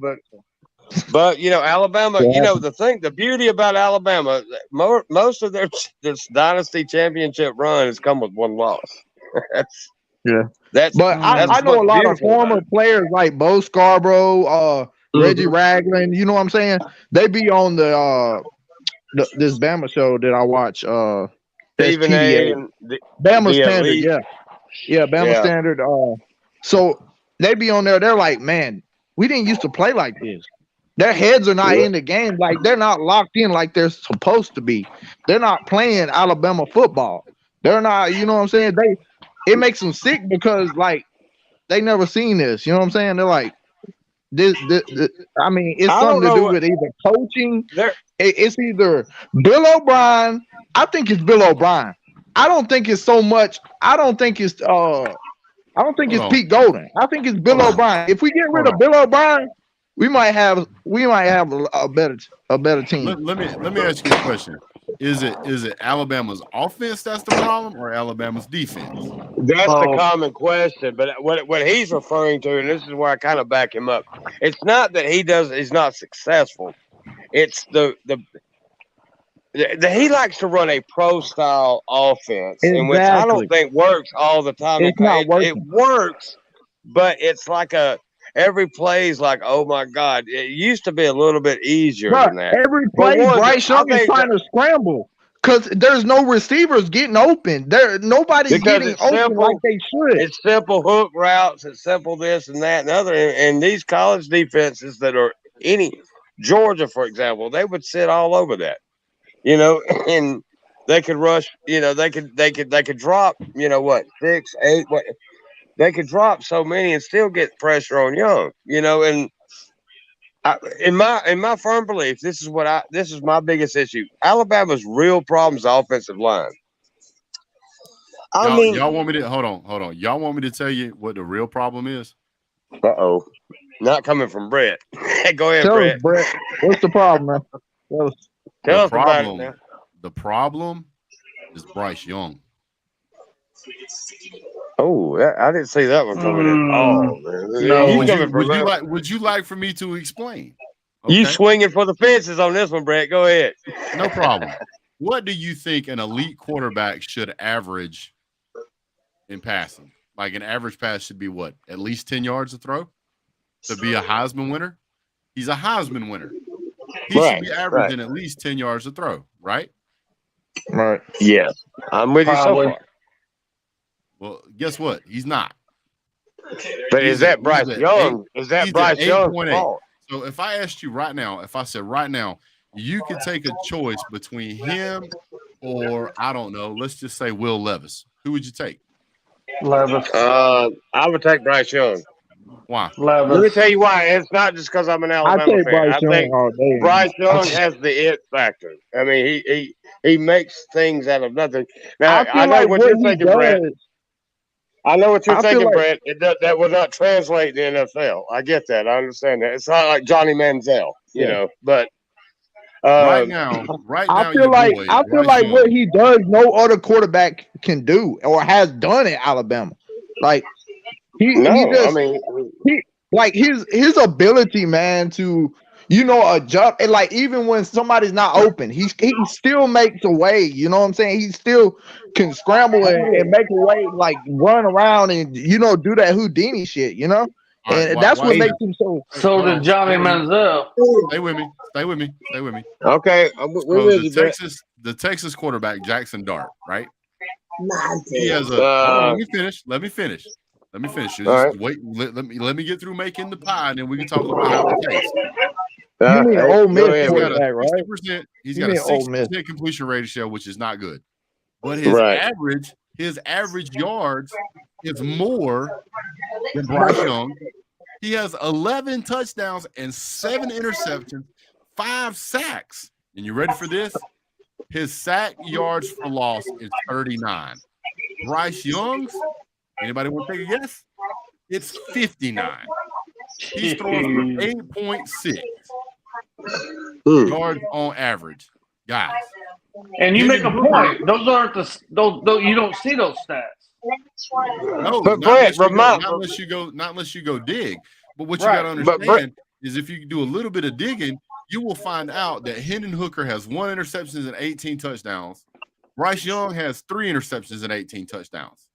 S3: But Alabama. The beauty about Alabama, most of this dynasty championship run has come with one loss. That's
S5: But I know a lot of former players like Bo Scarborough, Reggie Ragland. You know what I'm saying? They be on this Bama show that I watch.
S3: Stephen A. and
S5: Bama Standard.
S3: Elite.
S5: Yeah, Bama Standard. So they be on there. They're like, man, we didn't used to play like this. Their heads are not in the game. Like they're not locked in like they're supposed to be. They're not playing Alabama football. They're not. You know what I'm saying? It makes them sick because like they never seen this. You know what I'm saying? They're like this I mean, it's something to do with either coaching. It's either Bill O'Brien. I think it's Bill O'Brien. I don't think it's so much. I don't think it's Pete Golden. I think it's Bill O'Brien. If we get rid of Bill O'Brien, we might have a better team.
S1: Let me ask you a question. Is it Alabama's offense that's the problem or Alabama's defense?
S3: That's the common question. But what he's referring to, and this is where I kind of back him up, it's not that he's not successful. It's he likes to run a pro style offense, in which I don't think works all the time.
S5: It's not working.
S3: It works, but it's like every play is like, oh my God. It used to be a little bit easier than that.
S5: Every play, Bryce Young is trying to scramble because there's no receivers getting open. Nobody's getting open like they should.
S3: It's simple hook routes. It's simple this and that and other. And these college defenses that are Georgia, for example, they would sit all over that. And they could rush, they could drop, 6, 8, they could drop so many and still get pressure on Young, and in my firm belief, this is my biggest issue. Alabama's real problem is offensive line.
S1: Y'all want me to hold on. Y'all want me to tell you what the real problem is?
S3: Not coming from Brett. Go ahead,
S5: Tell
S3: Brett.
S5: us, Brett. What's the problem, man?
S3: Tell us about it, man.
S1: The problem is Bryce Young.
S3: Oh, I didn't see that one coming in. Oh, man.
S1: No, would you like for me to explain? Okay.
S3: You swinging for the fences on this one, Brett. Go ahead.
S1: No problem. What do you think an elite quarterback should average in passing? Like an average pass should be what? At least 10 yards to throw to be a Heisman winner? He's a Heisman winner. He should be averaging at least 10 yards to throw, right?
S5: Right.
S3: Yes. I'm with you so far.
S1: Well, guess what? He's not.
S3: But is that Bryce Young? Is that Bryce Young's fault?
S1: So if I asked you right now, if I said right now, you could take a choice between him or, I don't know, let's just say Will Levis. Who would you take?
S4: Levis.
S3: I would take Bryce Young.
S1: Why?
S4: Levis.
S3: Let me tell you why. It's not just because I'm an Alabama fan. I think Bryce Young has the it factor. I mean, he makes things out of nothing. Now, I know what you're thinking, Brett. I know what you're thinking, Brett. That will not translate in the NFL. I get that. I understand that. It's not like Johnny Manziel, you know. But
S1: right now,
S5: I feel like what he does, no other quarterback can do or has done at Alabama. Like his ability, man, to adjust. And like even when somebody's not open, he still makes a way. You know what I'm saying? He still can scramble and make a way, like run around and do that Houdini shit. And that's what makes him so.
S4: So did Johnny Manziel.
S1: Stay with me.
S3: Okay,
S1: the Texas quarterback Jackson Dart, right? He has a. Let me finish. Just wait. Let me get through making the pie, and then we can talk about how it tastes.
S5: You mean Ole Miss quarterback, right?
S1: He's got a 60% completion ratio, which is not good. But his average yards is more than Bryce Young. He has 11 touchdowns and 7 interceptions, 5 sacks. And you ready for this? His sack yards for loss is 39. Bryce Young's, anybody want to take a guess? It's 59. He's throwing for 8.6. yards on average, guys.
S4: And you make a point. Those aren't those you don't see those stats.
S1: No,
S3: But
S1: not
S3: Brett,
S1: unless you go dig. But what you got to understand is if you do a little bit of digging, you will find out that Hendon Hooker has 1 interception and 18 touchdowns. Bryce Young has 3 interceptions and 18 touchdowns.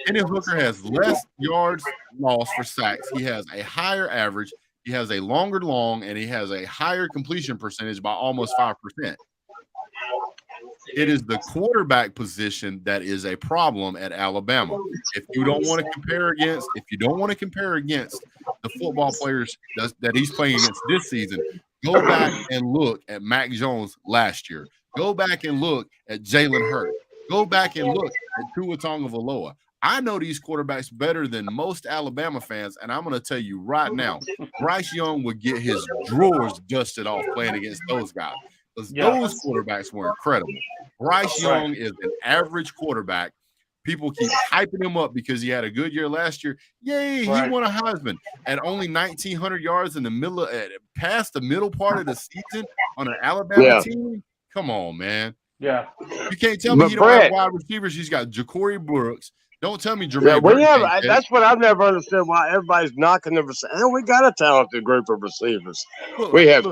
S1: Hendon Hooker has less yards lost for sacks. He has a higher average. He has a longer long, and he has a higher completion percentage by almost 5%. It is the quarterback position that is a problem at Alabama. If you don't want to compare against the football players that he's playing against this season, go back and look at Mac Jones last year. Go back and look at Jalen Hurts. Go back and look at Tua Tagovailoa. I know these quarterbacks better than most Alabama fans, and I'm going to tell you right now, Bryce Young would get his drawers dusted off playing against those guys because those quarterbacks were incredible. Bryce Young is an average quarterback. People keep hyping him up because he had a good year last year. Yay, he won a Heisman at only 1,900 yards in the middle past the middle part of the season on an Alabama team. Come on, man.
S4: Yeah.
S1: You can't tell me he don't have wide receivers. He's got Ja'Cory Brooks. Don't tell me Jermaine.
S3: That's what I've never understood why everybody's knocking the receivers. We got a talented group of receivers. We have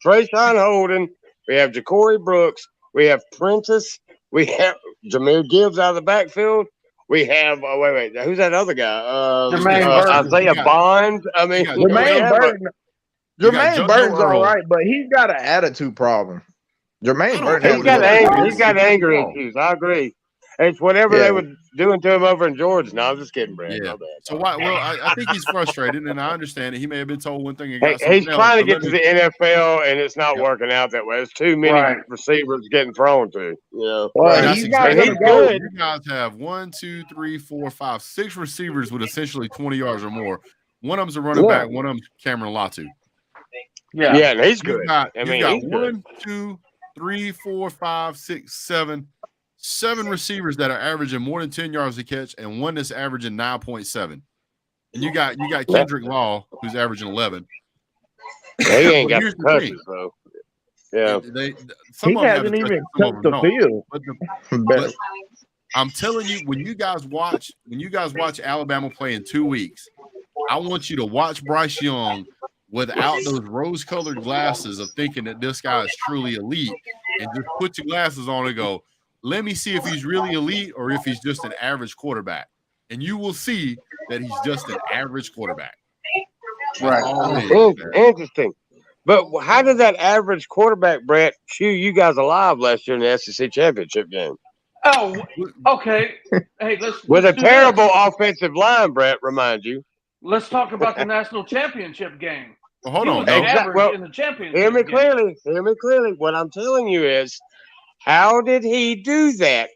S3: Trayshawn Holden. We have Ja'Cory Brooks. We have Prentice. We have Jahmyr Gibbs out of the backfield. We have who's that other guy? Isaiah Bond. I mean,
S5: Jermaine Burton's all right, but he's got an attitude problem. Jermaine Burton.
S3: He's got anger issues. I agree. It's whatever they were doing to him over in Georgia. No, I'm just kidding, Brad.
S1: Yeah. So I think he's frustrated, and I understand it. He may have been told one thing and got something
S3: he's trying to get to the NFL, and it's not working out that way. There's too many receivers getting thrown to.
S5: Well, he's good.
S1: You guys have 1, 2, 3, 4, 5, 6 receivers with essentially 20 yards or more. One of them's a running back. One of them's Cameron Latu.
S3: Yeah, and he's good.
S1: You got 1, 2, 3, 4, 5, 6, 7 receivers that are averaging more than 10 yards a catch, and one that's averaging 9.7. And you got Kendrick Law, who's averaging 11.
S3: He ain't got the touches, though. Yeah,
S5: he hasn't even touched the field.
S1: But I'm telling you, when you guys watch Alabama play in 2 weeks, I want you to watch Bryce Young without those rose-colored glasses of thinking that this guy is truly elite, and just put your glasses on and go, let me see if he's really elite or if he's just an average quarterback. And you will see that he's just an average quarterback.
S3: Interesting. But how did that average quarterback, Brett, chew you guys alive last year in the SEC championship game?
S4: Oh, okay. Hey,
S3: with a terrible offensive line, Brett, remind you.
S4: Let's talk about the national championship game.
S1: Well, hold on.
S4: In the championship
S3: hear me clearly. What I'm telling you is, how did he do that?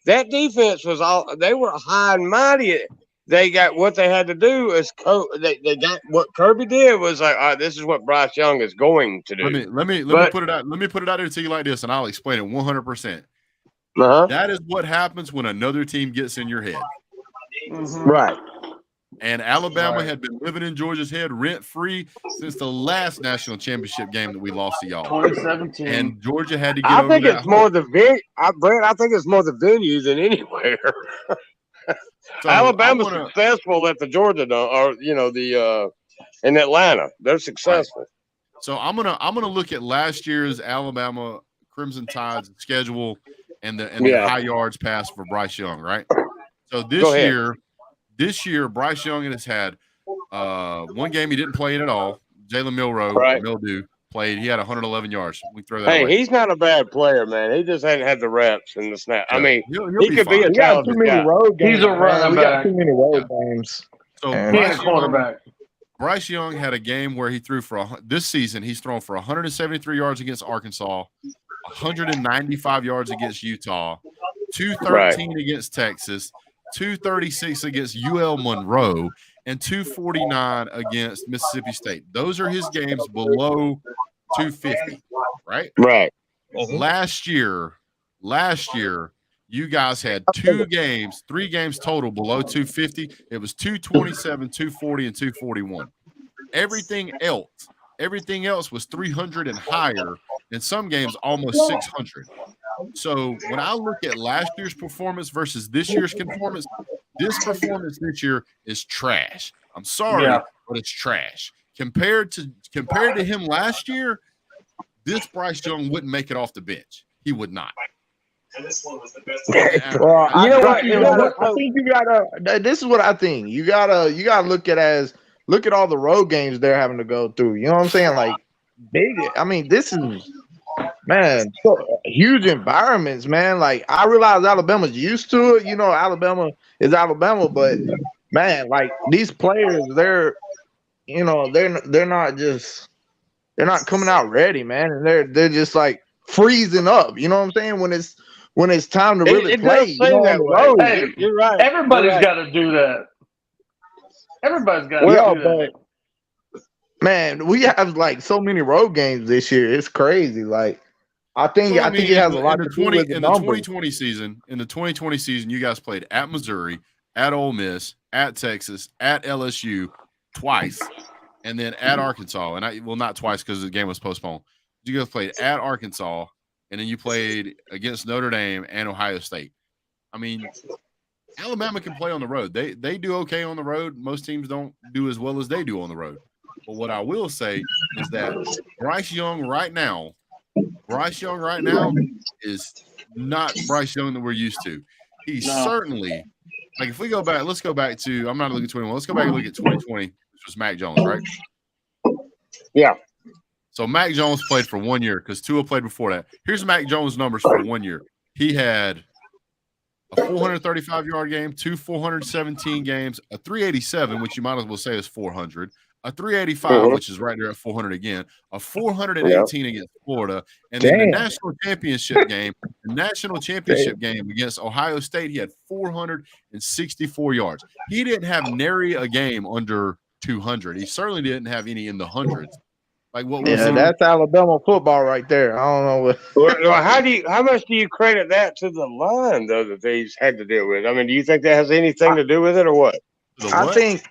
S3: That defense was they were high and mighty. They got what they had to do is they got what Kirby did was like, all right, this is what Bryce Young is going to do.
S1: Let me put it out. Let me put it out there to you like this, and I'll explain it 100%. That is what happens when another team gets in your head.
S3: Mm-hmm. Right.
S1: And Alabama had been living in Georgia's head rent-free since the last national championship game that we lost to y'all.
S4: 2017.
S1: And Georgia had to get
S3: I think it's more the venue. Brett, I think it's more the venue than anywhere. So Alabama's successful at the Georgia in Atlanta. They're successful.
S1: Right. So I'm gonna look at last year's Alabama Crimson Tide's schedule and the high yards pass for Bryce Young, right? So this year, Bryce Young has had one game he didn't play in at all. Jalen Mildew played. He had 111 yards. We throw that away.
S3: He's not a bad player, man. He just hadn't had the reps and the snap.
S1: Yeah.
S3: I mean,
S1: he
S3: could be a talented guy.
S5: He's a running back. Too many road games.
S1: So
S4: he's a quarterback.
S1: Bryce Young had a game where he threw this season. He's thrown for 173 yards against Arkansas, 195 yards against Utah, 213 against Texas, 236 against UL Monroe, and 249 against Mississippi State. Those are his games below 250, right?
S3: Right.
S1: Last year, you guys had 3 games total below 250. It was 227, 240, and 241. Everything else Everything else was 300 and higher. In some games, almost 600. So when I look at last year's performance versus this year's performance this year is trash. I'm sorry, but it's trash. Compared to him last year, this Bryce Young wouldn't make it off the bench. He would not.
S5: Well, I think you gotta. This is what I think. You gotta look at all the road games they're having to go through. You know what I'm saying? Like this is, man, huge environments, man. Like, I realize Alabama's used to it. You know, Alabama is Alabama, but man, like, these players, they're not coming out ready, man, and they're just like freezing up. You know what I'm saying? When it's time to really play. You know,
S3: that way. Hey, you're right.
S4: Everybody's got to do that. Everybody's got to do that.
S5: Man, we have like so many road games this year. It's crazy. Like, I think it has a lot to do with the
S1: 2020 season. In the 2020 season, you guys played at Missouri, at Ole Miss, at Texas, at LSU twice, and then at Arkansas. And not twice because the game was postponed. You guys played at Arkansas, and then you played against Notre Dame and Ohio State. I mean, Alabama can play on the road. They do okay on the road. Most teams don't do as well as they do on the road. But what I will say is that Bryce Young right now is not Bryce Young that we're used to. He's certainly, like, if we go back, let's go back to, I'm not looking at 21. Let's go back and look at 2020, which was Mac Jones, right?
S3: Yeah.
S1: So Mac Jones played for 1 year because Tua played before that. Here's Mac Jones' numbers for 1 year. He had a 435-yard game, 2 417 games, a 387, which you might as well say is 400, a 385, which is right there at 400 again, a 418 against Florida, and then the national championship game against Ohio State, he had 464 yards. He didn't have nary a game under 200. He certainly didn't have any in the hundreds. Like, what?
S5: Yeah, that's Alabama football right there. I don't know what.
S3: Well, how much do you credit that to the line though that they've had to deal with? I mean, do you think that has anything to do with it or what?
S5: I think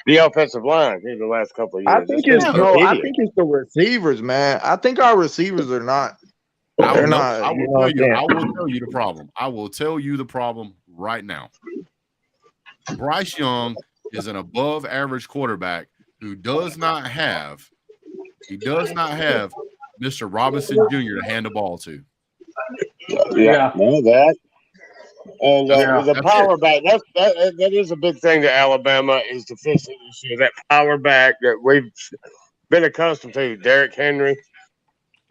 S3: the offensive line in the last couple of years.
S5: I think it's the receivers, man. I think our receivers are not.
S1: I will tell you the problem. I will tell you the problem right now. Bryce Young is an above average quarterback who does not have Mr. Robinson Jr. to hand the ball to.
S3: Yeah. Know that. And the power back, that is a big thing that Alabama is deficient this year. That power back that we've been accustomed to, Derrick Henry.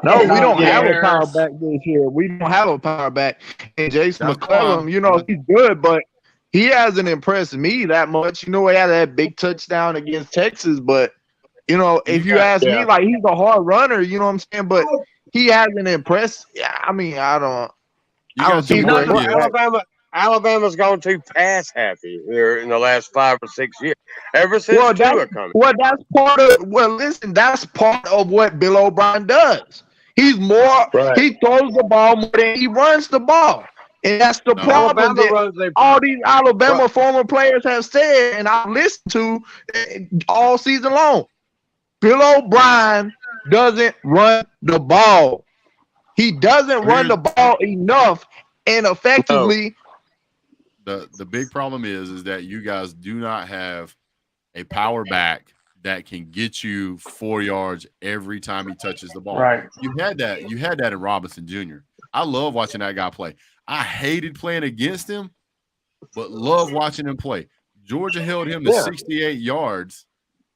S5: No, we don't have a power back this year. We don't have a power back. And Jason McCollum, he's good, but he hasn't impressed me that much. He had that big touchdown against Texas, but if you ask me, like, he's a hard runner, you know what I'm saying? But he hasn't impressed. I mean, I don't see
S3: Alabama's gone too pass happy here in the last 5 or 6 years. Ever since Tua coming.
S5: Well, that's part of what Bill O'Brien does. He's more he throws the ball more than he runs the ball. And that's the problem that all these Alabama former players have said, and I've listened to all season long. Bill O'Brien doesn't run the ball. He doesn't run the ball enough and effectively.
S1: The big problem is that you guys do not have a power back that can get you 4 yards every time he touches the ball.
S4: Right.
S1: You had that in Robinson Jr. I love watching that guy play. I hated playing against him, but love watching him play. Georgia held him to 68 yards.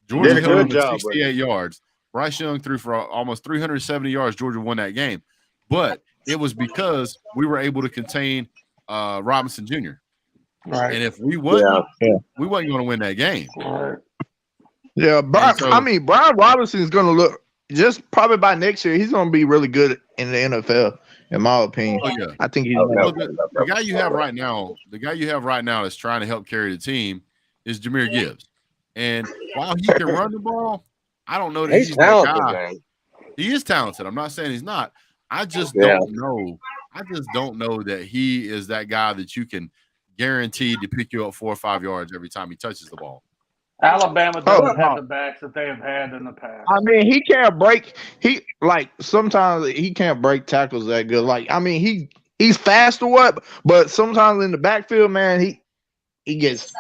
S1: Yards. Bryce Young threw for almost 370 yards. Georgia won that game. But it was because we were able to contain Robinson Jr.
S4: Right.
S1: And if we wasn't, we wasn't going to win that game.
S4: Right.
S5: Yeah, Brian Robinson is going to look, just probably by next year, he's going to be really good in the NFL, in my opinion.
S1: Oh, yeah.
S5: I think he's
S1: the guy you have right now that's trying to help carry the team is Jahmyr Gibbs. And while he can run the ball, I don't know that he's
S3: talented,
S1: that guy.
S3: Man.
S1: He is talented. I'm not saying he's not. I just don't know. I just don't know that he is that guy that you can guarantee to pick you up 4 or 5 yards every time he touches the ball.
S4: Alabama
S5: Oh,
S4: doesn't have
S5: no.
S4: the backs that they have had in the past.
S5: I mean, he can't break. He like sometimes he can't break tackles that good. Like I mean, he's fast or what, but sometimes in the backfield, man, he gets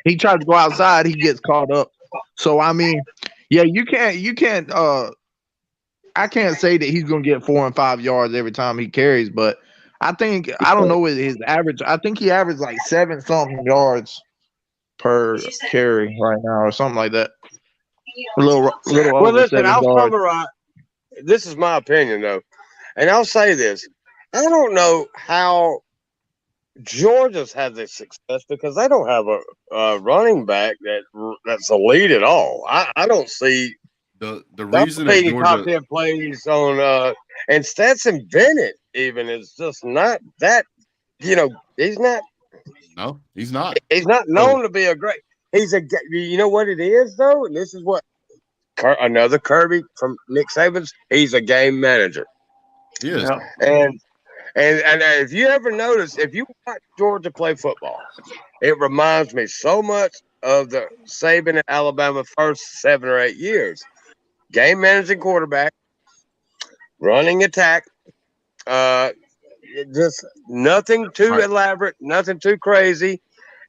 S5: he tries to go outside, he gets caught up. So I mean, yeah, you can't. I can't say that he's gonna get 4 and 5 yards every time he carries, but I don't know what his average. I think he averaged like 7 something yards per carry right now, or something like that. A little
S3: Well,
S5: over
S3: listen,
S5: 7
S3: I'll
S5: yards.
S3: summarize. This is my opinion, though, and I'll say this: I don't know how Georgia's had this success because they don't have a running back that's elite at all. I don't see
S1: The
S3: them
S1: reason that
S3: repeating top
S1: Georgia
S3: 10 plays on and Stetson Bennett even is just not that. He's not.
S1: no, he's not.
S3: He's not known to be a great. He's a. You know what it is though, and this is what another Kirby from Nick Saban's. He's a game manager,
S1: He is.
S4: Yep.
S3: and if you ever notice, if you watch Georgia play football, it reminds me so much of the Saban at Alabama first 7 or 8 years. Game managing quarterback, running attack, just nothing too
S1: Right.
S3: elaborate, nothing too crazy,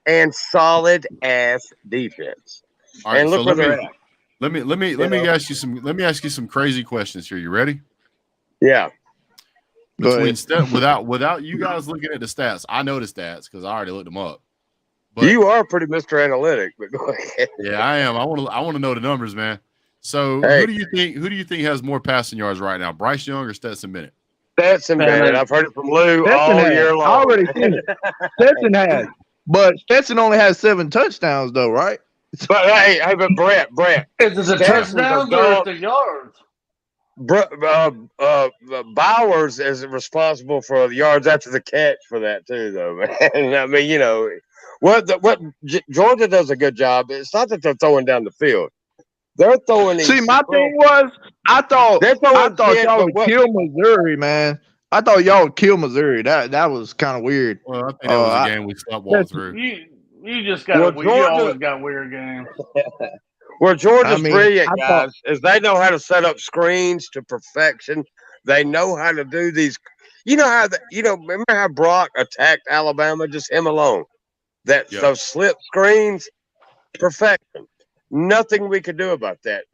S3: and solid ass defense.
S1: All right,
S3: And look
S1: so
S3: where they're at.
S1: let me ask you some crazy questions here. You ready?
S3: Yeah.
S1: Between without you guys looking at the stats, I know the stats because I already looked them up. But
S3: You are pretty Mr. Analytic, but go ahead.
S1: yeah, I am. I want to know the numbers, man. So
S3: Hey.
S1: who do you think has more passing yards right now, Bryce Young or Stetson Bennett?
S3: Stetson Bennett. I've heard it from Lou
S5: Stetson
S3: all
S5: has.
S3: year long.
S5: I already seen it. Stetson has, but Stetson only has 7 touchdowns though, right?
S3: But but Brett,
S4: Is it the
S3: Stetson's a
S4: touchdowns or
S3: dog.
S4: is it the yards?
S3: Bowers is responsible for the yards after the catch for that too, though, man. I mean, what Georgia does a good job. It's not that they're throwing down the field; they're throwing.
S5: See, my thing was, I thought y'all would kill Missouri, man. I thought y'all would kill Missouri. That was kind of weird.
S1: Well, I think that was a game we slept walk through.
S4: You just got you always got weird games.
S3: Where Georgia's brilliant,
S5: I
S3: guys, is they know how to set up screens to perfection. They know how to do these. Remember how Brock attacked Alabama, just him alone. Those slip screens, perfection. Nothing we could do about that.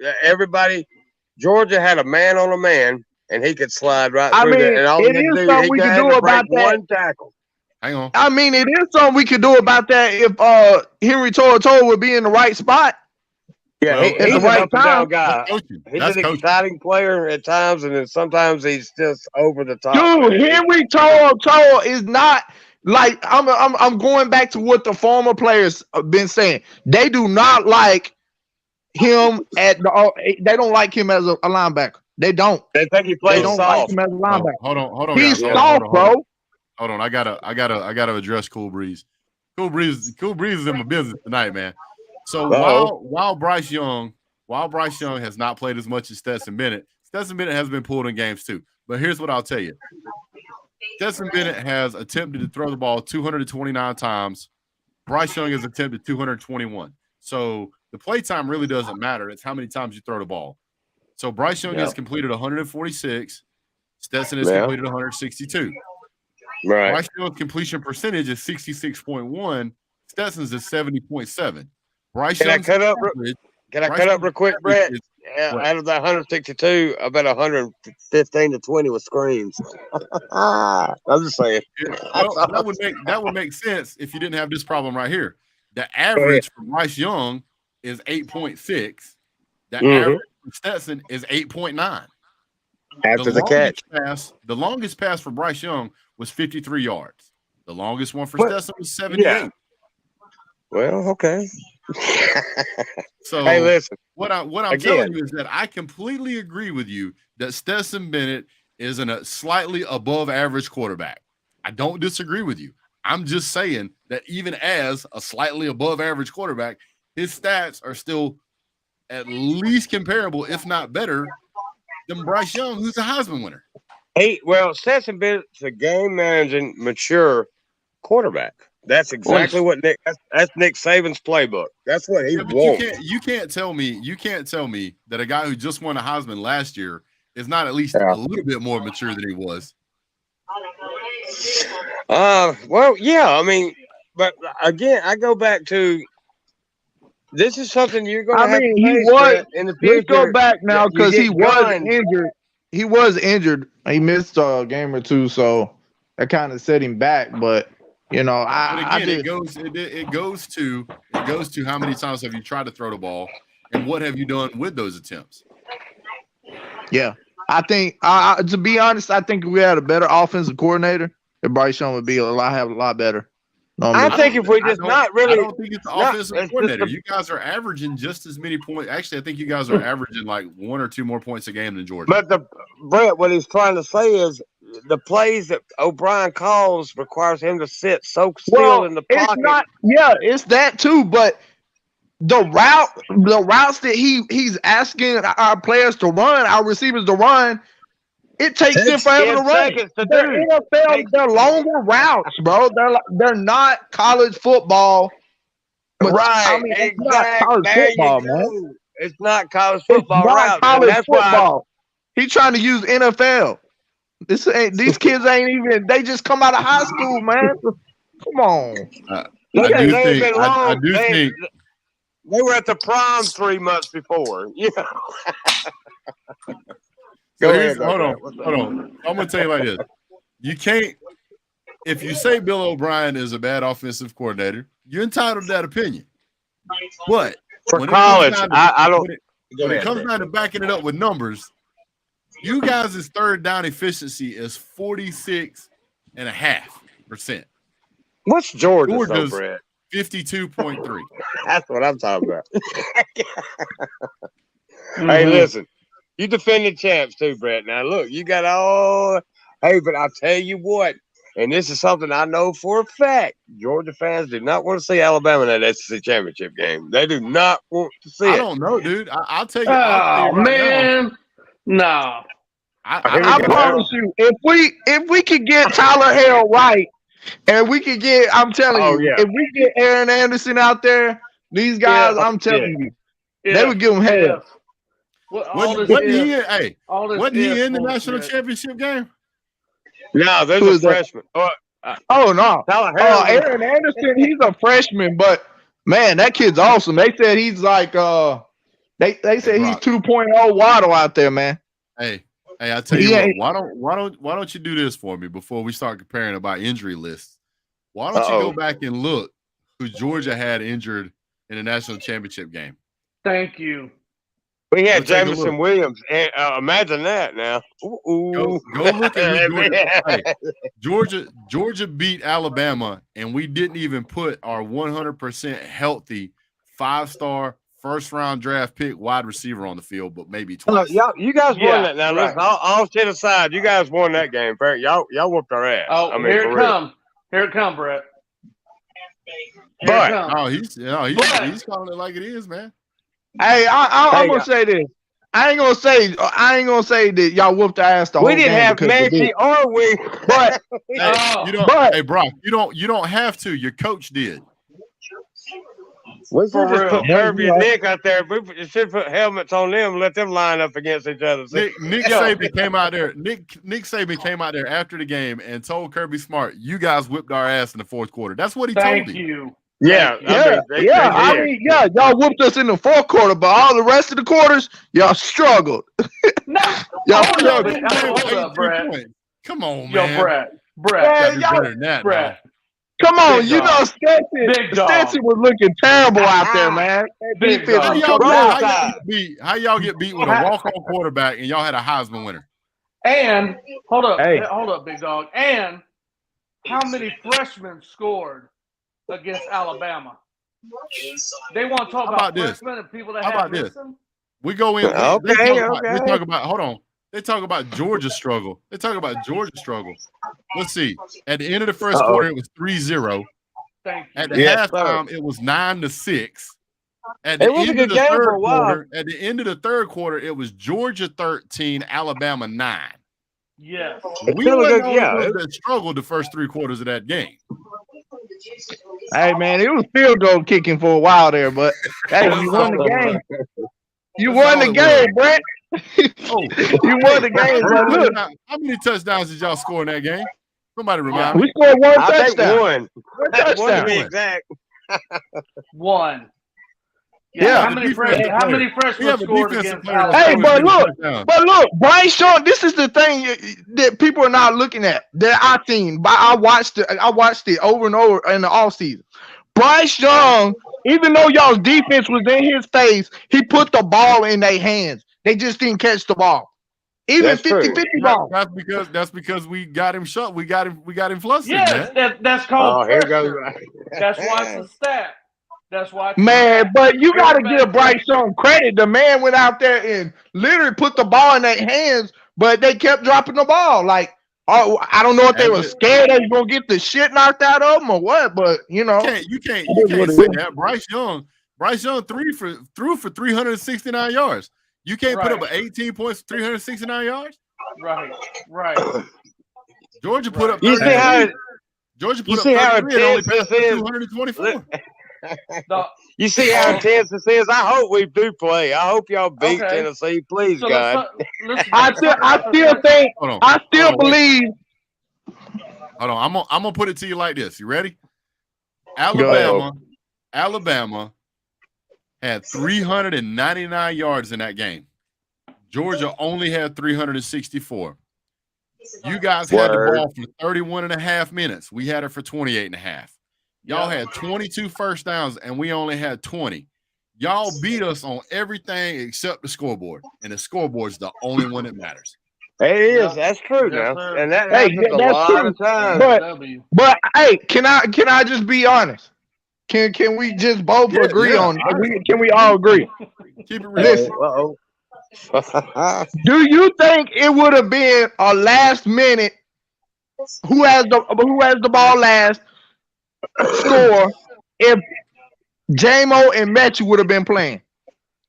S3: Georgia had a man on a man, and he could slide right through that. And all
S5: it is something we could do about that.
S3: One tackle.
S1: Hang on.
S5: I mean, it is something we could do about that if Henry To'o would be in the right spot.
S3: Yeah,
S1: Well,
S3: he's
S5: the right
S3: an up and down
S5: time.
S3: guy. He's an exciting player at times, and then sometimes he's just over the top.
S5: Dude, Henry To'o is not like I'm going back to what the former players have been saying. They do not like him they don't like him as a linebacker. They don't.
S3: They think he plays soft.
S5: Like him as a linebacker.
S1: Hold on.
S5: He's
S1: guys.
S5: soft, bro.
S1: Hold on. I gotta address Cool Breeze. Cool Breeze is in my business tonight, man. So while Bryce Young has not played as much as Stetson Bennett has been pulled in games too. But here's what I'll tell you. Stetson Bennett has attempted to throw the ball 229 times. Bryce Young has attempted 221. So the play time really doesn't matter. It's how many times you throw the ball. So Bryce Young has completed 146. Stetson has completed 162.
S3: Right.
S1: Bryce Young's completion percentage is 66.1. Stetson's is 70.7. Bryce
S3: Can I cut up real quick, Brett? Out of that 162, I bet 115 to 20 was screens. I'm just saying.
S1: Well, that would make sense if you didn't have this problem right here. The average for Bryce Young is 8.6. The average for Stetson is 8.9.
S3: After the catch.
S1: The longest pass for Bryce Young was 53 yards. The longest one for Stetson was 78.
S3: Yeah. Well, okay.
S1: So
S3: hey, listen.
S1: What I'm telling you is that I completely agree with you that Stetson Bennett is a slightly above average quarterback. I don't disagree with you. I'm just saying that even as a slightly above average quarterback, his stats are still at least comparable, if not better, than Bryce Young, who's a Heisman winner.
S3: Stetson Bennett's a game managing, mature quarterback. That's exactly what Nick. That's Nick Saban's playbook. That's what he
S1: but
S3: wants.
S1: you can't tell me that a guy who just won a Heisman last year is not at least a little bit more mature than he was.
S3: Well, yeah. I mean, but again, I go back to this is something you're going to have to face in the future.
S5: Let's go back now because he was
S3: guns.
S5: injured. He was injured. He missed a game or two, so that kind of set him back. But you know,
S1: it goes to how many times have you tried to throw the ball, and what have you done with those attempts?
S5: Yeah, I think to be honest, I think if we had a better offensive coordinator, Bryce Young would be have a lot better.
S3: I think if we just not really,
S1: I don't think it's the offensive coordinator. You guys are averaging just as many points. Actually, I think you guys are averaging like 1 or 2 more points a game than Georgia.
S3: But Brett, what he's trying to say is the plays that O'Brien calls requires him to sit so still in the pocket.
S5: It's that too. But the routes that he's asking our players to run, our receivers to run. It takes them forever to run. They're NFL, they're longer routes, bro. They're not college football.
S3: Right.
S5: I mean, it's not college football, man.
S3: It's not college football route.
S5: That's football. He's trying to use NFL. These kids ain't even. They just come out of high school, man. Come on.
S1: I do think
S3: they were at the prom 3 months before. Yeah.
S1: Hold on. I'm gonna tell you like this. You can't. If you say Bill O'Brien is a bad offensive coordinator, you're entitled to that opinion. But
S3: for college, I don't.
S1: When it comes down to backing it up with numbers, you guys' third down efficiency is 46.5%.
S3: What's Georgia's
S1: 52.3.
S3: That's what I'm talking about. Hey, listen. You defending champs too, Brett. Now, look, you got all. Hey, but I'll tell you what, and this is something I know for a fact. Georgia fans do not want to see Alabama in that SEC championship game. They do not want to see it.
S1: I don't know, dude. I'll tell you.
S4: Oh, man. No.
S5: I promise you, if we could get Tyler Hale right, and we could get, I'm telling you, if we get Aaron Anderson out there, these guys, I'm telling you, they would give them hell.
S1: Wasn't he in the national championship game?
S3: No, there's a freshman.
S5: No. Aaron Anderson, he's a freshman, but man, that kid's awesome. They said he's like they said he's 2.0 Waddle out there, man.
S1: Hey, I tell you what, why don't you do this for me before we start comparing about injury lists? Why don't you go back and look who Georgia had injured in the national championship game?
S4: Thank you.
S3: We had Jameson Williams. Imagine that now.
S1: Go look at Georgia beat Alabama, and we didn't even put our 100% healthy 5-star first-round draft pick wide receiver on the field, but maybe twice.
S3: You guys won that. Now, listen, all shit aside, you guys won that game. Y'all whooped our ass.
S4: Oh, I mean, here it comes. Here it comes, Brett.
S1: He's calling it like it is, man.
S5: Hey, I'm gonna say this. I ain't gonna say that y'all whooped our ass the whole game.
S3: We didn't have Messi, or we.
S5: But
S1: hey, Brock, you don't have to. Your coach did.
S3: We should just put Kirby and Nick out there. We should put helmets on them and let them line up against each other.
S1: Nick Saban came out there. Nick Saban came out there after the game and told Kirby Smart, "You guys whipped our ass in the fourth quarter." That's what he told him.
S4: Thank you.
S3: Y'all
S5: whooped us in the fourth quarter, but all the rest of the quarters, y'all struggled.
S4: Y'all struggled. Hold up, Brett.
S1: Come on,
S4: man. Yo, Brett.
S1: Better than that,
S4: Brett.
S5: Come on, Stetson was looking terrible out there, man.
S1: How y'all get beat with a walk-on quarterback and y'all had a Heisman winner?
S4: And hold up, big dog. And how many freshmen scored against Alabama? They want to talk about freshmen and people that have listened.
S1: We go in. They talk about. Hold on. They talk about Georgia's struggle. Let's see. At the end of the first quarter, it was 3-0. At the halftime, it was 9-6. At the end of the third quarter, it was Georgia 13, Alabama 9.
S4: Yes.
S1: We struggled the first 3 quarters of that game.
S5: Hey man, it was field goal kicking for a while there, but hey, you won the game. You won the game, Brent. You won the game. But look,
S1: how many touchdowns did y'all score in that game? Somebody remind me.
S5: We scored one
S3: I think
S5: touchdown.
S3: one.
S5: One touchdown.
S3: To be exact.
S4: One.
S1: Yeah.
S4: How many freshmen scored against Alabama?
S5: Hey, but look, Bryce Young. This is the thing that people are not looking at. That I seen. I watched it over and over in the offseason. Bryce Young, even though y'all's defense was in his face, he put the ball in their hands. They just didn't catch the ball. Even 50-50 ball.
S1: That's because we got him shut. We got him flustered.
S4: Yes,
S1: man.
S4: That's called
S3: here
S4: pressure.
S3: goes.
S4: That's why it's a stat. That's why.
S5: Man, but you got to give Bryce Young credit. The man went out there and literally put the ball in their hands, but they kept dropping the ball. Like, I don't know if they were scared they were gonna get the shit knocked out of them or what. But you know,
S1: you can't say that. Bryce Young threw for 369 yards. You can't put up an 18 points, 369 yards.
S4: Right.
S1: Georgia put up.
S3: You see how
S1: Georgia put
S3: you
S1: up
S3: see how
S1: 33 and only
S3: intense
S1: passed
S3: this is?
S1: 224.
S3: You see how intense this is? I hope we do play. I hope y'all beat Tennessee, please,
S4: so
S3: God.
S5: I still believe.
S1: Hold on, I'm gonna put it to you like this. You ready? Alabama had 399 yards in that game. Georgia only had 364. You guys had the ball for 31 and a half minutes. We had it for 28 and a half. Y'all had 22 first downs, and we only had 20. Y'all beat us on everything except the scoreboard, and the scoreboard's the only one that matters.
S3: It is. That's true now, and that happens a lot of times.
S5: But hey, can I just be honest? Can we just both agree on? Can we all agree?
S1: Keep it real.
S5: Listen. Do you think it would have been a last minute? Who has the ball last? Score if JMO and Metchie would have been playing.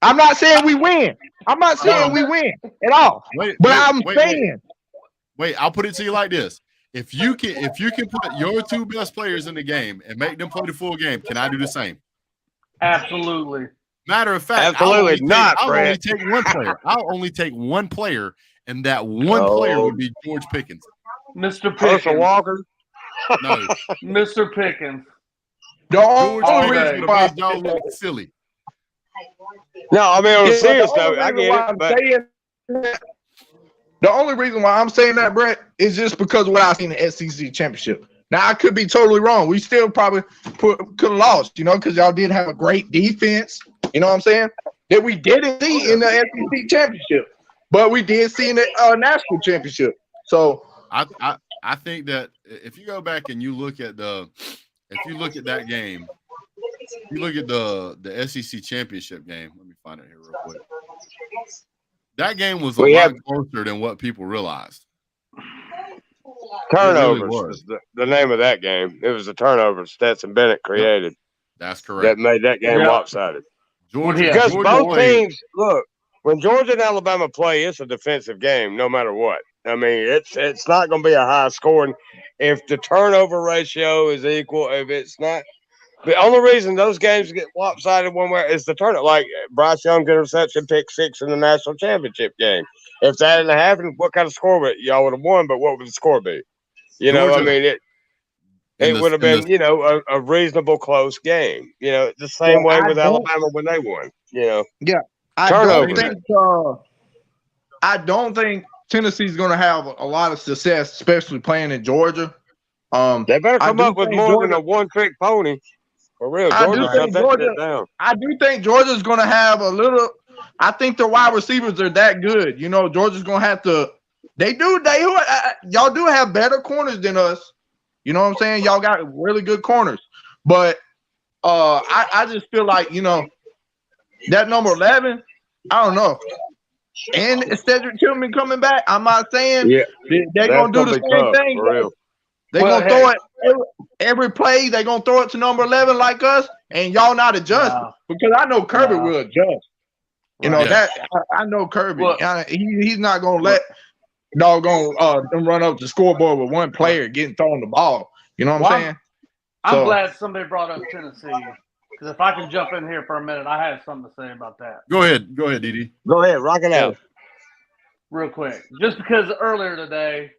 S5: I'm not saying we win. I'm not saying we win at all. I'm saying.
S1: Wait, I'll put it to you like this. If you can put your two best players in the game and make them play the full game, can I do the same?
S4: Absolutely.
S1: Matter of fact, I'll only take one player. I'll only take one player, and that one player would be George Pickens.
S4: Mr. Pickens.
S3: Walker.
S1: No.
S4: Mr. Pickens.
S1: George Pickens would have made y'all look silly.
S3: No, I mean, on a serious note, I get
S5: it. The only reason why I'm saying that, Brett, is just because of what I seen in the SEC championship. Now, I could be totally wrong. We still probably could have lost, because y'all did have a great defense. You know what I'm saying? That we didn't see in the SEC championship, but we did see in the national championship. So
S1: I think that if you go back and you look at that game, you look at the SEC championship game. Let me find it here real quick. That game was a lot closer than what people realized.
S3: Turnovers was the name of that game. It was the turnovers Stetson Bennett created.
S1: That's correct.
S3: That made that game lopsided.
S1: Because
S3: both teams, look, when Georgia and Alabama play, it's a defensive game no matter what. I mean, it's not going to be a high scoring. If the turnover ratio is equal, if it's not, the only reason those games get lopsided one way is the turnover. Like Bryce Young's interception, pick 6 in the national championship game. If that hadn't happened, what kind of score would y'all would have won? But what would the score be? Georgia, I mean, it would have been, a reasonable close game. The same way with Alabama when they won. Yeah,
S5: I don't think Tennessee's going to have a lot of success, especially playing in Georgia.
S3: They better come up with more than a one-trick pony. For real, I
S5: do think Georgia's going to have a little. I think their wide receivers are that good. Georgia's going to have to. Y'all do have better corners than us. You know what I'm saying? Y'all got really good corners, but I just feel like that number 11. I don't know. And Cedric Tillman coming back. I'm not saying they're gonna do the same thing. They're gonna throw it every play. They're gonna throw it to number 11 like us, and y'all not adjust because I know Kirby will adjust. I know Kirby. He's not gonna let them run up the scoreboard with one player getting thrown the ball. You know what I'm saying?
S4: I'm glad somebody brought up Tennessee, because if I can jump in here for a minute, I have something to say about that.
S1: Go ahead, Didi.
S3: Go ahead, rock it out.
S4: Real quick. Just because earlier today,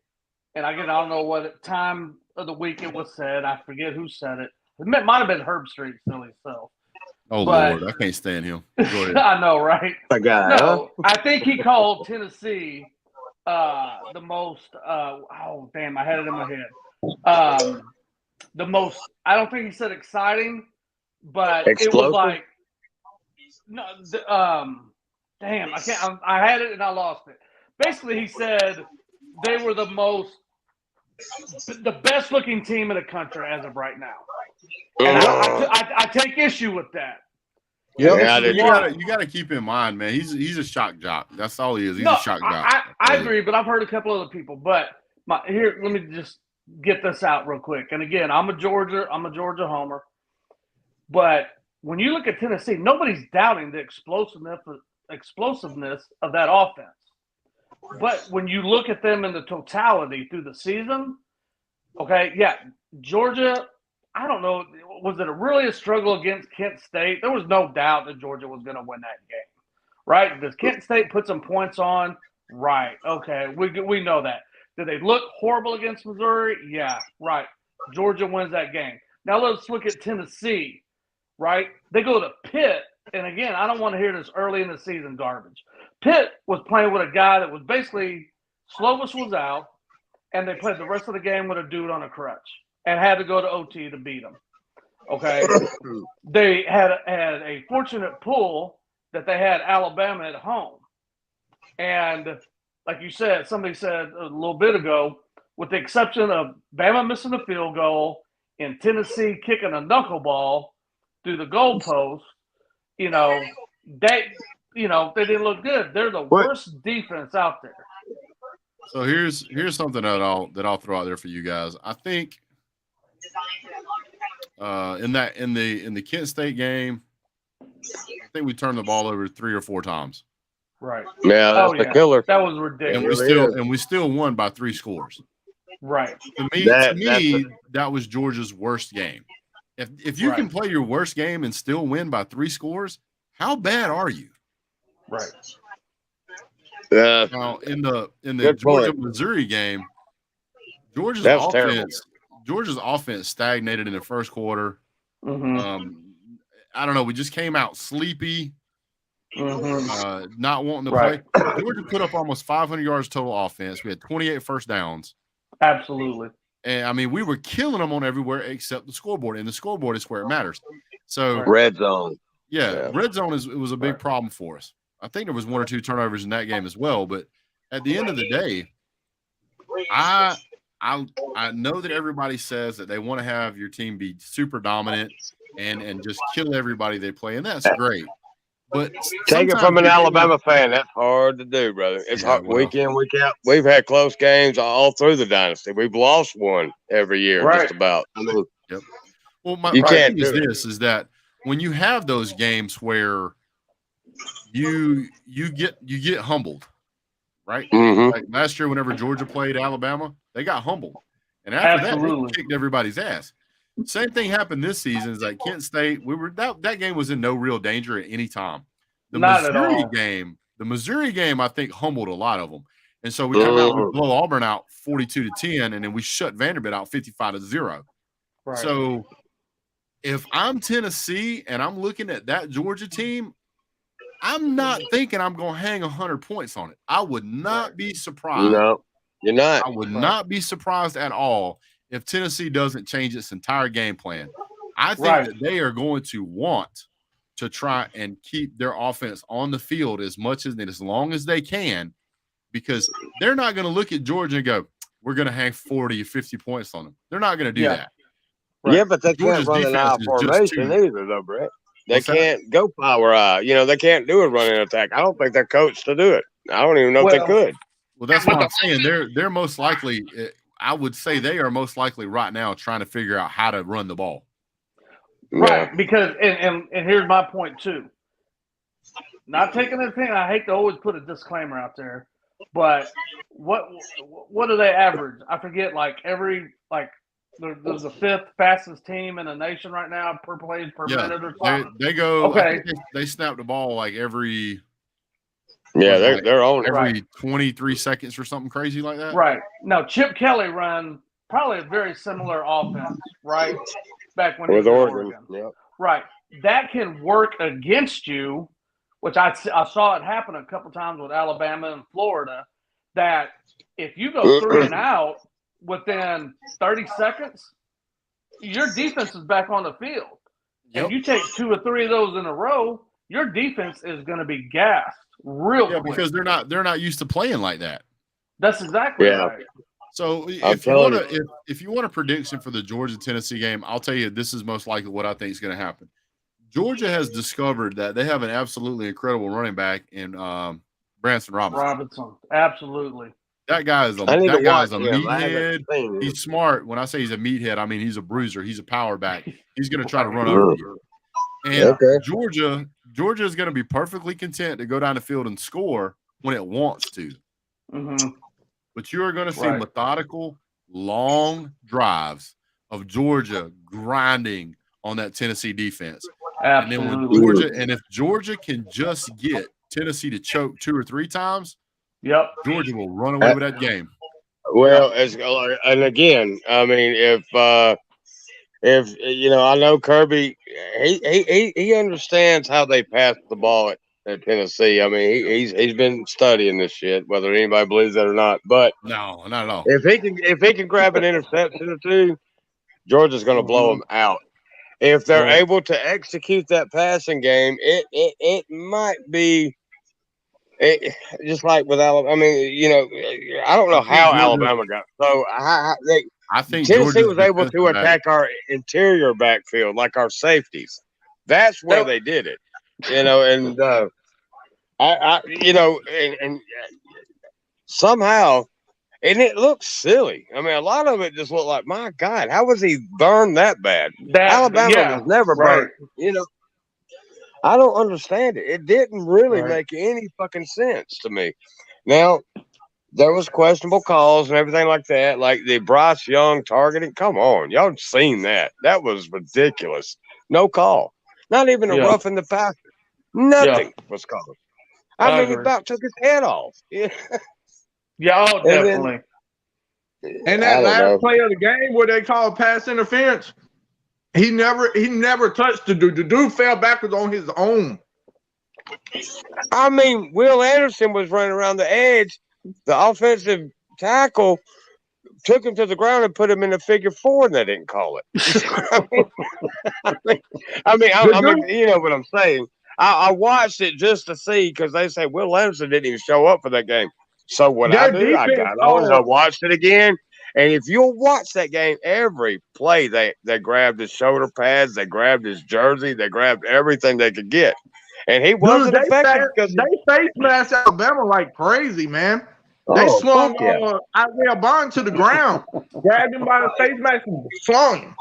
S4: and again, I don't know what time of the week it was said. I forget who said it. It might have been Herb Street, silly self.
S1: Oh, Lord, I can't stand him. Go ahead.
S4: I know, right?
S3: No,
S4: I think he called Tennessee the most oh damn, I had it in my head. The most, I don't think he said exciting, but
S3: explosive?
S4: It was like no damn, I can't, I had it and I lost it. Basically he said they were the best looking team in the country as of right now. And I take issue with that.
S1: Yeah, you got to keep in mind, man. He's a shock jock. That's all he is. He's a shock jock.
S4: I agree, but I've heard a couple other people. But here, let me just get this out real quick. And again, I'm a Georgia homer. But when you look at Tennessee, nobody's doubting the explosiveness of that offense. But when you look at them in the totality through the season, okay, yeah, Georgia, I don't know, was it really a struggle against Kent State? There was no doubt that Georgia was going to win that game, right? Does Kent State put some points on? Right, okay, we know that. Did they look horrible against Missouri? Yeah, right. Georgia wins that game. Now let's look at Tennessee, right? They go to Pitt, and again, I don't want to hear this early in the season garbage. Pitt was playing with a guy that was basically Slovis was out, and they played the rest of the game with a dude on a crutch and had to go to OT to beat them. Okay, they had a fortunate pull that they had Alabama at home, and like you said, somebody said a little bit ago, with the exception of Bama missing a field goal and Tennessee kicking a knuckleball through the goalpost, they didn't look good. They're the worst defense out there.
S1: So here's something that I'll throw out there for you guys. I think in the Kent State game, I think we turned the ball over 3 or 4 times.
S4: Right.
S3: Yeah, that's the killer.
S4: That was ridiculous.
S1: And we still won by 3 scores.
S4: Right.
S1: To me, that was Georgia's worst game. If you can play your worst game and still win by 3 scores, how bad are you?
S4: Right.
S1: Now in the Georgia Missouri game, Georgia's offense stagnated in the first quarter.
S4: Mm-hmm.
S1: I don't know. We just came out sleepy, not wanting to
S4: play.
S1: Georgia put up almost 500 yards total offense. We had 28 first downs.
S4: Absolutely.
S1: And I mean, we were killing them on everywhere except the scoreboard, and the scoreboard is where it matters. So
S3: red zone.
S1: Yeah, red zone was a big problem for us. I think there was 1 or 2 turnovers in that game as well. But at the end of the day, I know that everybody says that they want to have your team be super dominant and just kill everybody they play, and that's great. But
S3: take it from an Alabama fan, that's hard to do, brother. It's hard week in, week out. We've had close games all through the dynasty. We've lost one every year, just about. I mean,
S1: well, my thing is that when you have those games where you get humbled, right?
S3: Mm-hmm.
S1: Like last year, whenever Georgia played Alabama, they got humbled, and after that, they kicked everybody's ass. Same thing happened this season. Is like Kent State. That game was in no real danger at any time. The Missouri game, I think, humbled a lot of them, and so we come out, we blow Auburn out 42-10, and then we shut Vanderbilt out 55-0.
S4: Right.
S1: So if I'm Tennessee and I'm looking at that Georgia team, I'm not thinking I'm going to hang 100 points on it. I would not be surprised.
S3: No, you're not.
S1: I would not be surprised at all if Tennessee doesn't change its entire game plan. I think that they are going to want to try and keep their offense on the field as long as they can, because they're not going to look at Georgia and go, we're going to hang 40 or 50 points on them. They're not going to do that.
S3: Right. Yeah, but they can't run an eye formation either, though, Brett. They can't go power eye. They can't do a running attack. I don't think they're coached to do it. I don't even know if they could.
S1: Well, that's what I'm saying. They're most likely. I would say they are most likely right now trying to figure out how to run the ball.
S4: Right, because and here's my point too. Not taking the thing. I hate to always put a disclaimer out there, but what do they average? I forget. Like every They're the 5th fastest team in the nation right now per play per minute or something.
S1: They go.
S4: Okay.
S1: I think they snap the ball like every.
S3: Yeah, they're on
S1: every 23 seconds or something crazy like that.
S4: Right. Now, Chip Kelly ran probably a very similar offense, right? Back when he was in Oregon.
S3: Yep.
S4: Right. That can work against you, which I saw it happen a couple times with Alabama and Florida, that if you go 3 and out within 30 seconds, your defense is back on the field.
S1: Yep.
S4: And you take 2 or 3 of those in a row, your defense is going to be gassed real quick.
S1: Because they're not used to playing like that.
S4: That's exactly right.
S1: So if you want a prediction for the Georgia-Tennessee game, I'll tell you this is most likely what I think is going to happen. Georgia has discovered that they have an absolutely incredible running back in Branson Robinson.
S4: Absolutely.
S1: That guy is a meathead. He's smart. When I say he's a meathead, I mean he's a bruiser. He's a power back. He's going to try to run over you. And Georgia is going to be perfectly content to go down the field and score when it wants to.
S4: Mm-hmm.
S1: But you are going to see methodical, long drives of Georgia grinding on that Tennessee defense.
S4: Absolutely.
S1: And then when if Georgia can just get Tennessee to choke 2 or 3 times, Georgia will run away with that game.
S3: Well, and again, I mean, if you know, I know Kirby, he understands how they pass the ball at Tennessee. I mean, he's been studying this shit, whether anybody believes that or not. But
S1: no, not at all.
S3: If he can grab an interception or 2, Georgia's going to blow them out. If they're able to execute that passing game, it might be just like with Alabama. I mean, you know, I don't know how Alabama got so. I think Tennessee was able to attack our interior backfield, like our safeties. That's where they did it, you know. And you know, and somehow, and it looks silly. I mean, a lot of it just looked like, my God, how was he burned that bad? Alabama was never burned. You know, I don't understand it. It didn't really make any fucking sense to me. Now, there was questionable calls and everything like that, like the Bryce Young targeting. Come on, y'all seen that? That was ridiculous. No call. Not even a rough in the passer. Nothing was called. I mean, he about took his head off. Yeah.
S4: Definitely.
S5: And that last play of the game where they called pass interference, he never touched the dude. The dude fell backwards on his own.
S3: I mean, Will Anderson was running around the edge. The offensive tackle took him to the ground and put him in a figure 4, and they didn't call it. I mean, you know what I'm saying. I watched it just to see, because they say Will Anderson didn't even show up for that game. So what I got on and I watched it again. And if you'll watch that game, every play they grabbed his shoulder pads, they grabbed his jersey, they grabbed everything they could get. And he wasn't effective because
S5: they face masked Alabama like crazy, man. They slung Isaiah Bond to the ground, grabbed him by the face mask and slung him.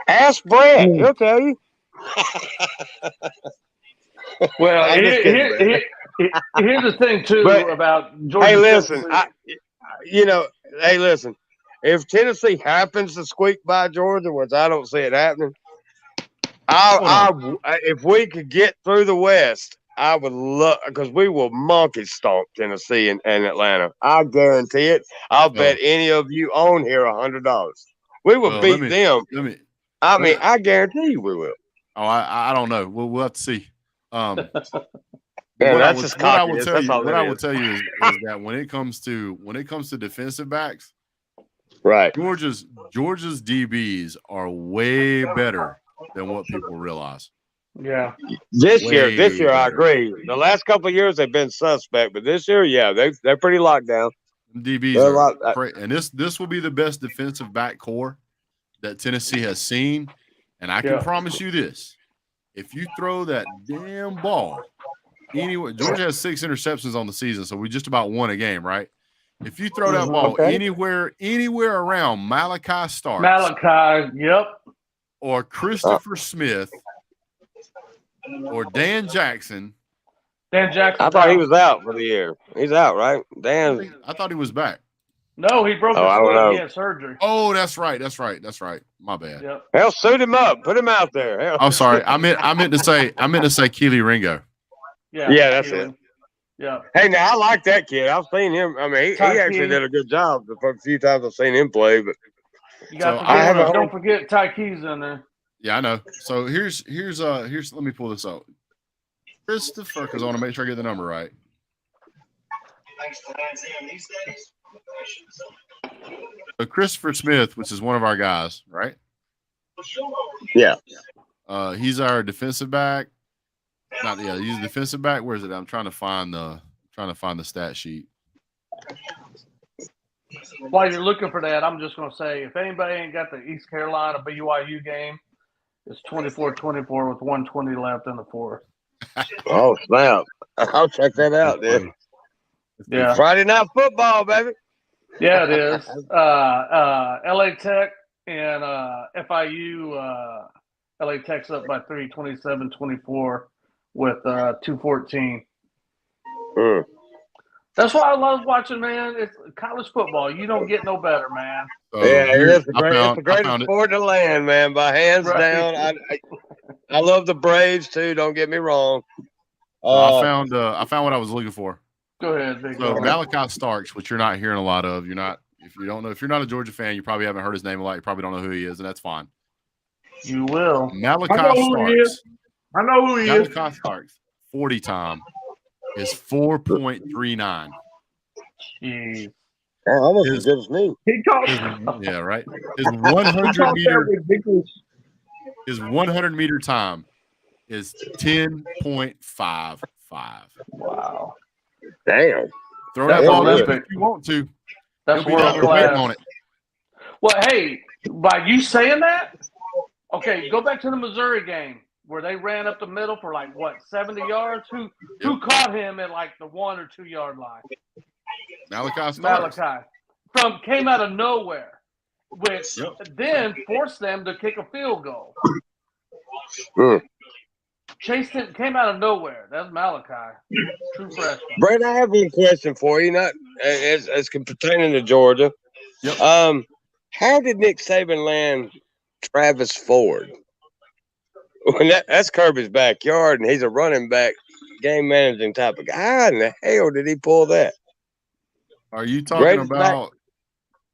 S3: Ask Brad, he'll tell you.
S4: Well, here's the thing too about Georgia.
S3: Hey, listen, listen. If Tennessee happens to squeak by Georgia, which I don't see it happening, if we could get through the West, I would love, because we will monkey stomp Tennessee and Atlanta. I guarantee it. I'll bet any of you on here $100. We will beat them. I guarantee you we will.
S1: Oh, I don't know. We'll have to see. What I will tell you is that when it comes to defensive backs,
S3: right?
S1: Georgia's DBs are way better than what people realize.
S4: Yeah.
S3: This year, I agree. The last couple of years they've been suspect, but this year, they're pretty locked down.
S1: DBs are and this will be the best defensive back core that Tennessee has seen, and I can promise you this: if you throw that damn ball anywhere, Georgia has 6 interceptions on the season, so we just about won a game, right? If you throw that ball anywhere around Malachi Starks, or Christopher Smith, or Dan Jackson.
S3: I thought he was out for the year. He's out, right? Dan.
S1: I thought he was back.
S4: No, he broke his
S3: I don't
S4: foot.
S3: know.
S4: He had surgery.
S1: Oh, that's right. My bad.
S4: Yep.
S3: Hell, suit him up. Put him out there. Hell.
S1: I'm sorry. I meant to say Keely Ringo.
S4: Yeah,
S3: that's
S4: Keelan.
S3: it.
S4: Yeah.
S3: Hey, now I like that kid. I've seen him. I mean, he actually did a good job the few times I've seen him play. But
S4: you got don't forget Ty Keys in there.
S1: Yeah, I know. So here's let me pull this out. Christopher, because I want to make sure I get the number right. So Christopher Smith, which is one of our guys, right?
S3: Yeah.
S1: He's our defensive back. He's a defensive back. Where is it? I'm trying to find the stat sheet.
S4: While you're looking for that, I'm just going to say, if anybody ain't got the East Carolina BYU game, it's 24-24 with 1:20 left in the fourth.
S3: Oh, snap. I'll check that out, dude.
S4: Yeah.
S3: Friday night football, baby.
S4: Yeah, it is. LA Tech and FIU. LA Tech's up by 3, 27-24 with 2:14. That's why I love watching, man. It's college football. You don't get no better, man.
S3: It's the greatest sport in the land, man, by hands down. I love the Braves too. Don't get me wrong.
S1: I found what I was looking for.
S4: Go ahead, big
S1: So
S4: dog.
S1: Malachi Starks, which you're not hearing a lot of. If you're not a Georgia fan, you probably haven't heard his name a lot. You probably don't know who he is, and that's fine.
S4: You will.
S1: Malachi Starks.
S5: I know who he is.
S1: Malachi Starks 40 time is 4.39.
S4: Jeez.
S3: Almost as good as me.
S5: He called.
S1: Yeah, right. His 100 meter time is 10.55.
S4: Wow.
S3: Damn.
S1: Throw that ball up if you want to.
S4: That's world class on it. Well, hey, by you saying that, okay, go back to the Missouri game where they ran up the middle for 70 yards. Who caught him at the 1 or 2 yard line?
S1: Malachi
S4: came out of nowhere, which then forced them to kick a field goal. Chased him, came out of nowhere. That's Malachi, true freshman.
S3: Brett, I have one question for you, not as pertaining to Georgia.
S1: Yep.
S3: How did Nick Saban land Travis Ford? That's Kirby's backyard, and he's a running back, game managing type of guy. How in the hell did he pull that?
S1: Are you talking about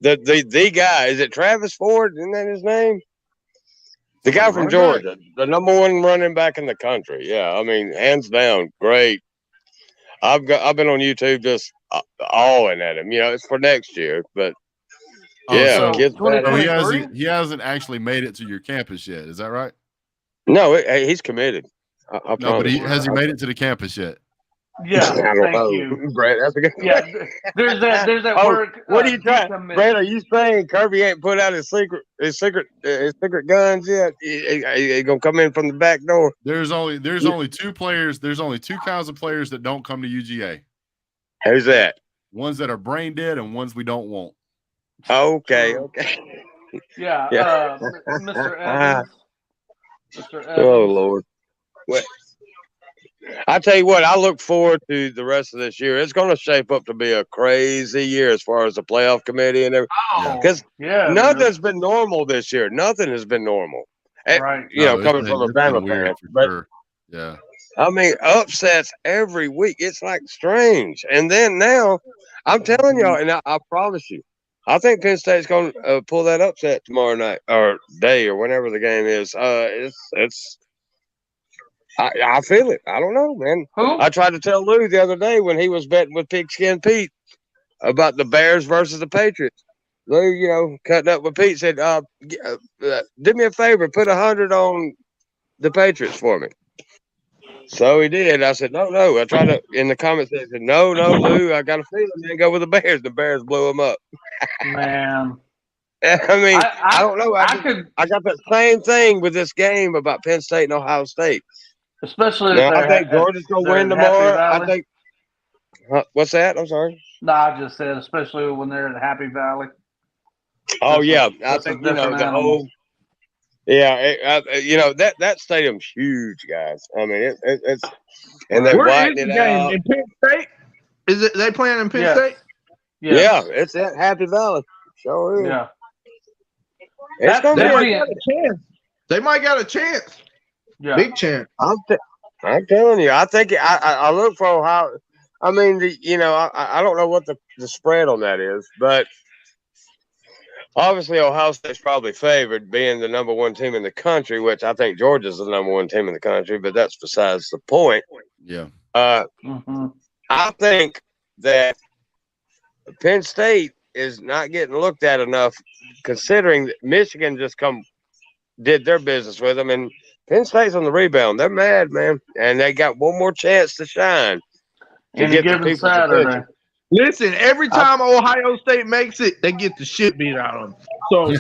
S3: the guy? Is it Travis Ford? Isn't that his name? The guy from Georgia, the number one running back in the country. Yeah, I mean, hands down, great. I've been on YouTube just awing at him. It's for next year, but yeah,
S1: he hasn't actually made it to your campus yet. Is that right?
S3: No, he's committed. I
S1: no, but has he made it to the campus yet?
S4: Yeah, thank you,
S3: Brett. That's a good.
S4: Yeah, there's that word.
S3: What are you trying, Brett? Are you saying Kirby ain't put out his secret guns yet? He gonna come in from the back door?
S1: There's only two players. There's only two kinds of players that don't come to UGA.
S3: Who's that?
S1: Ones that are brain dead and ones we don't want.
S3: Okay.
S4: Yeah, Mr. Evans. Mr. Evans.
S3: Oh Lord. What? I tell you what, I look forward to the rest of this year. It's going to shape up to be a crazy year as far as the playoff committee and everything. Because nothing's been normal this year. Nothing has been normal.
S4: Right.
S3: Coming from a Bama fan.
S1: Sure. Yeah.
S3: I mean, upsets every week. It's strange. And then now, I'm telling y'all, and I promise you, I think Penn State's going to pull that upset tomorrow night or day or whenever the game is. I feel it. I don't know, man.
S4: Who?
S3: I tried to tell Lou the other day when he was betting with Pigskin Pete about the Bears versus the Patriots. Lou, cutting up with Pete, said, do me a favor, put 100 on the Patriots for me. So he did. I said, no. I tried to, in the comments, they said, no, Lou, I got a feeling man, go with the Bears. The Bears blew them up.
S4: Man.
S3: I mean, I don't know. I got that same thing with this game about Penn State and Ohio State.
S4: Especially
S3: I think Georgia's going to win tomorrow. I think. What's that? I'm sorry.
S4: No, I just said, especially when they're in Happy Valley.
S3: Oh, yeah. I think, the whole. Yeah, that stadium's huge, guys. I mean, it's and they're widening it out.
S5: In Penn State? Is it they playing in Penn State?
S3: Yeah, it's at Happy Valley. Sure is.
S4: Yeah.
S3: It's gonna
S5: They
S3: be
S5: might got a chance. They might got a chance.
S4: Yeah.
S5: Big chance.
S3: I'm telling you. I think I look for Ohio. I mean, I don't know what the spread on that is, but obviously Ohio State's probably favored, being the number one team in the country, which I think Georgia's the number one team in the country, but that's besides the point.
S1: Yeah.
S3: I think that Penn State is not getting looked at enough, considering that Michigan just did their business with them, and Penn State's on the rebound. They're mad, man, and they got one more chance to shine to get the people's attention.
S5: Listen, every time Ohio State makes it, they get the shit beat out of them. So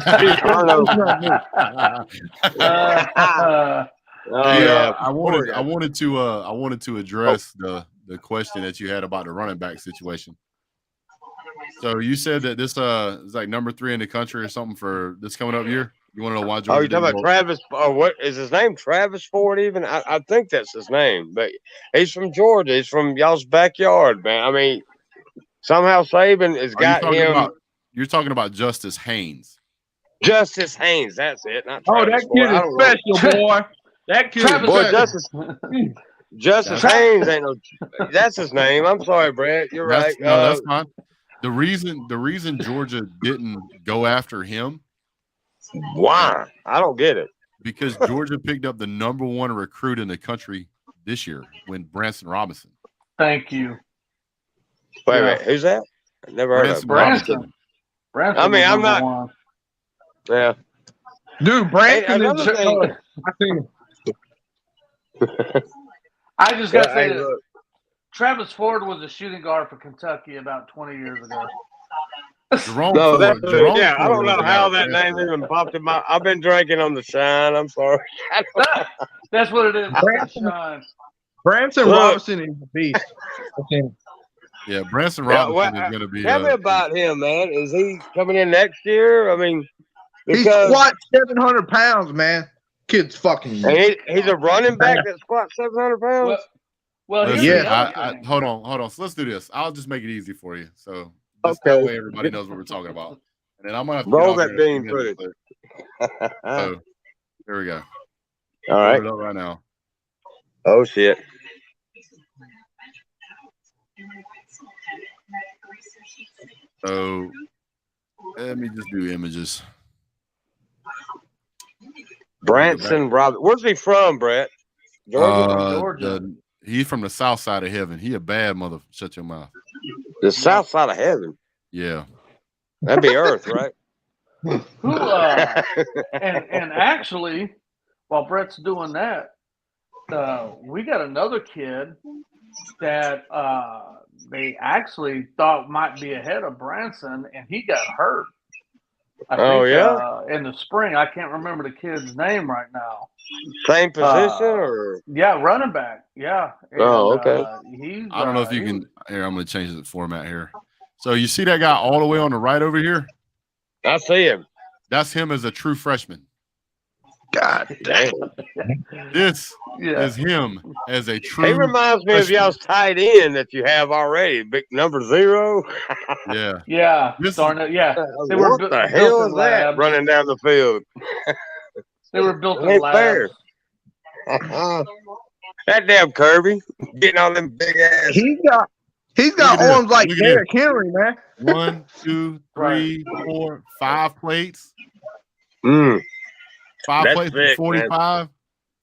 S1: I wanted to address the question that you had about the running back situation. So you said that this is like number 3 in the country or something for this coming up year. You want to know why Georgia?
S3: Oh, you talking about Travis? Or what is his name? Travis Ford? Even I think that's his name. But he's from Georgia. He's from y'all's backyard, man. I mean, somehow Saban has got him.
S1: You're talking about Justice Haynes.
S3: Justice Haynes. That's it. Not Travis
S5: that kid is special, boy. That kid is
S3: boy. Justice Haynes ain't no. That's his name. I'm sorry, Brett. You're right.
S1: No, that's fine. The reason Georgia didn't go after him.
S3: Why? I don't get it.
S1: Because Georgia picked up the number 1 recruit in the country this year, when Branson Robinson.
S4: Thank you.
S3: Wait, who's that? I never heard of
S4: Branson.
S3: I mean, I'm not.
S4: One.
S3: Yeah,
S5: dude, Branson is.
S4: I just got to say that Travis Ford was a shooting guard for Kentucky about 20 years ago.
S1: Jerome
S3: I
S1: don't
S3: know how that name even popped in my. I've been drinking on the shine. I'm sorry.
S4: That's what it is.
S5: Branson Robinson is a beast.
S1: Yeah, Branson Robinson is going to be.
S3: Tell me about him, man. Is he coming in next year? I mean,
S5: he squats 700 pounds, man. Kid's fucking.
S3: And he's a running back that squats 700 pounds.
S4: Well,
S1: hold on. So let's do this. I'll just make it easy for you. So
S3: that
S1: way everybody knows what we're talking about. And then I'm gonna have to
S3: roll that bean footage.
S1: So here we go.
S3: All right.
S1: Put it up right now.
S3: Oh shit.
S1: So let me just do images.
S3: Branson Robinson. Where's he from, Brett?
S4: Georgia.
S1: He's from the south side of heaven. He a bad mother. Shut your mouth.
S3: The south side of heaven.
S1: Yeah.
S3: That'd be Earth, right?
S4: And actually, while Brett's doing that, we got another kid that they actually thought might be ahead of Branson, and he got hurt. I think, in the spring. I can't remember the kid's name right now.
S3: Same position or?
S4: Yeah, running back. Yeah. And,
S3: okay.
S1: I don't know if you can. Here, I'm going to change the format here. So you see that guy all the way on the right over here?
S3: I see him.
S1: That's him as a true freshman.
S3: God damn.
S1: This is him as a true.
S3: He reminds me
S1: freshman.
S3: of y'all's tight end that you have already, big number 0.
S1: Yeah.
S4: Yeah.
S1: What
S3: the hell is that running down the field?
S4: They were built in labs.
S3: That damn Kirby getting all them big ass.
S5: He's got arms like Derrick Henry, man.
S1: 1, 2, 3, 4, 5 plates.
S3: 5
S1: plates for 45.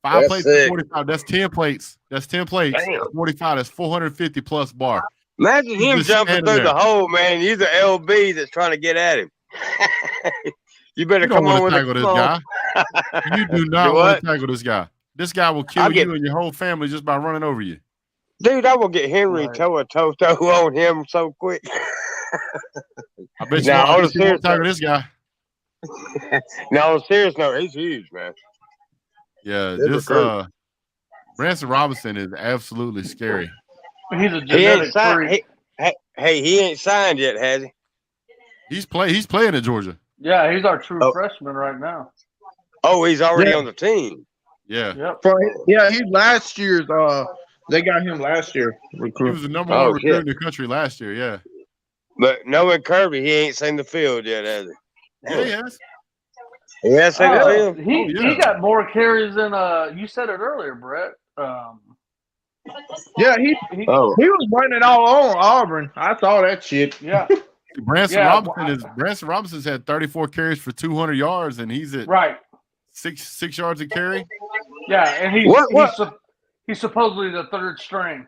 S1: 5 plates for 45. That's 10 plates. That's 10 plates.
S3: Damn.
S1: 45. That's 450 plus bar.
S3: Imagine him jumping through the hole, man. You're the LB that's trying to get at him. You better come on with
S1: tackle this guy. You do not want to tackle this guy. This guy will kill you and your whole family just by running over you.
S3: Dude, I will get Henry toe on him so quick.
S1: I bet you won't tackle this guy.
S3: No, serious note, he's huge, man.
S1: Yeah, this Branson Robinson is absolutely scary.
S4: He's a genetic freak.
S3: He ain't signed yet, has he?
S1: He's playing at Georgia.
S4: Yeah, he's our true freshman right now.
S3: Oh, he's already on the team.
S1: Yeah.
S4: Yep.
S5: He's last year's. They got him last year.
S1: He was the number 1 recruit in the country last year. Yeah.
S3: But knowing Kirby, he ain't seen the field yet, has he?
S1: Yeah, he has.
S3: He has seen the field.
S4: He got more carries than you said it earlier, Brett.
S5: Yeah, he was running all on Auburn. I saw that shit.
S4: Yeah.
S1: Branson Robinson's had 34 carries for 200 yards, and he's at six yards a carry.
S4: Yeah, and he's supposedly the third string.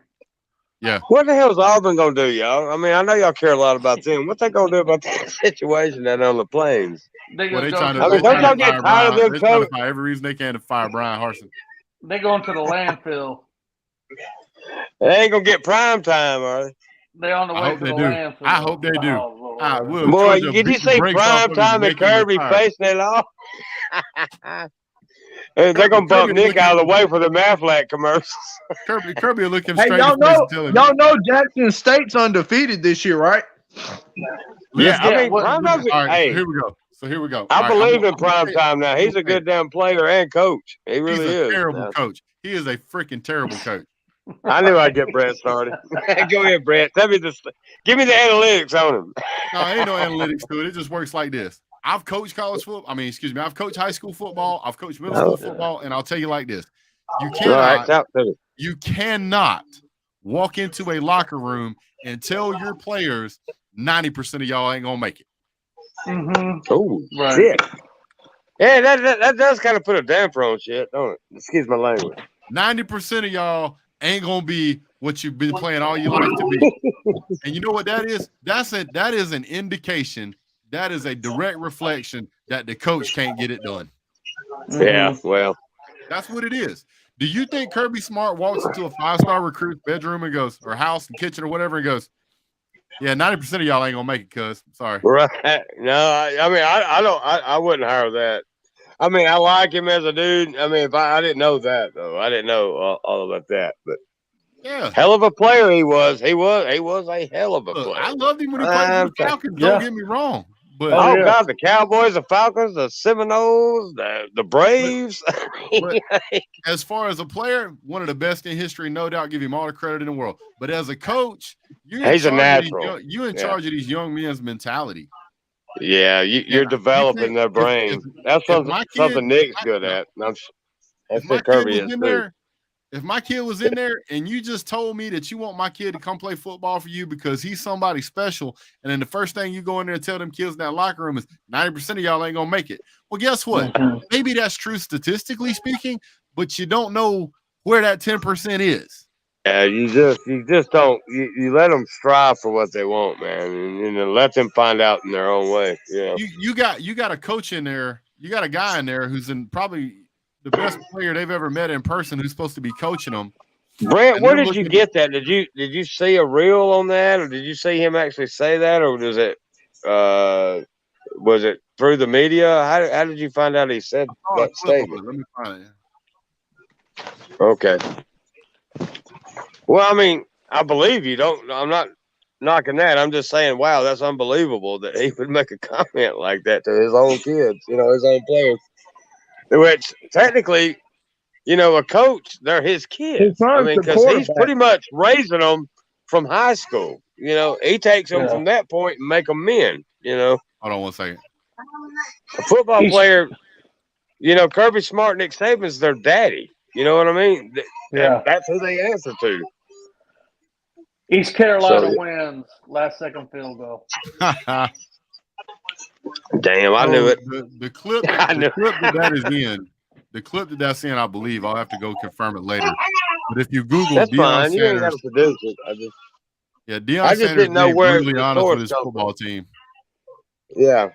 S1: Yeah.
S3: What the hell is Auburn gonna do, y'all? I mean, I know y'all care a lot about them. What they gonna do about that situation down on the plains?
S4: They
S3: don't
S4: y'all
S3: get tired of them
S1: trying to find every reason they can to fire Brian Harsin.
S4: They going to the landfill.
S3: They ain't gonna get prime time, are they?
S4: They on the way to the landfill.
S1: I hope they do. I will.
S3: Boy, did you see prime time and Kirby facing it off? They're gonna bump Nick out of the way for the Aflac commercials.
S1: Kirby looking
S5: hey,
S1: straight.
S5: Y'all know Jackson State's undefeated this year, right?
S3: Yeah, I mean,
S1: all right, hey, here we go. So here we go.
S3: I believe in prime time now. He's a good damn player and coach. He really is.
S1: Terrible coach. He is a freaking terrible coach.
S3: I knew I'd get Brett started. Go ahead, Brett. Tell me this. Give me the analytics on him.
S1: No, ain't no analytics to it. It just works like this. I've coached college football. I've coached high school football. I've coached middle school football, and I'll tell you like this: you cannot walk into a locker room and tell your players 90% of y'all ain't gonna make it.
S4: Mm-hmm.
S3: Oh, right. Shit. Yeah, that does kind of put a damper on shit, don't it? Excuse my language.
S1: 90% of y'all ain't gonna be what you've been playing all your life to be. And you know what that is? That is an indication. That is a direct reflection that the coach can't get it done.
S3: Yeah, well,
S1: that's what it is. Do you think Kirby Smart walks into a 5-star recruit's bedroom and goes, or house and kitchen or whatever, and goes, "Yeah, 90% of y'all ain't gonna make it, cuz. Sorry."
S3: Right? No, I wouldn't hire that. I mean, I like him as a dude. I mean, I didn't know that though. I didn't know all about that, but.
S1: Yeah,
S3: hell of a player he was. He was a hell of a player.
S1: I loved him when he played for the Falcons. Don't get me wrong. But
S3: God, the Cowboys, the Falcons, the Seminoles, the Braves.
S1: But as far as a player, one of the best in history, no doubt. Give him all the credit in the world. But as a coach,
S3: he's a natural.
S1: You're in charge of these young men's mentality.
S3: Yeah, you're developing their brain. That's something Nick's good at. That's what Kirby is too.
S1: If my kid was in there and you just told me that you want my kid to come play football for you because he's somebody special, and then the first thing you go in there and tell them kids in that locker room is 90% of y'all ain't gonna make it. Well, guess what? Maybe that's true statistically speaking, but you don't know where that 10% is.
S3: Yeah, you just don't. You let them strive for what they want, man, and then let them find out in their own way. Yeah,
S1: you got a coach in there. You got a guy in there who's in probably the best player they've ever met in person, who's supposed to be coaching them.
S3: Brent, where did you get that? Did you see a reel on that, or did you see him actually say that, or was it through the media? How did you find out he said that statement?
S1: Let me find it.
S3: Okay. Well, I mean, I believe you. I'm not knocking that. I'm just saying, wow, that's unbelievable that he would make a comment like that to his own kids, his own players. Which technically, a coach, they're his kids. I mean, because he's pretty much raising them from high school. He takes them from that point and make them men.
S1: Hold on 1 second.
S3: A football player, Kirby Smart, Nick Saban's their daddy. You know what I mean?
S4: Yeah,
S3: that's who they answer to.
S4: East Carolina wins last second field goal.
S3: Damn, I knew it.
S1: The clip that is in, the clip that's in, I believe, I'll have to go confirm it later. But if you Google
S3: that's
S1: Deion
S3: fine.
S1: Sanders,
S3: you ain't got to produce it.
S1: Deion Sanders
S3: didn't know where
S1: brutally honest with his football team.
S3: Yeah.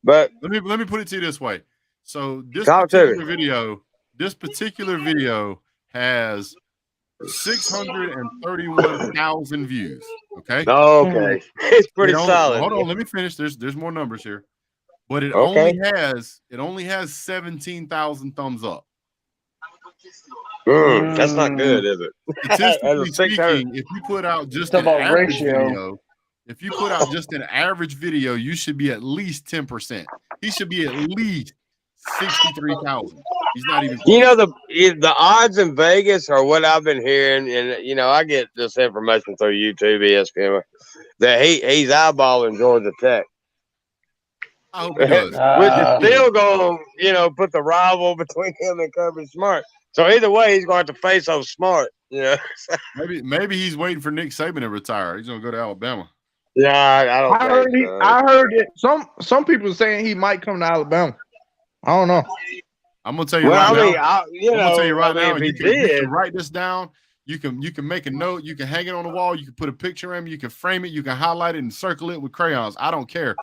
S3: But
S1: let me put it to you this way. So this particular video has 631,000 views. Okay.
S3: Okay. It's pretty solid.
S1: Hold on, let me finish. There's more numbers here. But it only has 17,000 thumbs up.
S3: That's not good, is it?
S1: Statistically speaking, if you put out just an average video, you should be at least 10%. He should be at least 63,000. He's not even.
S3: You know, the odds in Vegas are what I've been hearing, and you know, I get this information through YouTube, ESPN, that he's eyeballing Georgia Tech.
S1: I hope he does.
S3: Which is still going to, you know, put the rival between him and Kirby Smart. So either way, he's going to have to face those Smart. You know,
S1: maybe he's waiting for Nick Saban to retire. He's going to go to Alabama.
S3: Yeah, I don't.
S5: I heard it. Some people saying he might come to Alabama. I don't know.
S1: I'm gonna tell you right now.
S3: You know,
S1: I'm gonna tell you right now.
S3: If
S1: You
S3: he
S1: can write this down. You can make a note. You can hang it on the wall. You can put a picture in. You can frame it. You can highlight it and circle it with crayons. I don't care.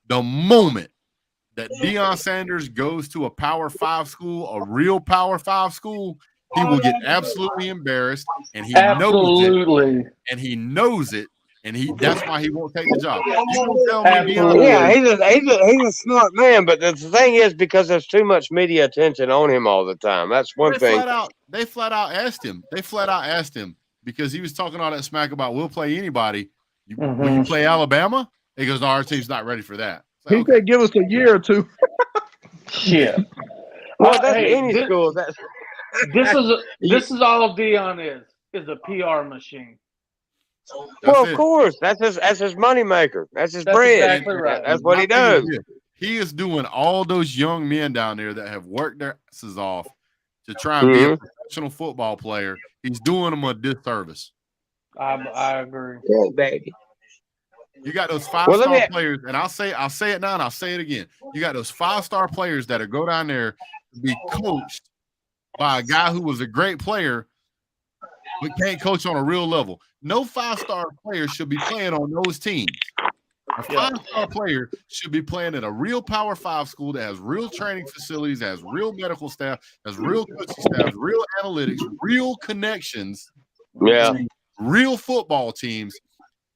S1: The moment that Deion Sanders goes to a Power 5 school, a real Power 5 school, he will get absolutely embarrassed, and he knows it. And he knows it. And that's why he won't take the job. You won't tell me Deion.
S3: Yeah, he's a smart man, but the thing is, because there's too much media attention on him all the time. That's one thing.
S1: They flat out asked him. Because he was talking all that smack about we'll play anybody. Will you play Alabama? He goes, no, our team's not ready for that.
S5: So, he said give us a year or two.
S2: Yeah.
S3: Well, that's any school.
S4: This is all Deion is a PR machine.
S3: Well, of course, that's his money maker. That's his bread.
S4: Exactly right.
S3: That's what he does.
S1: He is doing all those young men down there that have worked their asses off to try and be a professional football player. He's doing them a disservice.
S4: I agree.
S3: Yeah, baby.
S1: You got those 5-star players, and I'll say it now and I'll say it again. You got those 5-star players that go down there to be coached by a guy who was a great player but can't coach on a real level. No 5-star player should be playing on those teams. A 5-star player should be playing at a real Power 5 school that has real training facilities, has real medical staff, has real coaching staff, real analytics, real connections, real football teams,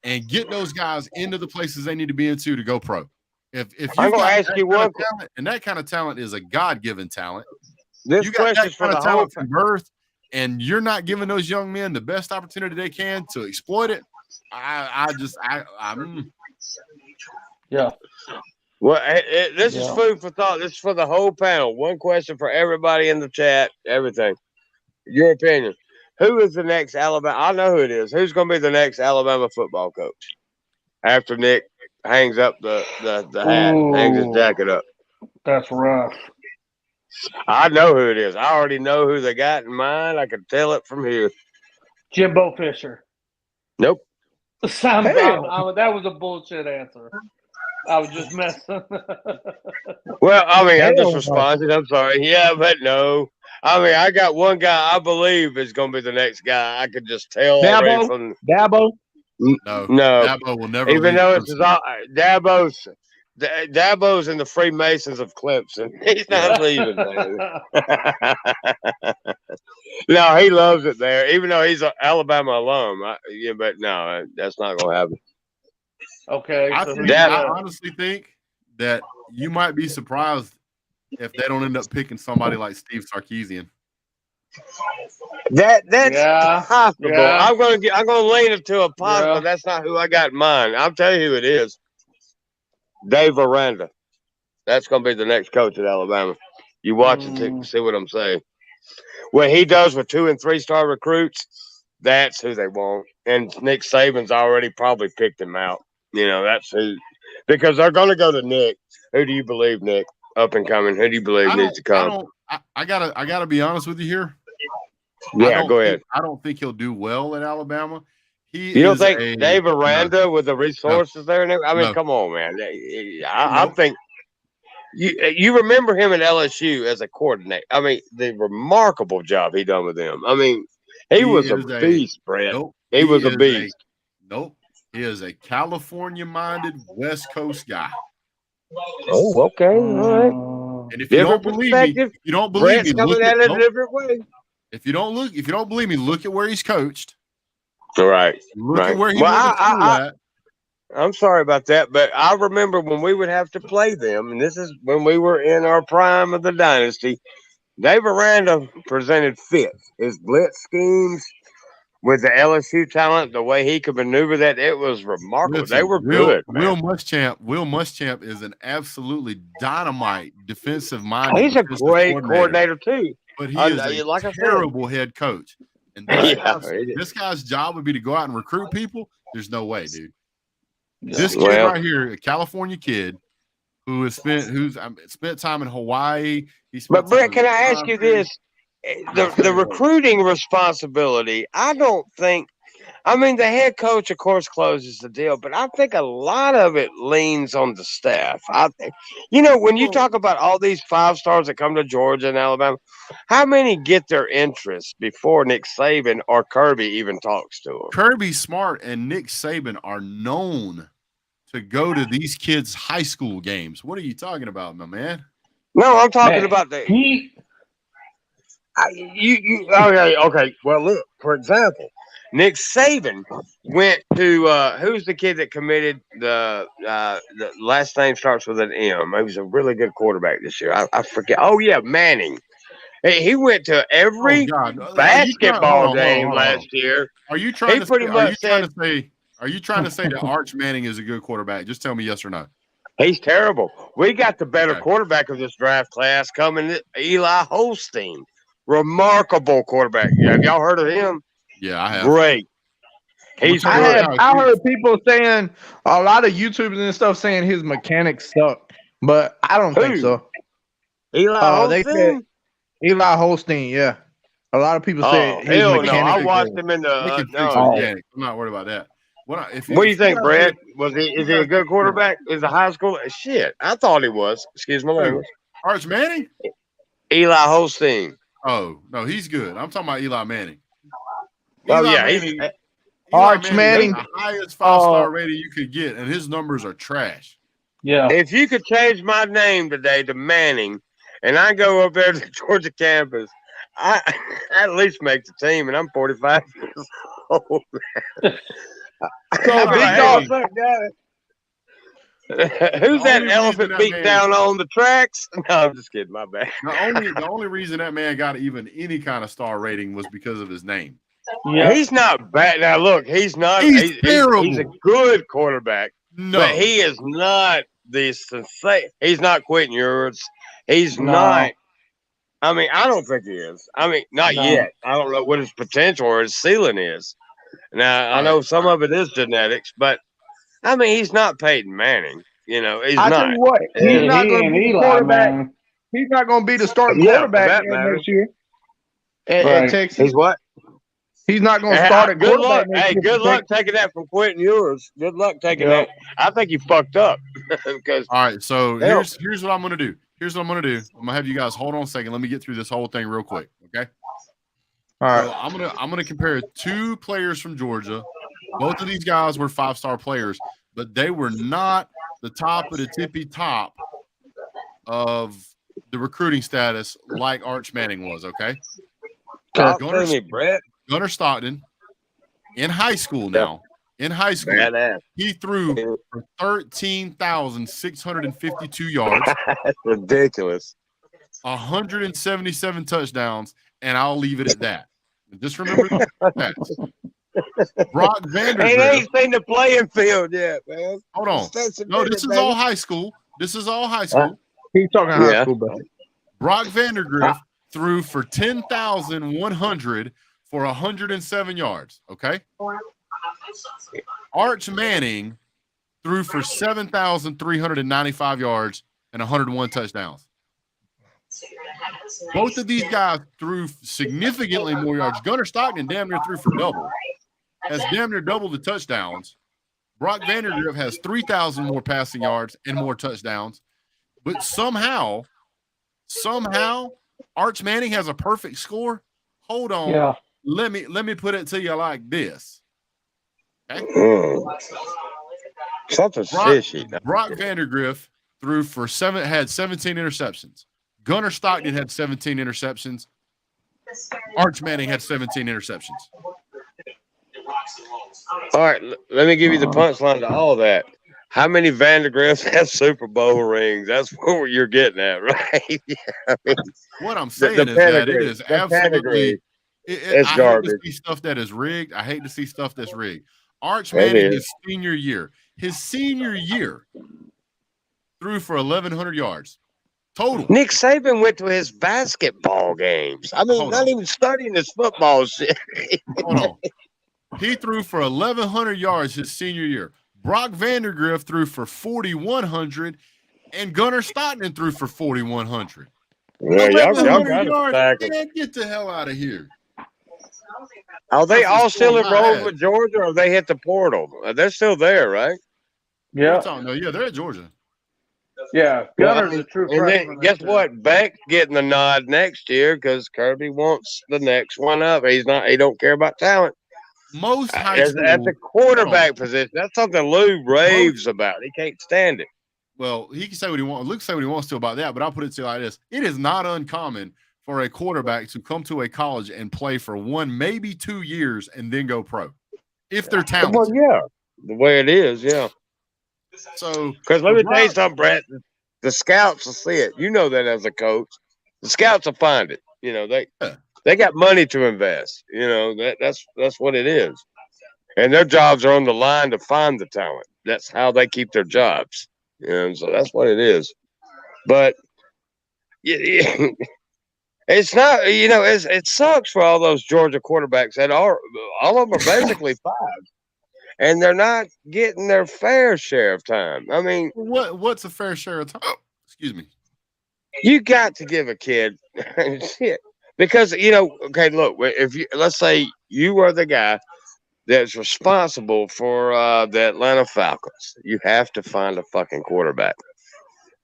S1: and get those guys into the places they need to be into to go pro. If
S3: I'm going to ask you one
S1: talent, and that kind of talent is a God-given talent.
S3: This question is for the whole
S1: from birth, and you're not giving those young men the best opportunity they can to exploit it.
S3: Yeah. Well, this is food for thought. This is for the whole panel. One question for everybody in the chat. Everything. Your opinion. Who is the next Alabama? I know who it is. Who's going to be the next Alabama football coach after Nick hangs up the hat, hangs his jacket up?
S4: That's rough.
S3: I know who it is. I already know who they got in mind. I can tell it from here.
S4: Jimbo Fisher.
S3: Nope.
S4: That was a bullshit answer. I was just messing.
S3: Well, I mean, I'm just responding. I'm sorry. Yeah, but no. I mean, I got one guy I believe is going to be the next guy. I could just tell already from
S5: Dabo.
S1: No,
S3: Dabo
S1: will never.
S3: Even though it's Dabo's in the Freemasons of Clemson. He's not leaving, man. No, he loves it there. Even though he's an Alabama alum, but no, that's not going to happen.
S4: Okay,
S1: I honestly think that you might be surprised if they don't end up picking somebody like Steve Sarkisian.
S3: That's possible.
S4: Yeah.
S3: I'm gonna lean it to a possible. That's not who I got in mind. I'll tell you who it is. Dave Aranda. That's gonna be the next coach at Alabama. You watch it to see what I'm saying. What he does with 2- and 3-star recruits, that's who they want. And Nick Saban's already probably picked him out. You know, that's who, because they're gonna go to Nick. Who do you believe, Nick? Up and coming. Who do you believe needs to come?
S1: I gotta be honest with you here.
S3: Yeah, go ahead.
S1: I don't think he'll do well at Alabama.
S3: You don't think Dave Aranda with the resources there? I mean, come on, man. I think you remember him at LSU as a coordinator. I mean, the remarkable job he done with them. I mean, he was a beast, Brett. He was a beast.
S1: He is a California-minded West Coast guy.
S3: Oh, okay, all right.
S1: And if you don't believe me,
S3: coming at it a different way.
S1: If you don't believe me, look at where he's coached.
S3: All right.
S1: Look at where he went to school at.
S3: I'm sorry about that, but I remember when we would have to play them, and this is when we were in our prime of the dynasty. Dave Aranda presented fits. His blitz schemes, with the LSU talent, the way he could maneuver that, it was remarkable.
S1: Listen,
S3: they were good.
S1: Will Muschamp is an absolutely dynamite defensive minded.
S3: He's a great coordinator too,
S1: but he is a terrible head coach. And this guy's job would be to go out and recruit people. There's no way, dude. This kid right here, a California kid who has spent time in Hawaii.
S3: But Brett, can I ask you this? The recruiting responsibility, I don't think. I mean, the head coach, of course, closes the deal, but I think a lot of it leans on the staff. I think, when you talk about all these 5-stars that come to Georgia and Alabama, how many get their interest before Nick Saban or Kirby even talks to them?
S1: Kirby Smart and Nick Saban are known to go to these kids' high school games. What are you talking about, my man?
S3: No, I'm talking about the Heat. Okay. Well, look, for example, Nick Saban went to who's the kid that committed the last name starts with an M. He was a really good quarterback this year. I forget. Oh yeah, Manning. He went to every basketball game last year.
S1: Are you trying to say that Arch Manning is a good quarterback? Just tell me yes or no.
S3: He's terrible. We got the better quarterback of this draft class coming, Eli Holstein. Remarkable quarterback. Have y'all heard of him?
S1: Yeah, I have.
S3: Great.
S5: I heard people saying, a lot of YouTubers and stuff saying his mechanics suck, but I don't think so.
S3: Eli Holstein?
S5: They said Eli Holstein, yeah. A lot of people say his mechanics.
S3: No. I watched him in the.
S1: I'm not worried about that.
S3: What do you think, Brad? Is he a good quarterback? Is a high school? Shit, I thought he was. Excuse my language.
S1: Arch Manning?
S3: Eli Holstein.
S1: Oh, no, he's good. I'm talking about Eli Manning.
S5: Arch Manning,
S1: the highest 5-star rating you could get, and his numbers are trash.
S3: Yeah. If you could change my name today to Manning, and I go up there to the Georgia campus, I at least make the team, and I'm 45 years old. So big dog. Who's that elephant beat down on the tracks? No, I'm just kidding. My bad.
S1: The only reason that man got even any kind of star rating was because of his name.
S3: Yeah, he's not bad. Now look, he's not.
S1: He's terrible.
S3: He's a good quarterback.
S1: No,
S3: but he is not the sensation. He's not Quentin Ewers. He's not. I mean, I don't think he is. I mean, not yet. I don't know what his potential or his ceiling is. Now I know some of it is genetics, but. I mean, he's not Peyton Manning. He's not.
S5: Tell you what, he's not going to be the quarterback. Man. He's not going to be the starting quarterback next year at Texas.
S3: He's what?
S5: He's not going to start at quarterback.
S3: Good luck taking that from Quentin Ewers. Good luck taking that. I think he fucked up.
S1: All right, so here's what I'm going to do. I'm going to have you guys hold on a second. Let me get through this whole thing real quick, okay?
S5: All right.
S1: So I'm going to compare 2 players from Georgia. Both of these guys were 5-star players, but they were not the top of the tippy top of the recruiting status like Arch Manning was, okay? Gunnar Stockton, in high school now, he threw for 13,652 yards.
S3: That's ridiculous.
S1: 177 touchdowns, and I'll leave it at that. Just remember that. Brock Vandergriff.
S3: He ain't seen the playing field yet, man.
S1: Hold on. No, this is all high school. He's talking
S5: high school, bro.
S1: Brock Vandergriff threw for 10,100 for 107 yards. Okay. Arch Manning threw for 7,395 yards and 101 touchdowns. Both of these guys threw significantly more yards. Gunnar Stockton damn near threw for double. Has damn near double the touchdowns. Brock Vandergriff has 3,000 more passing yards and more touchdowns. But somehow, Arch Manning has a perfect score. Hold on. Yeah. Let me put it to you like this. Okay?
S3: Something fishy.
S1: Brock Vandergriff had 17 interceptions. Gunnar Stockton had 17 interceptions. Arch Manning had 17 interceptions.
S3: All right, let me give you the punchline to all that. How many Vandergriffs have Super Bowl rings? That's what you're getting at, right?
S1: What I'm saying is that it is absolutely
S3: It's
S1: I
S3: garbage.
S1: hate to see stuff that is rigged. I hate to see stuff that's rigged. Arch
S3: It
S1: Manning,
S3: is.
S1: his senior year, threw for 1,100 yards total.
S3: Nick Saban went to his basketball games. I mean,
S1: Hold
S3: not
S1: on.
S3: even studying his football shit.
S1: Hold on. He threw for 1,100 yards his senior year. Brock Vandagriff threw for 4,100, and Gunnar Stockton threw for 4,100.
S3: Yeah, y'all got to
S1: yards.
S3: stack them.
S1: Man, get the hell out of here.
S3: Are they all still
S1: That's
S3: enrolled with Georgia, or they hit the portal? They're still there, right?
S4: Yeah.
S1: Yeah, they're at Georgia.
S4: Yeah. Gunner's a true
S3: And
S4: freshman.
S3: then, guess what? Beck's getting the nod next year because Kirby wants the next one up. He don't care about talent.
S1: Most high
S3: At
S1: school
S3: the quarterback position, that's something Lou raves about. He can't stand it.
S1: Well, he can say what he wants. Luke can say what he wants to about that, but I'll put it to you like this: it is not uncommon for a quarterback to come to a college and play for 1, maybe 2 years, and then go pro if they're talented.
S3: Well, yeah, the way it is, yeah.
S1: So,
S3: because let me tell you something, Brett. The scouts will see it. You know that as a coach, the scouts will find it. You know they got money to invest. You know that's what it is, and their jobs are on the line to find the talent. That's how they keep their jobs. You know, so that's what it is. But it's not. You know, it sucks for all those Georgia quarterbacks that are all of them are basically 5. And they're not getting their fair share of time. I mean,
S1: what's a fair share of time? Oh, excuse me.
S3: You got to give a kid shit because okay, look, if let's say you are the guy that's responsible for the Atlanta Falcons, you have to find a fucking quarterback.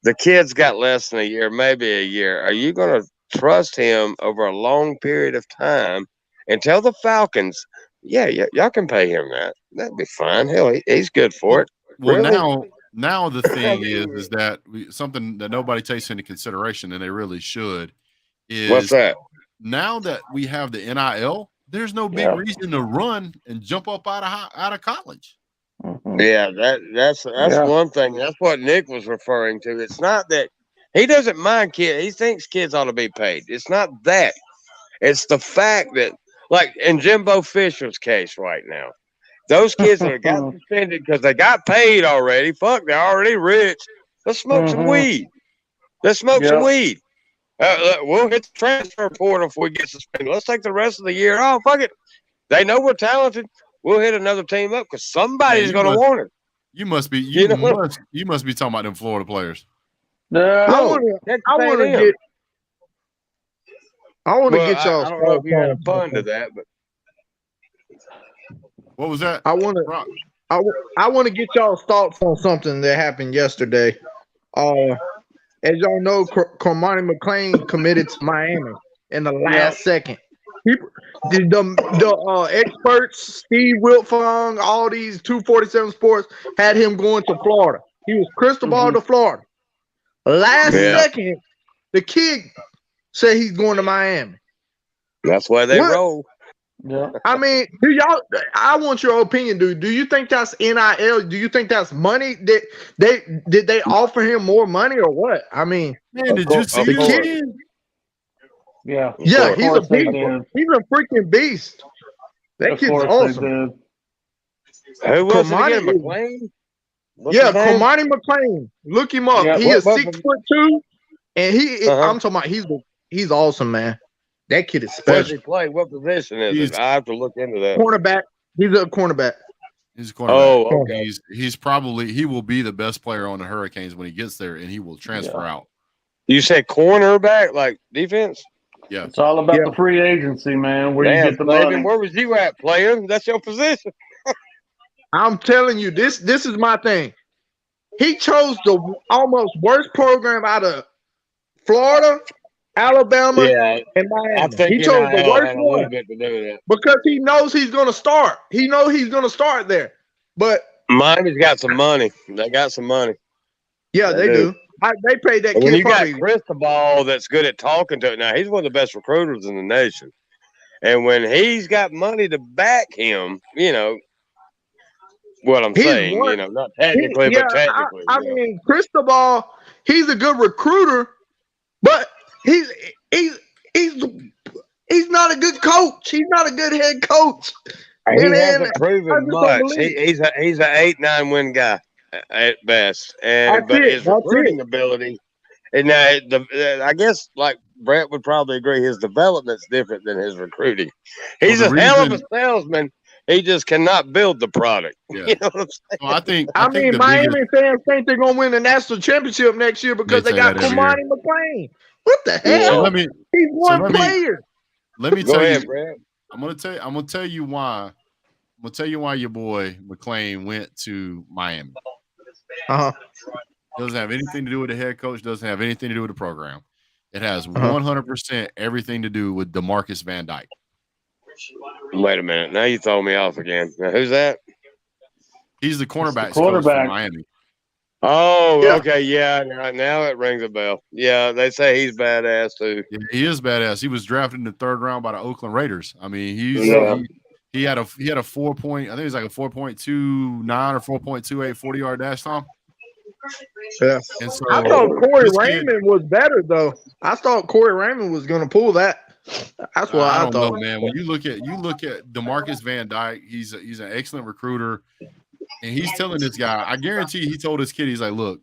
S3: The kid's got less than a year, maybe a year. Are you going to trust him over a long period of time and tell the Falcons? Yeah, y'all can pay him that. That'd be fine. Hell, he's good for it.
S1: Well,
S3: really?
S1: now the thing is that something that nobody takes into consideration, and they really should, is
S3: what's that?
S1: Now that we have the NIL, there's no big reason to run and jump up out of college.
S3: Yeah, that's one thing. That's what Nick was referring to. It's not that he doesn't mind kids. He thinks kids ought to be paid. It's not that. It's the fact that, like in Jimbo Fisher's case right now, those kids that got suspended because they got paid already. Fuck, they're already rich. Let's smoke some weed. Let's smoke some weed. We'll hit the transfer portal if we get suspended. Let's take the rest of the year off. Fuck it. They know we're talented. We'll hit another team up because somebody's going to want it.
S1: You must be you must be talking about them Florida players.
S5: I want to get y'all.
S3: I don't know if you had a pun to that, but
S1: what was that?
S5: I want to get y'all's thoughts on something that happened yesterday. As y'all know, Cormani McClain committed to Miami in the last second. The experts, Steve Wiltfong, all these 247 Sports had him going to Florida. He was crystal ball to Florida. Last second, the kid said he's going to Miami.
S3: That's why they roll.
S4: Yeah.
S5: I mean, I want your opinion, dude. Do you think that's NIL? Do you think that's money? Did they offer him more money or what? I mean,
S1: man, did you see the kid?
S4: Yeah.
S5: Yeah, he's a beast. He's a freaking beast. That kid's awesome.
S3: Who was it again? McClain?
S5: Cormani McClain. Look him up. He is 6'2", and I'm talking about he's awesome, man. That kid is special.
S3: Where does he play? What position is it? I have to look into that.
S5: Cornerback. He's a cornerback.
S1: He's a cornerback. Oh, okay. He will be the best player on the Hurricanes when he gets there, and he will transfer out.
S3: You said cornerback, like defense?
S1: Yeah.
S4: It's all about the free agency, man. Where you get the money.
S3: Where was you at, player? That's your position.
S5: I'm telling you, this is my thing. He chose the almost worst program out of Florida, Alabama, and Miami. He chose the worst one because he knows he's going to start. He knows he's going to start there. But
S3: Miami's got some money. They got some money.
S5: Yeah, they do. They paid that kid.
S3: When you got Cristobal that's good at talking to it. Now, he's one of the best recruiters in the nation. And when he's got money to back him, what I'm saying, not technically, but technically.
S5: I mean, Cristobal, he's a good recruiter, but he's He's not a good coach. He's not a good head coach.
S3: He hasn't proven much. He's an 8-9 win guy at best, but his recruiting ability. And now, I guess, like Brett would probably agree, his development's different than his recruiting. He's a hell of a salesman. He just cannot build the product.
S1: Yeah.
S3: You know what I'm saying?
S1: Well,
S5: I mean, Miami fans think they're going to win the national championship next year because they got Kamani McLean. What the hell?
S1: So
S5: he's one player.
S1: Let me tell you.
S3: Brett.
S1: I'm gonna tell you why. I'm gonna tell you why your boy McLean went to Miami. Doesn't have anything to do with the head coach. Doesn't have anything to do with the program. It has 100% everything to do with DeMarcus Van Dyke.
S3: Wait a minute. Now you throw me off again. Now, who's that?
S1: He's the cornerback coach for Miami.
S3: Oh, yeah. Okay. Yeah. Now it rings a bell. Yeah. They say he's badass too.
S1: Yeah, he is badass. He was drafted in the 3rd round by the Oakland Raiders. I mean, he had a 4 point, I think it was like a 4.29 or 4.28 40-yard dash time.
S5: Yeah.
S1: And so
S5: I thought Corey Raymond was better though. I thought Corey Raymond was going to pull that. That's what I thought.
S1: Know, man. When you look at DeMarcus Van Dyke, he's an excellent recruiter, and he's telling this guy. I guarantee he told this kid, he's like, "Look,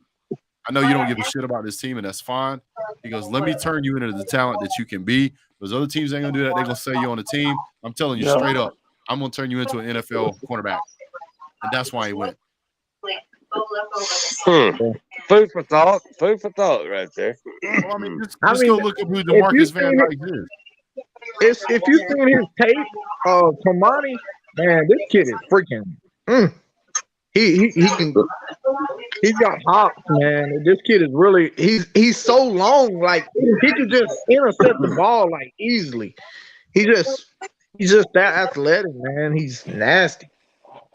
S1: I know you don't give a shit about this team, and that's fine." He goes, "Let me turn you into the talent that you can be. Those other teams ain't gonna do that. They're gonna say you on the team. I'm telling you straight up, I'm gonna turn you into an NFL cornerback," and that's why he went.
S3: Food for thought. Food for thought, right there.
S1: Well, I mean, just go look at who DeMarcus Van Dyke is.
S5: If you seen his tape of Kamani, man, this kid is freaking. He can. He's got hops, man. This kid is really. He's so long. Like he could just intercept the ball like easily. He's just that athletic, man. He's nasty.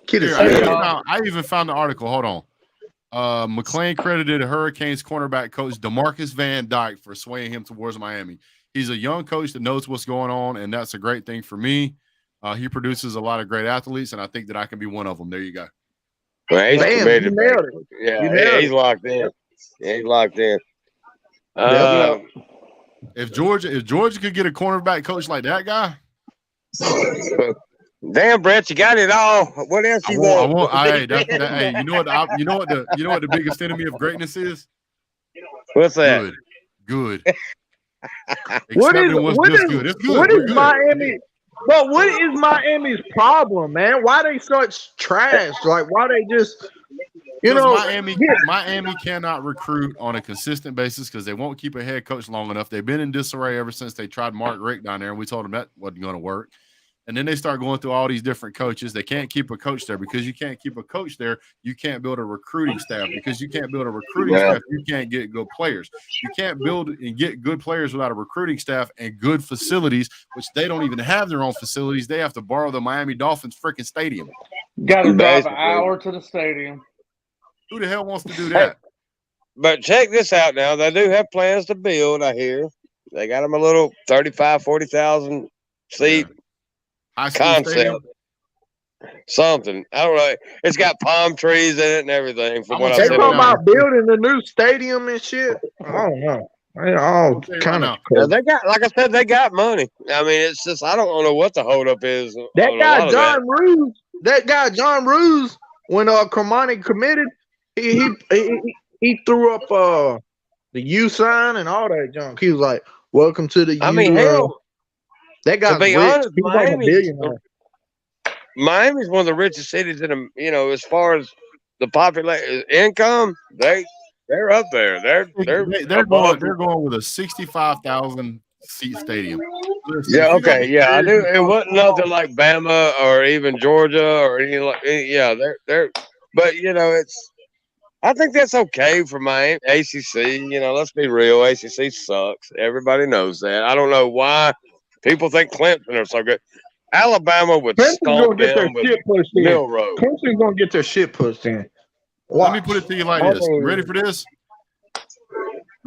S5: Kid is.
S1: I even found the article. Hold on. McLean credited Hurricanes cornerback coach DeMarcus Van Dyke for swaying him towards Miami. He's a young coach that knows what's going on, and that's a great thing for me. He produces a lot of great athletes, and I think that I can be one of them. There you go.
S3: Well, he's committed. Yeah, he's locked in. Yeah, he's locked in.
S1: If Georgia could get a cornerback coach like that guy,
S3: damn, Brett, you got it all. What else you want?
S1: Hey, you know what the biggest enemy of greatness is?
S3: What's that?
S1: Good.
S5: What is Miami? But what is Miami's problem, man? Why they such trash? Like, why they just,
S1: Miami cannot recruit on a consistent basis because they won't keep a head coach long enough. They've been in disarray ever since they tried Mark Richt down there, and we told them that wasn't going to work. And then they start going through all these different coaches. They can't keep a coach there because you can't keep a coach there. You can't build a recruiting staff because you can't build a recruiting staff. You can't get good players. You can't build and get good players without a recruiting staff and good facilities, which they don't even have their own facilities. They have to borrow the Miami Dolphins freaking stadium.
S4: Got to drive an hour to the stadium.
S1: Who the hell wants to do that?
S3: But check this out now. They do have plans to build, I hear. They got them a little 35,000, 40,000 seat concept. Something. I don't know. It's got palm trees in it and everything. From what I
S5: talking about building the new stadium and shit. I don't know. All kind of.
S3: Yeah, they got, like I said, they got money. I mean, it's just I don't know what the holdup is.
S5: That guy John Ruse, when Kamani committed, he threw up the U sign and all that junk. He was like, "Welcome to the U."
S3: I mean, hell.
S5: That guy's
S3: to be honest, Miami's one of the richest cities in the, as far as the population income, they're up there. They're
S1: going with a 65,000 seat stadium.
S3: Yeah, okay, yeah, I do. It wasn't nothing like Bama or even Georgia or anything like. Yeah, they're, but it's. I think that's okay for my ACC. Let's be real. ACC sucks. Everybody knows that. I don't know why. People think Clemson are so good. Alabama would stomp them with Milrow.
S5: Clemson's going to get their shit pushed in.
S1: Let me put it to you like this. You ready for this?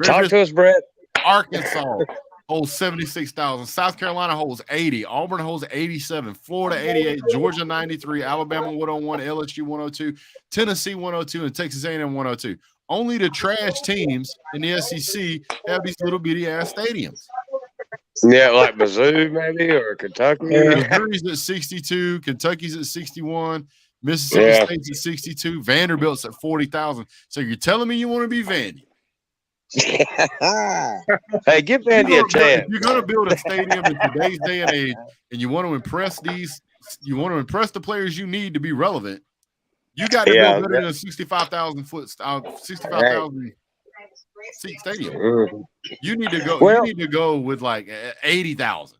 S3: Talk to us, Brett.
S1: Arkansas holds 76,000. South Carolina holds 80. Auburn holds 87. Florida 88. Georgia 93. Alabama 101. LSU 102. Tennessee 102. And Texas A&M 102. Only the trash teams in the SEC have these little bitty ass stadiums.
S3: Yeah, like Mizzou maybe or Kentucky.
S1: Missouri's at 62, Kentucky's at 61, Mississippi State's at 62, Vanderbilt's at 40,000. So you're telling me you want to be Vandy?
S3: Hey, give Vandy a chance.
S1: If you're going to build a stadium in today's day and age, and you want to impress the players you need to be relevant, you got to build better than a 65,000 seat stadium. You need to go. You need to go with like 80,000.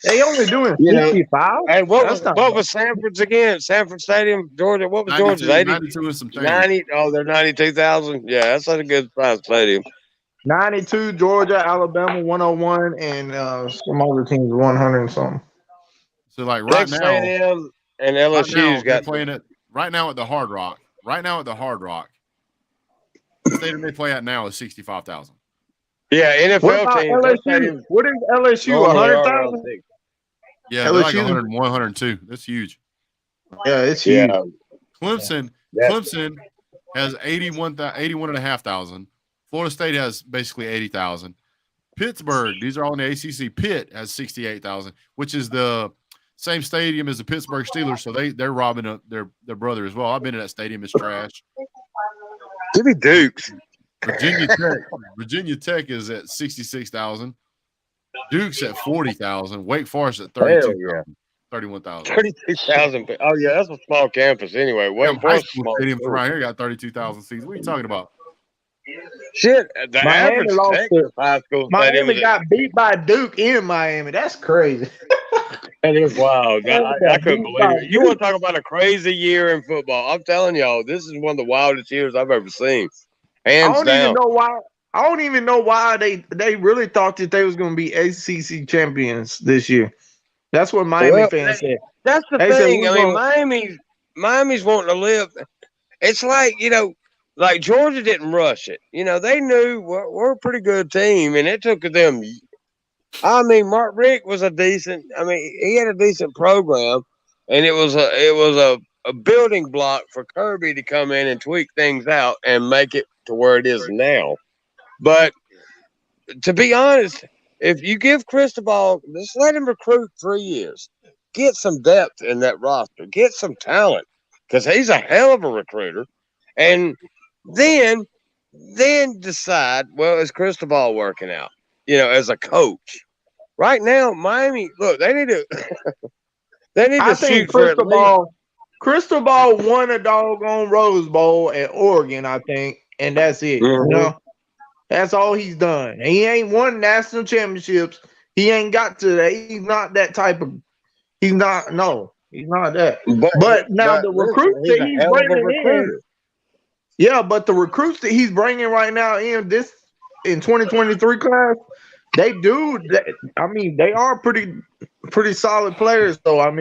S5: They only doing 65.
S3: Hey, what was Sanford's again? Sanford Stadium, Georgia. What was Georgia's?
S1: 92 and some things.
S3: 90. Oh, they're 92,000. Yeah, that's a good size stadium.
S5: 92, Georgia, Alabama 101, and some other teams 100 and something.
S1: So like right now,
S3: A&M and LSU's got
S1: playing it right now at the Hard Rock. The stadium they play at now is 65,000.
S3: Yeah, NFL teams.
S5: LSU? What is LSU? 100,000?
S1: Yeah, they're like 100, 102. That's huge.
S5: Yeah, it's huge.
S3: Yeah.
S1: Clemson has 81,500. Florida State has basically 80,000. Pittsburgh, these are all in the ACC. Pitt has 68,000, which is the same stadium as the Pittsburgh Steelers. So they're robbing their brother as well. I've been to that stadium. It's trash.
S3: Give me Dukes.
S1: Virginia Tech is at 66,000. Duke's at 40,000. Wake Forest at 32,000. 31,000.
S3: 32,000. Oh yeah, that's a small campus anyway. Wake Forest
S1: stadium around here got 32,000 seats. What are you talking about?
S3: Shit, the average Texas high school
S5: Miami got beat by Duke in Miami. That's crazy.
S3: That is wild. I couldn't believe it. You want to talk about a crazy year in football? I'm telling y'all, this is one of the wildest years I've ever seen. Hands down.
S5: I don't even know why they really thought that they was going to be ACC champions this year. That's what Miami fans said.
S3: That's the thing. I mean, Miami's wanting to live. It's like, like Georgia didn't rush it. They knew we're a pretty good team, and it took them. I mean, Mark Richt was he had a decent program, and it was a building block for Kirby to come in and tweak things out and make it to where it is now. But to be honest, if you give Cristobal, just let him recruit 3 years, get some depth in that roster, get some talent, because he's a hell of a recruiter, and then decide, well, is Cristobal working out? As a coach. Right now, Miami, look, they need to shoot for
S5: Cristobal won a doggone Rose Bowl at Oregon, I think, and that's it.
S3: Mm-hmm.
S5: That's all he's done. He ain't won national championships. He ain't got to that. He's not that type of. He's not that. But now the recruits that he's bringing in. Yeah, but the recruits that he's bringing right now in 2023 class, they are pretty solid players. So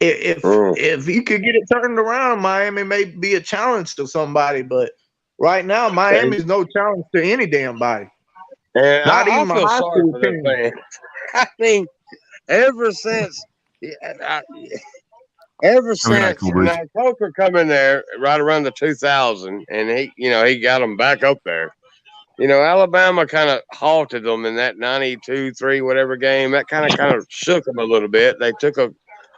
S5: if he could get it turned around, Miami may be a challenge to somebody. But right now, Miami's no challenge to any damn body.
S3: And
S5: not
S3: I
S5: even a high school team.
S3: I mean, ever since Coker come in there right around the 2000, and he got them back up there. Alabama kind of halted them in that 92-3 whatever game. That kind of shook them a little bit. They took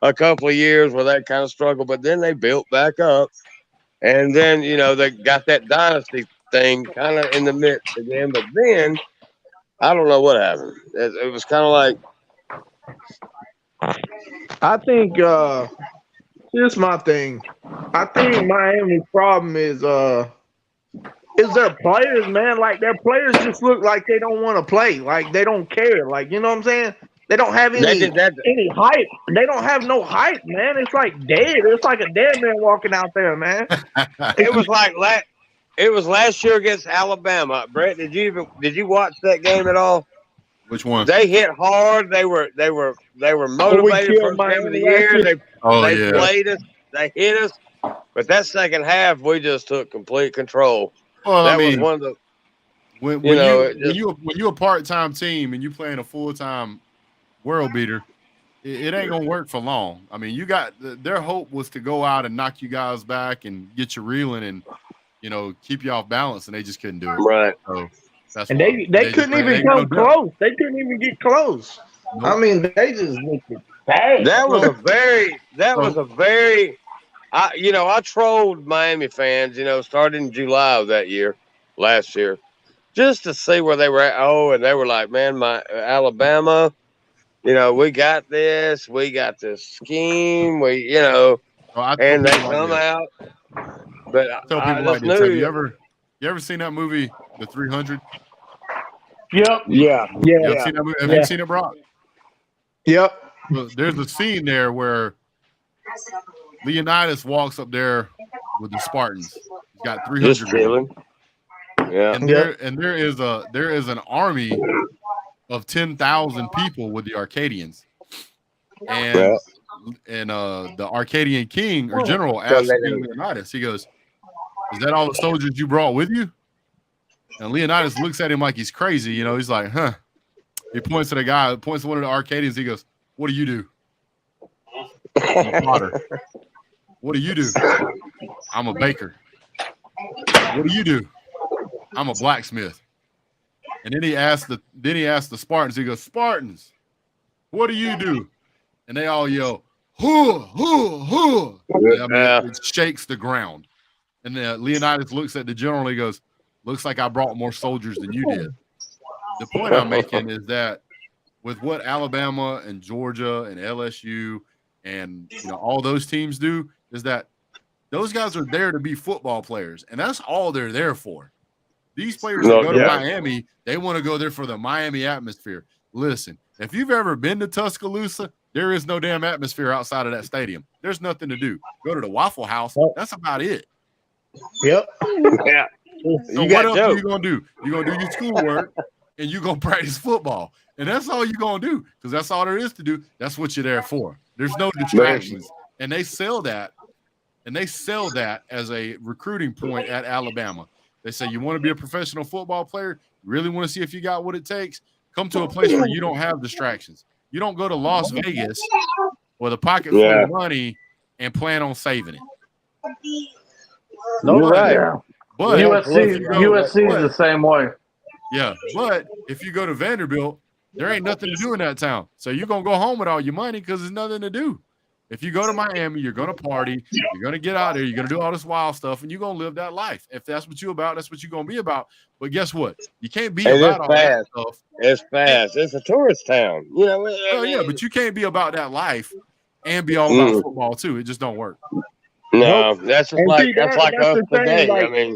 S3: a couple of years where they kind of struggled, but then they built back up. And then, they got that dynasty thing kind of in the midst again. But then, I don't know what happened. It was kind of like.
S5: I think, here's my thing. I think Miami's problem is their players, man. Like, their players just look like they don't want to play. Like, they don't care. Like, you know what I'm saying? They don't have any hype. They don't have no hype, man. It's like dead. It's like a dead man walking out there, man.
S3: It was like last year against Alabama. Brett, did you watch that game at all?
S1: Which one?
S3: They hit hard. They were motivated for the game of the year. They played us. They hit us. But that second half, we just took complete control.
S1: Well,
S3: that was one of the
S1: when you a part-time team and you playing a full-time world beater, it ain't gonna work for long. I mean, their hope was to go out and knock you guys back and get you reeling and keep you off balance, and they just couldn't do it.
S3: Right.
S1: So
S5: And they couldn't even come close. They couldn't even get close. Nope. I mean, they just looked bad.
S3: That was a very. I trolled Miami fans. Starting in July of last year, just to see where they were at. Oh, and they were like, "Man, my Alabama, we got this. We got this scheme. And they come out." But
S1: I tell people like this: have you ever seen that movie, The 300?
S4: Yep.
S5: Yeah.
S1: Seen that movie? Have you seen it, Brock?
S5: Yep.
S1: Well, there's a scene there where Leonidas walks up there with the Spartans. He's got 300.
S3: Yeah.
S1: And there is an army of 10,000 people with the Arcadians. And the Arcadian king or general asked Leonidas, he goes, "Is that all the soldiers you brought with you?" And Leonidas looks at him like he's crazy. He's like, "Huh." He points to one of the Arcadians. He goes, "What do you do?" "I'm a potter." "What do you do?" "I'm a baker." "What do you do?" "I'm a blacksmith." And then he asked the Spartans, he goes, "Spartans, what do you do?" And they all yell, "Hoo, hoo, hoo." It shakes the ground. And then Leonidas looks at the general, he goes, "Looks like I brought more soldiers than you did." The point I'm making is that with what Alabama and Georgia and LSU and all those teams do, is that those guys are there to be football players, and that's all they're there for. These players that go to Miami, they want to go there for the Miami atmosphere. Listen, if you've ever been to Tuscaloosa, there is no damn atmosphere outside of that stadium. There's nothing to do. Go to the Waffle House. That's about it.
S5: Yep.
S3: Yeah.
S1: So what else are you going to do? You're going to do your schoolwork, and you're going to practice football. And that's all you're going to do, because that's all there is to do. That's what you're there for. There's no distractions. And they sell that. And they sell that as a recruiting point at Alabama. They say, you want to be a professional football player, you really want to see if you got what it takes, come to a place where you don't have distractions. You don't go to Las Vegas with a pocket full of money and plan on saving it.
S3: No, right.
S1: But
S4: USC is the same way.
S1: Yeah, but if you go to Vanderbilt, there ain't nothing to do in that town. So you're going to go home with all your money because there's nothing to do. If you go to Miami, you're going to party, you're going to get out there, you're going to do all this wild stuff, and you're going to live that life. If that's what you're about, that's what you're going to be about. But guess what? You can't be about all that stuff.
S3: It's fast. It's a tourist town.
S1: But you can't be about that life and be all about football, too. It just don't work.
S3: No, that's like us today.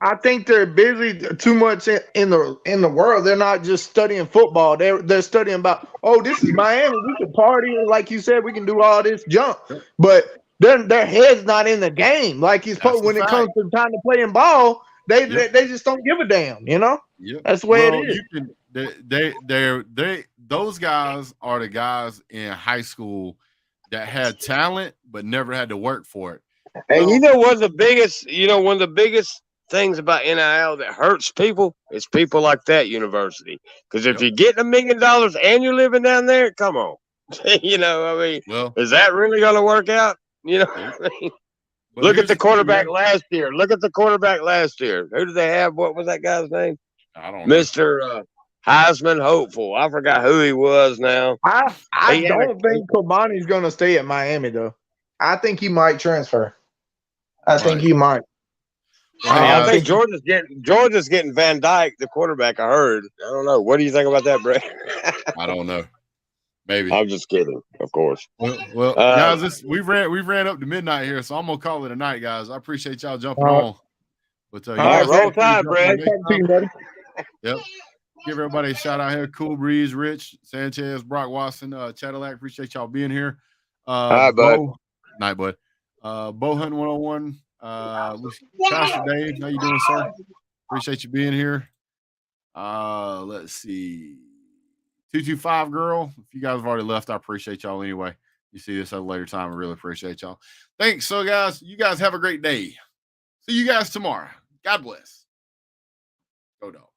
S5: I think they're busy too much in the world. They're not just studying football. They're studying about, this is Miami. We can party, like you said, we can do all this junk. But their head's not in the game. Like he's supposed when it comes to time to playing ball, they just don't give a damn. That's the way it is. Those guys are the guys in high school that had talent but never had to work for it.
S3: And one of the biggest things about NIL that hurts people is people like that university. Because if you're getting $1 million and you're living down there, come on. Is that really going to work out? Look at the quarterback last year. Who did they have? What was that guy's name?
S1: I don't know.
S3: Mr. Heisman hopeful. I forgot who he was now.
S5: I don't think Kobani's going to stay at Miami, though. I think he might transfer. I think he might.
S3: I think Georgia's getting Van Dyke, the quarterback. I heard. I don't know. What do you think about that, Brett?
S1: I don't know. Maybe.
S3: I'm just kidding, of course.
S1: Well, guys, we ran up to midnight here, so I'm gonna call it a night, guys. I appreciate y'all jumping on. But
S3: all right, roll tide, Brett.
S1: Yep. Give everybody a shout out here. Cool Breeze, Rich, Sanchez, Brock Watson, Cadillac. Appreciate y'all being here.
S3: All right, bud.
S1: Night, bud. Bow Hunting 101. Pastor Dave, how you doing, sir? Appreciate you being here. Let's see. 225 girl. If you guys have already left, I appreciate y'all anyway. You see this at a later time. I really appreciate y'all. Thanks. So, guys, you guys have a great day. See you guys tomorrow. God bless. Go, dog.